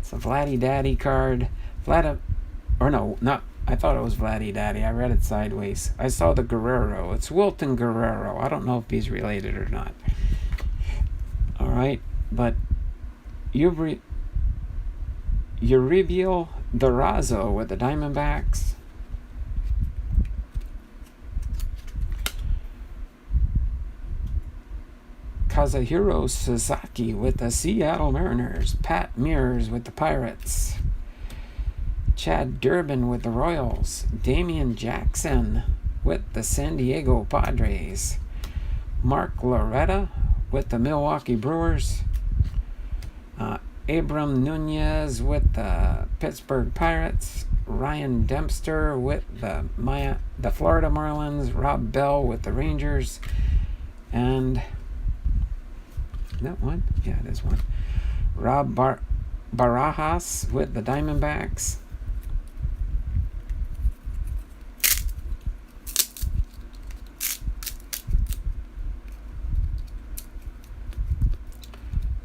It's a Vladdy Daddy card. I thought it was Vladdy Daddy. I read it sideways. I saw the Guerrero. It's Wilton Guerrero. I don't know if he's related or not. All right, but Uribiel Durazo with the Diamondbacks. Kazuhiro Sasaki with the Seattle Mariners. Pat Mears with the Pirates. Chad Durbin with the Royals. Damian Jackson with the San Diego Padres. Mark Loretta with the Milwaukee Brewers. Abram Nunez with the Pittsburgh Pirates. Ryan Dempster with the Florida Marlins. Rob Bell with the Rangers. And that one? Yeah, it is one. Rob Barajas with the Diamondbacks.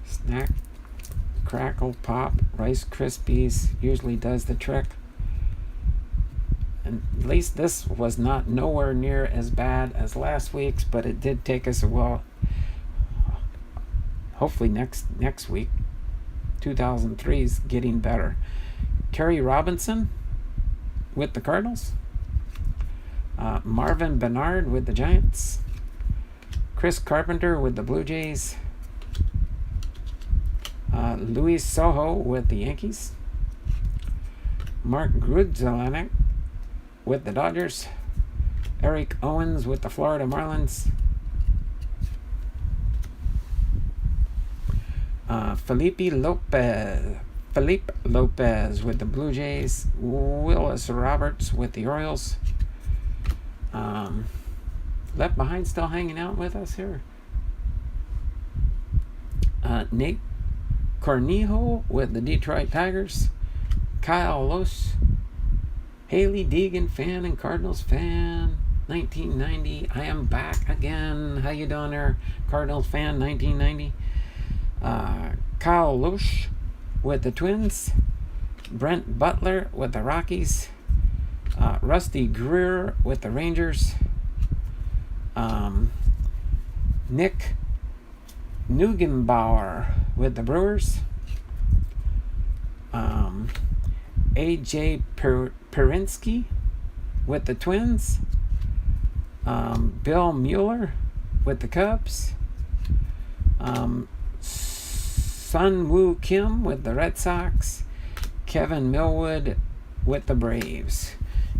Snack, crackle, pop, Rice Krispies usually does the trick. And at least this was nowhere near as bad as last week's, but it did take us a while. Hopefully next week, 2003 is getting better. Kerry Robinson with the Cardinals. Marvin Bernard with the Giants. Chris Carpenter with the Blue Jays. Luis Sojo with the Yankees. Mark Grudzielanek with the Dodgers. Eric Owens with the Florida Marlins. Felipe Lopez with the Blue Jays. Willis Roberts with the Orioles. Left behind still hanging out with us here. Nate Cornejo with the Detroit Tigers. Kyle Los. Haley Deegan fan and Cardinals fan. 1990. I am back again. How you doing there, Cardinals fan? 1990. Kyle Loesch with the Twins. Brent Butler with the Rockies. Rusty Greer with the Rangers. Nick Neugenbauer with the Brewers. A.J. Perinsky with the Twins. Bill Mueller with the Cubs. Sun Woo Kim with the Red Sox. Kevin Millwood with the Braves.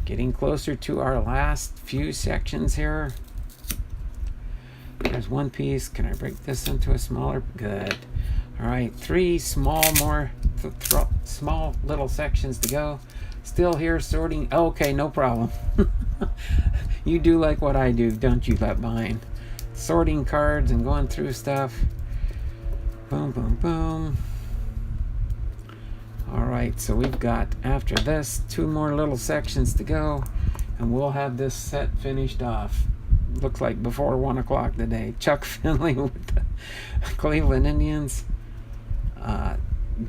Getting closer to our last few sections here. There's one piece. Can I break this into a smaller? Good. All right, three small little sections to go. Still here sorting. Okay, no problem. You do like what I do, don't you, left behind? Sorting cards and going through stuff. Boom, boom, boom. All right, so we've got, after this, two more little sections to go, and we'll have this set finished off. Looks like before 1 o'clock today. Chuck Finley with the Cleveland Indians.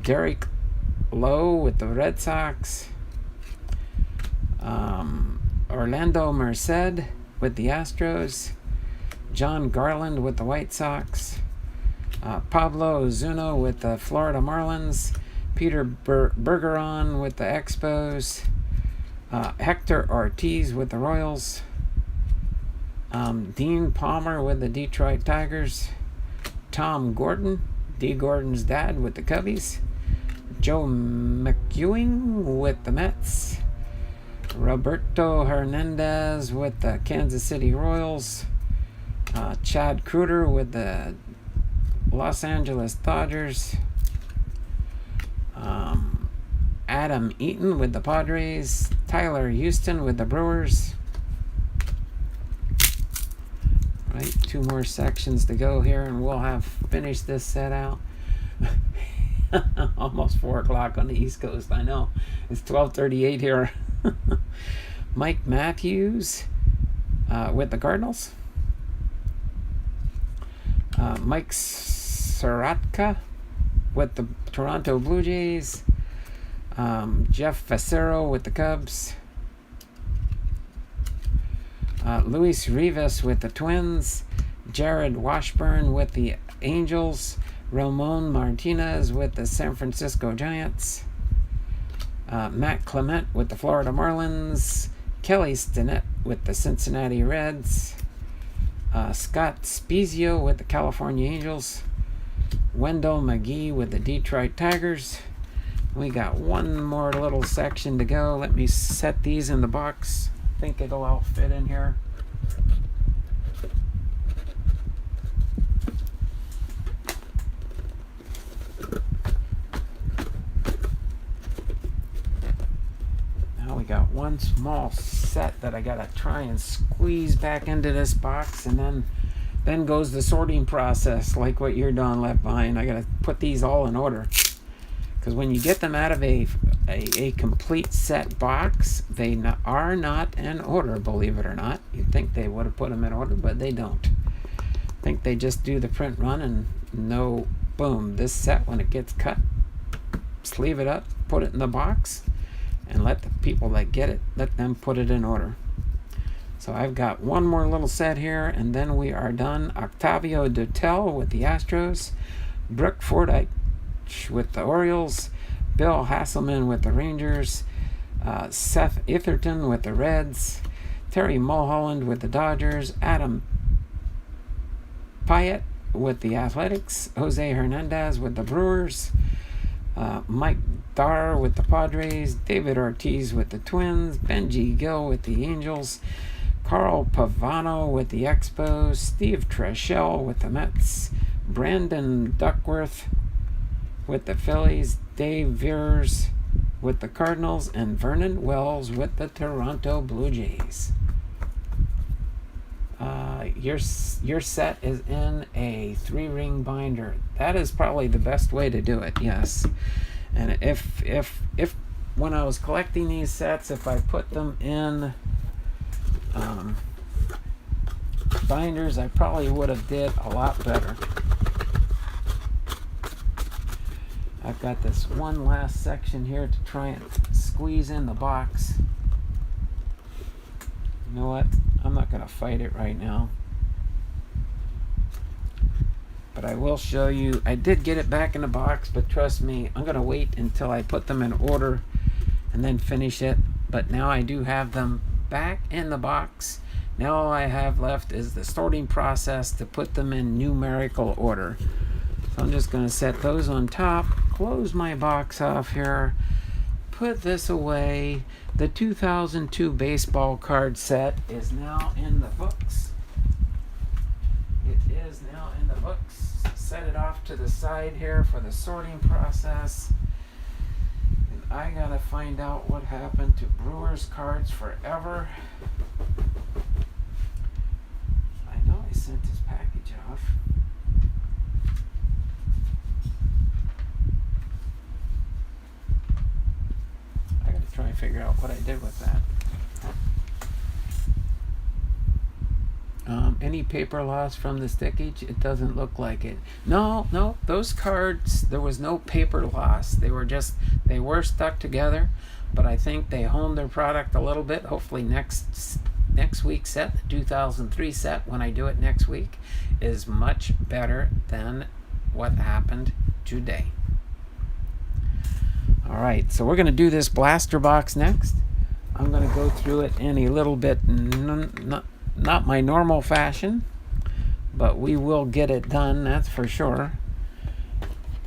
Derek Lowe with the Red Sox. Orlando Merced with the Astros. John Garland with the White Sox. Pablo Ozuna with the Florida Marlins. Peter Bergeron with the Expos. Hector Ortiz with the Royals. Dean Palmer with the Detroit Tigers. Tom Gordon, D. Gordon's dad, with the Cubbies. Joe McEwing with the Mets. Roberto Hernandez with the Kansas City Royals. Chad Kreuter with the Los Angeles Dodgers. Adam Eaton with the Padres. Tyler Houston with the Brewers. Right, 2 more sections to go here, and we'll have finished this set out. Almost 4 o'clock on the East Coast. I know it's 12:38 here. Mike Matthews with the Cardinals. Mike Soroka with the Toronto Blue Jays. Jeff Facero with the Cubs. Luis Rivas with the Twins. Jared Washburn with the Angels. Ramon Martinez with the San Francisco Giants. Matt Clement with the Florida Marlins. Kelly Stinnett with the Cincinnati Reds. Scott Spezio with the California Angels. Wendell McGee with the Detroit Tigers. We got one more little section to go. Let me set these in the box. I think it'll all fit in here. Now we got one small set that I gotta try and squeeze back into this box, and then goes the sorting process, like what you're doing, Left Behind. I gotta put these all in order, because when you get them out of a complete set box, they are not in order, believe it or not. You'd think they would have put them in order, but they don't. I think they just do the print run and know, boom, this set, when it gets cut, sleeve it up, put it in the box, and let the people that get it, let them put it in order. So I've got one more little set here, and then we are done. Octavio Dutel with the Astros. Brooke Fordyce with the Orioles. Bill Hasselman with the Rangers. Seth Itherton with the Reds. Terry Mulholland with the Dodgers. Adam Pyatt with the Athletics. Jose Hernandez with the Brewers. Mike Dar with the Padres. David Ortiz with the Twins. Benji Gill with the Angels. Carl Pavano with the Expos. Steve Treshelle with the Mets. Brandon Duckworth with the Phillies. Dave Veers with the Cardinals. And Vernon Wells with the Toronto Blue Jays. Your set is in a 3-ring binder. That is probably the best way to do it, yes. And if when I was collecting these sets, if I put them in binders, I probably would have did a lot better. I've got this one last section here to try and squeeze in the box. You know what? I'm not going to fight it right now. But I will show you. I did get it back in the box, but trust me, I'm going to wait until I put them in order and then finish it. But now I do have them back in the box. Now all I have left is the sorting process to put them in numerical order. So I'm just going to set those on top, close my box off here, put this away. The 2002 baseball card set is now in the books. It is now in the books. Set it off to the side here for the sorting process. And I gotta find out what happened to Brewers Cards Forever. I know I sent his package off. I gotta try and figure out what I did with that. Any paper loss from the stickage? It doesn't look like it. No, those cards, there was no paper loss. They were stuck together, but I think they honed their product a little bit. Hopefully next week's set, the 2003 set, when I do it next week, is much better than what happened today. All right, so we're going to do this blaster box next. I'm going to go through it in a little bit, not my normal fashion, but we will get it done, that's for sure.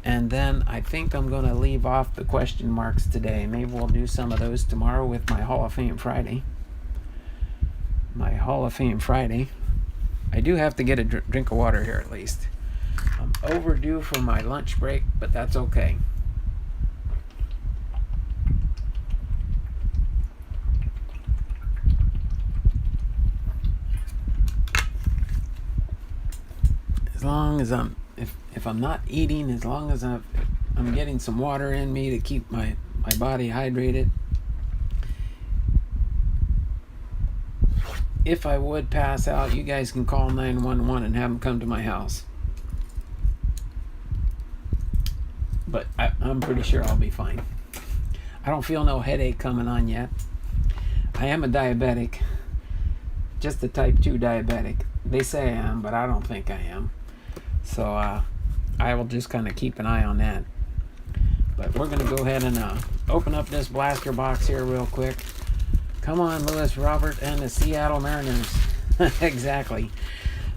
And then I think I'm going to leave off the question marks today. Maybe we'll do some of those tomorrow with my Hall of Fame Friday. I do have to get a drink of water here at least. I'm overdue for my lunch break, but that's okay. As long as if I'm not eating, as long as I'm getting some water in me to keep my body hydrated. If I would pass out, you guys can call 911 and have them come to my house. But I'm pretty sure I'll be fine. I don't feel no headache coming on yet. I am a diabetic, just a type 2 diabetic. They say I am, but I don't think I am. So I will just kind of keep an eye on that. But we're going to go ahead and open up this blaster box here real quick. Come on, Lewis Robert and the Seattle Mariners. Exactly.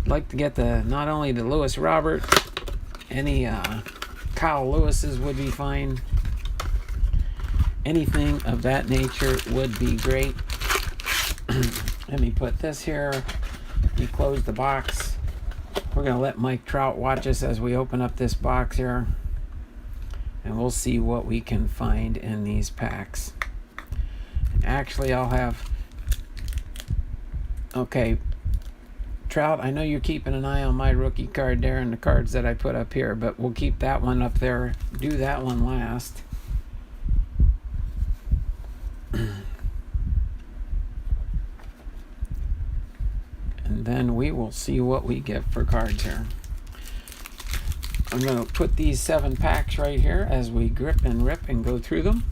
I'd like to get not only the Lewis Robert, any Kyle Lewis's would be fine. Anything of that nature would be great. Let me put this here. We close the box. We're going to let Mike Trout watch us as we open up this box here. And we'll see what we can find in these packs. Actually, I'll have... Okay, Trout, I know you're keeping an eye on my rookie card there and the cards that I put up here, but we'll keep that one up there. Do that one last. And then we will see what we get for cards here. I'm going to put these 7 packs right here as we grip and rip and go through them.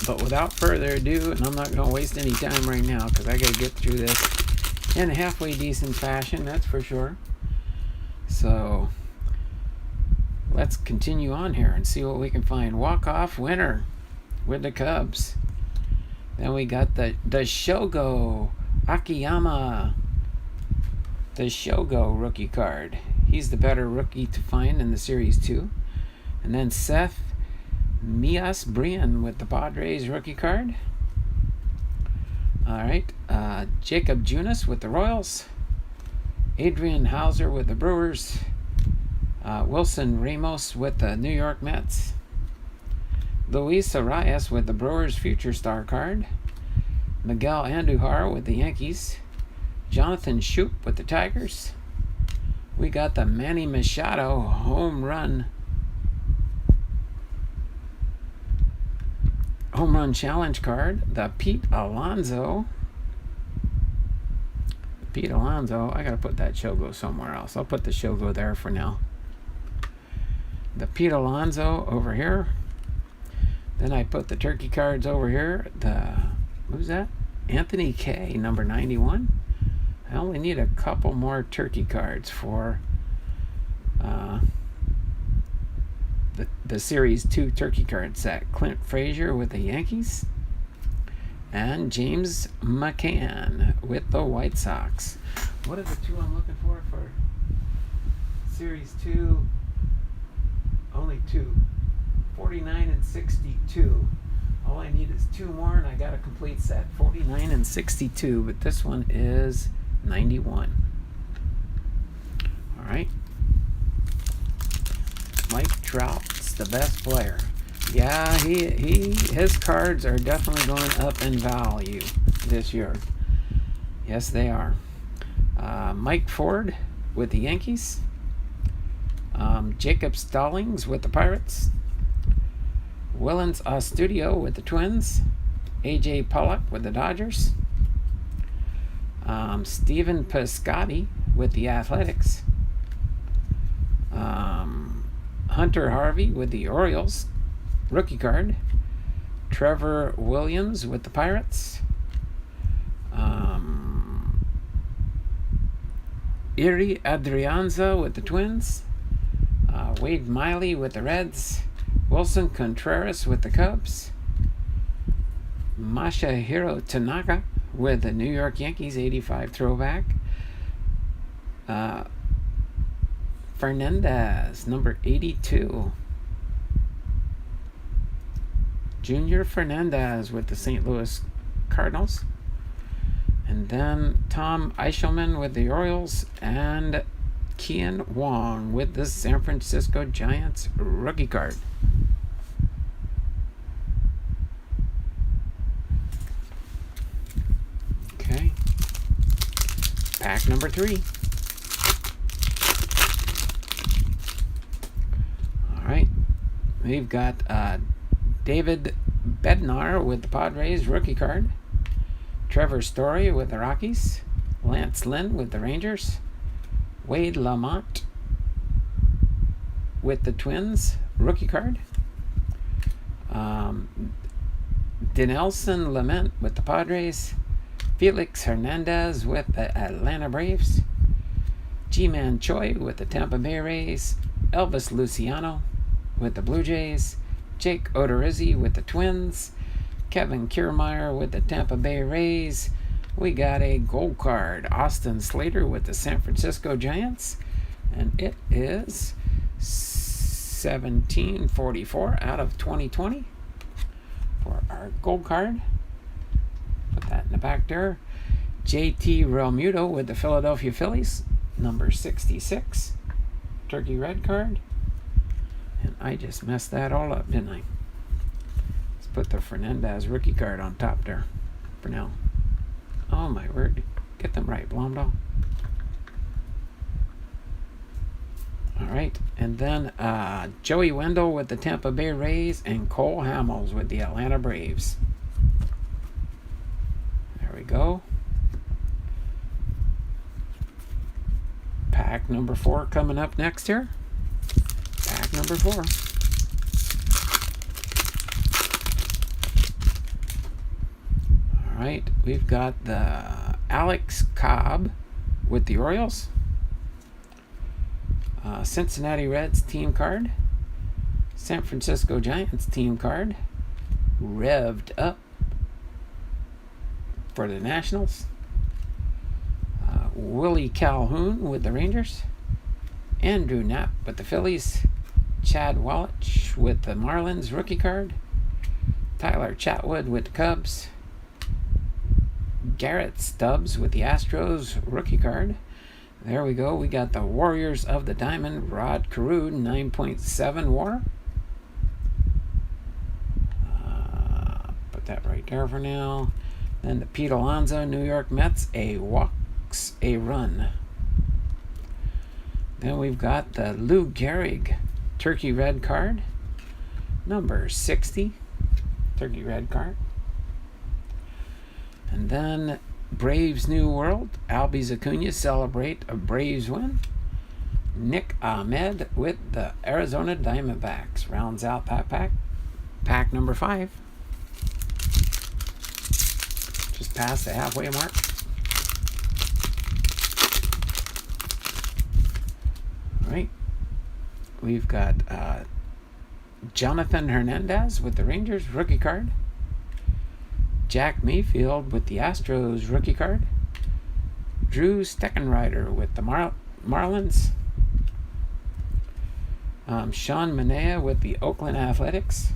But without further ado, and I'm not going to waste any time right now because I got to get through this in a halfway decent fashion, that's for sure. So let's continue on here and see what we can find. Walk-off winner with the Cubs. Then we got the Shogo Akiyama. The Shogo rookie card. He's the better rookie to find in the Series 2. And then Seth Mias Brian with the Padres rookie card. All right. Jacob Junis with the Royals. Adrian Hauser with the Brewers. Wilson Ramos with the New York Mets. Luis Arias with the Brewers Future Star card. Miguel Andujar with the Yankees. Jonathan Shoup with the Tigers. We got the Manny Machado home run challenge card. The Pete Alonso. I gotta put that Shogo somewhere else. I'll put the Shogo there for now. The Pete Alonso over here. Then I put the turkey cards over here. Who's that? Anthony K, number 91. I only need a couple more turkey cards for the Series 2 turkey card set. Clint Frazier with the Yankees. And James McCann with the White Sox. What are the two I'm looking for Series 2? Only 2. 49 and 62. All I need is 2 more and I got a complete set. 49 and 62, but this one is 91. All right. Mike Trout's the best player. Yeah, his cards are definitely going up in value this year. Yes, they are. Mike Ford with the Yankees. Jacob Stallings with the Pirates. Willens Studio with the Twins. AJ Pollock with the Dodgers. Stephen Piscotty with the Athletics. Hunter Harvey with the Orioles. Rookie card. Trevor Williams with the Iri Adrianza with the Twins. Wade Miley with the Reds. Wilson Contreras with the Cubs. Masahiro Tanaka with the New York Yankees, 85 throwback. Fernandez, number 82. Junior Fernandez with the St. Louis Cardinals. And then Tom Eichelman with the Orioles. And Kian Wong with the San Francisco Giants rookie card. Okay. Pack number 3. All right. We've got David Bednar with the Padres rookie card. Trevor Story with the Rockies. Lance Lynn with the Rangers. Wade Lamont with the Twins rookie card. Dinelson Lamet with the Padres. Felix Hernandez with the Atlanta Braves. Ji-Man Choi with the Tampa Bay Rays. Elvis Luciano with the Blue Jays. Jake Odorizzi with the Twins. Kevin Kiermaier with the Tampa Bay Rays. We got a gold card. Austin Slater with the San Francisco Giants. And it is 1744 out of 2020 for our gold card. Put that in the back there. JT Realmuto with the Philadelphia Phillies, number 66. Turkey red card. And I just messed that all up, didn't I? Let's put the Fernandez rookie card on top there for now. Oh my word. Get them right, Blomdahl. All right. And then Joey Wendell with the Tampa Bay Rays and Cole Hamels with the Atlanta Braves. There we go. Pack number 4 coming up next here. Pack number 4. All right, we've got the Alex Cobb with the Orioles. Cincinnati Reds team card. San Francisco Giants team card. Revved up for the Nationals. Willie Calhoun with the Rangers. Andrew Knapp with the Phillies. Chad Wallach with the Marlins rookie card. Tyler Chatwood with the Cubs. Garrett Stubbs with the Astros rookie card. There we go. We got the Warriors of the Diamond, Rod Carew, 9.7 WAR. Put that right there for now. Then the Pete Alonso, New York Mets, a walks, a run. Then we've got the Lou Gehrig Turkey red card, number 60, Turkey red card. And then Braves New World, Albies Acuna celebrate a Braves win. Nick Ahmed with the Arizona Diamondbacks rounds out that pack. Pack number 5. Just past the halfway mark. All right. We've got Jonathan Hernandez with the Rangers rookie card. Jack Mayfield with the Astros rookie card. Drew Steckenrider with the Marlins. Sean Manaea with the Oakland Athletics.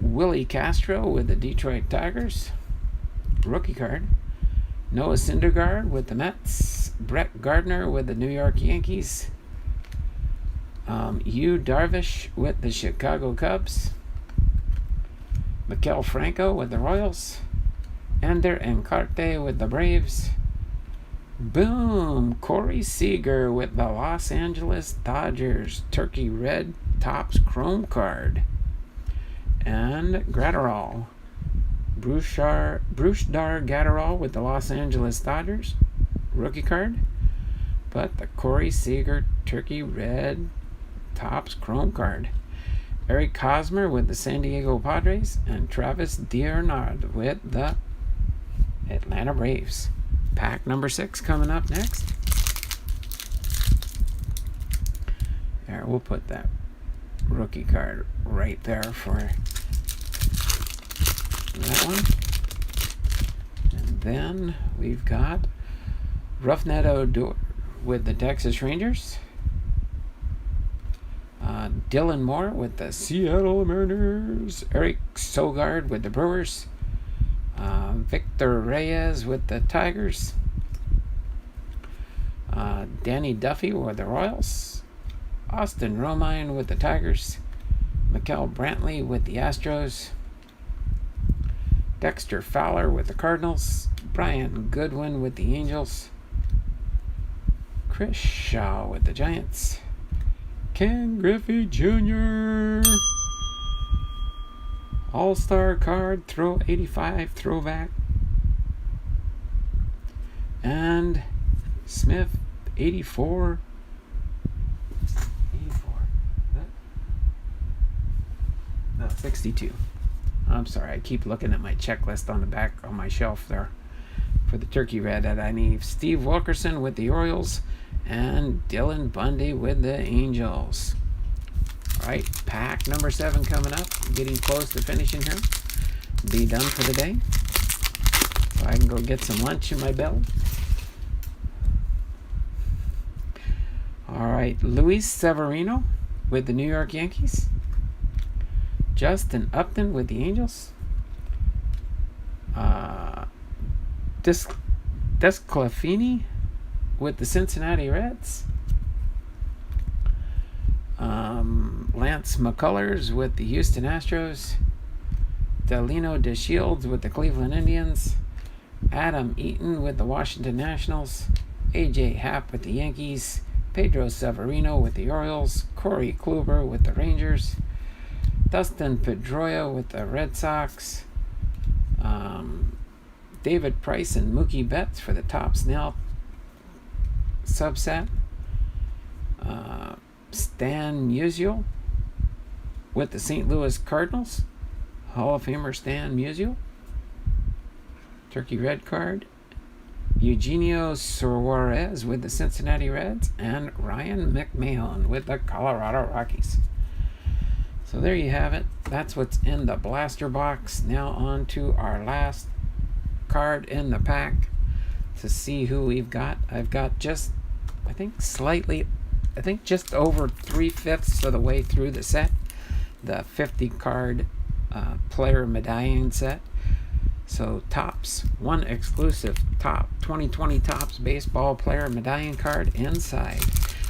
Willie Castro with the Detroit Tigers rookie card. Noah Syndergaard with the Mets. Brett Gardner with the New York Yankees. Yu Darvish with the Chicago Cubs. Maikel Franco with the Royals. Ender Encarte with the Braves. Boom! Corey Seager with the Los Angeles Dodgers Turkey Red Topps Chrome card. And Gratterall. Brushdar Gatterall with the Los Angeles Dodgers rookie card. But the Corey Seager Turkey Red Topps Chrome card. Eric Hosmer with the San Diego Padres. And Travis d'Arnaud with the Atlanta Braves. Pack number 6 coming up next. There, we'll put that rookie card right there for that one. And then we've got Rougned Odor with the Texas Rangers. Dylan Moore with the Seattle Mariners. Eric Sogard with the Brewers. Victor Reyes with the Tigers. Danny Duffy with the Royals. Austin Romine with the Tigers. Mikael Brantley with the Astros. Dexter Fowler with the Cardinals. Brian Goodwin with the Angels. Chris Shaw with the Giants. Ken Griffey Jr. All-Star card, 85 throwback. And Smith, 84. 84. No, 62. I'm sorry, I keep looking at my checklist on the back on my shelf there for the turkey red that I need. Steve Wilkerson with the Orioles and Dylan Bundy with the Angels. All right, pack number 7 coming up. Getting close to finishing here. Be done for the day. So I can go get some lunch in my belly. All right, Luis Severino with the New York Yankees. Justin Upton with the Angels. Desclafini with the Cincinnati Reds. Lance McCullers with the Houston Astros. Delino DeShields with the Cleveland Indians. Adam Eaton with the Washington Nationals. AJ Happ with the Yankees. Pedro Severino with the Orioles. Corey Kluber with the Rangers. Dustin Pedroia with the Red Sox. David Price and Mookie Betts for the Topps Now subset. Stan Musial with the St. Louis Cardinals. Hall of Famer Stan Musial. Turkey red card. Eugenio Suarez with the Cincinnati Reds. And Ryan McMahon with the Colorado Rockies. So there you have it. That's what's in the blaster box. Now on to our last card in the pack to see who we've got. I've got just, I think just over 3/5 of the way through the set. The 50 card player medallion set. So Topps, one exclusive top 2020 Topps baseball player medallion card inside.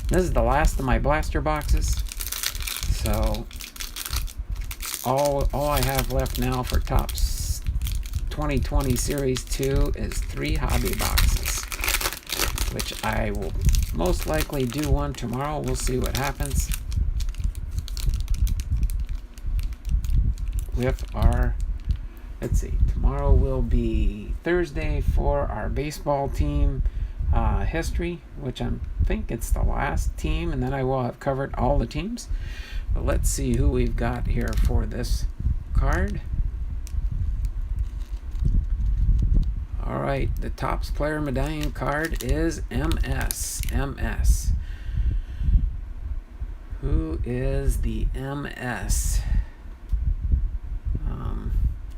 This is the last of my blaster boxes. So all I have left now for Topps 2020 Series 2 is 3 hobby boxes, which I will most likely do one tomorrow. We'll see what happens with our, let's see, tomorrow will be Thursday for our baseball team history, which I think it's the last team, and then I will have covered all the teams. But let's see who we've got here for this card. All right, the Topps player medallion card is MS. MS. Who is the MS?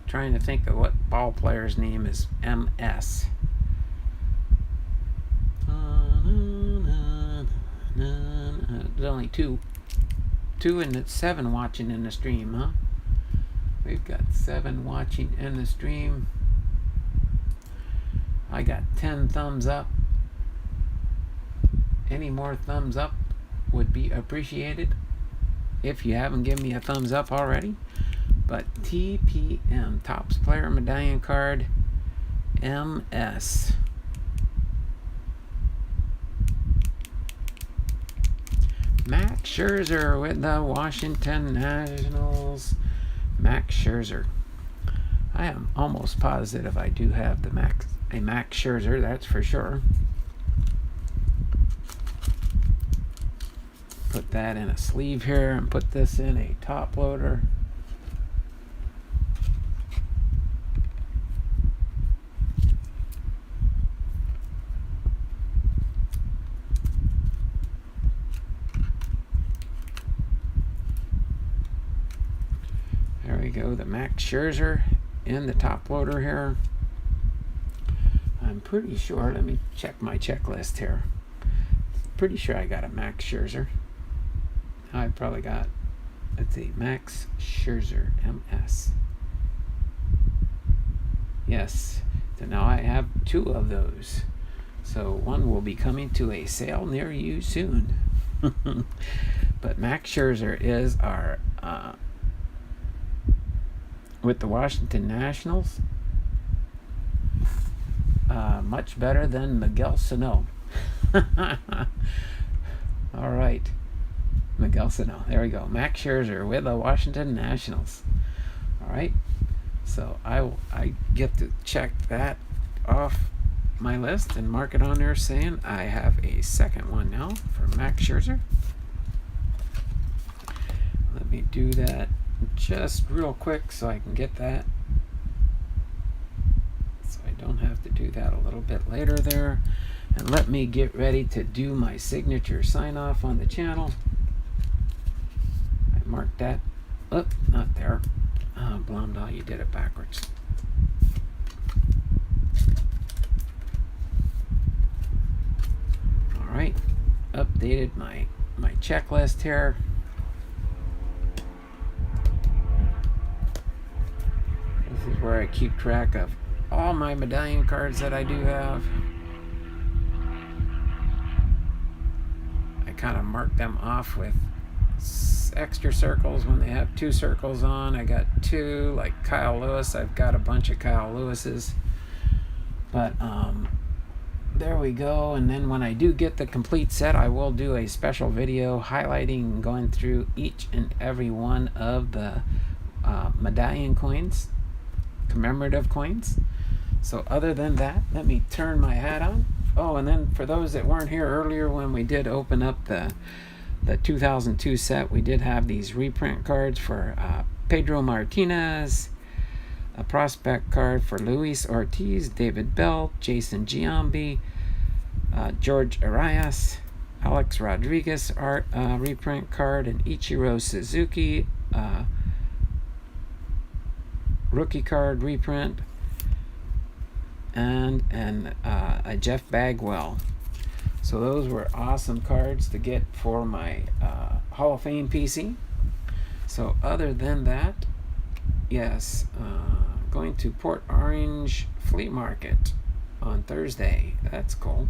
Trying to think of what ball player's name is MS. There's only two and it's 7 watching in the stream, huh? We've got 7 watching in the stream. I got 10 thumbs up. Any more thumbs up would be appreciated if you haven't given me a thumbs up already. But TPM, Topps player medallion card, MS. Max Scherzer with the Washington Nationals. Max Scherzer. I am almost positive I do have a Max Scherzer, that's for sure. Put that in a sleeve here and put this in a top loader. Max Scherzer in the top loader here. I'm pretty sure, let me check my checklist here. Pretty sure I got a Max Scherzer. I probably got, let's see, Max Scherzer, MS. Yes, so now I have 2 of those. So one will be coming to a sale near you soon. But Max Scherzer is our, with the Washington Nationals, much better than Miguel Sano. All right, Miguel Sano. There we go. Max Scherzer with the Washington Nationals. All right, so I get to check that off my list and mark it on there saying I have a second one now for Max Scherzer. Let me do that just real quick so I can get that. So I don't have to do that a little bit later there. And let me get ready to do my signature sign off on the channel. I marked that. Oh, not there. Oh, Blondell, you did it backwards. All right, updated my checklist here. This is where I keep track of all my medallion cards that I do have. I kind of mark them off with extra circles when they have 2 circles on. I got 2, like Kyle Lewis. I've got a bunch of Kyle Lewis's. But there we go. And then when I do get the complete set, I will do a special video highlighting and going through each and every one of the medallion coins, commemorative coins. So other than that, let me turn my hat on. Oh, and then for those that weren't here earlier when we did open up the 2002 set, we did have these reprint cards for Pedro Martinez, a prospect card for Luis Ortiz, David Bell, Jason Giambi, George Arias, Alex Rodriguez art reprint card, and Ichiro Suzuki rookie card reprint, and a Jeff Bagwell. So those were awesome cards to get for my Hall of Fame PC. So other than that, yes, going to Port Orange Flea Market on Thursday. That's cool.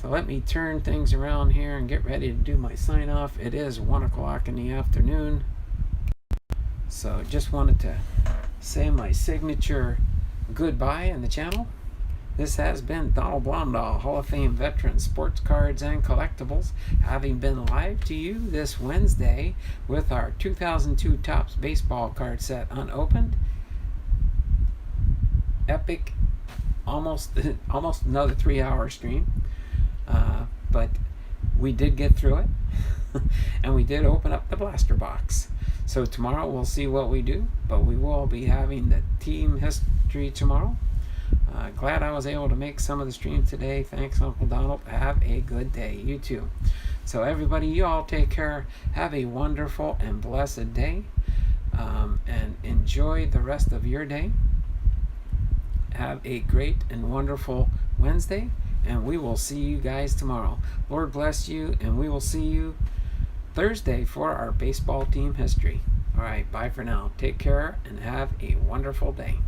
So let me turn things around here and get ready to do my sign off. It is 1 o'clock in the afternoon. So just wanted to say my signature goodbye in the channel. This has been Donald Blondell, Hall of Fame veteran, sports cards and collectibles, having been live to you this Wednesday with our 2002 Topps baseball card set unopened. Epic, almost another 3-hour stream, but we did get through it, and we did open up the blaster box. So tomorrow we'll see what we do, but we will be having the team history tomorrow. Glad I was able to make some of the stream today. Thanks, Uncle Donald. Have a good day. You too. So everybody, you all take care. Have a wonderful and blessed day, and enjoy the rest of your day. Have a great and wonderful Wednesday, and we will see you guys tomorrow. Lord bless you, and we will see you Thursday for our baseball team history. All right, bye for now. Take care and have a wonderful day.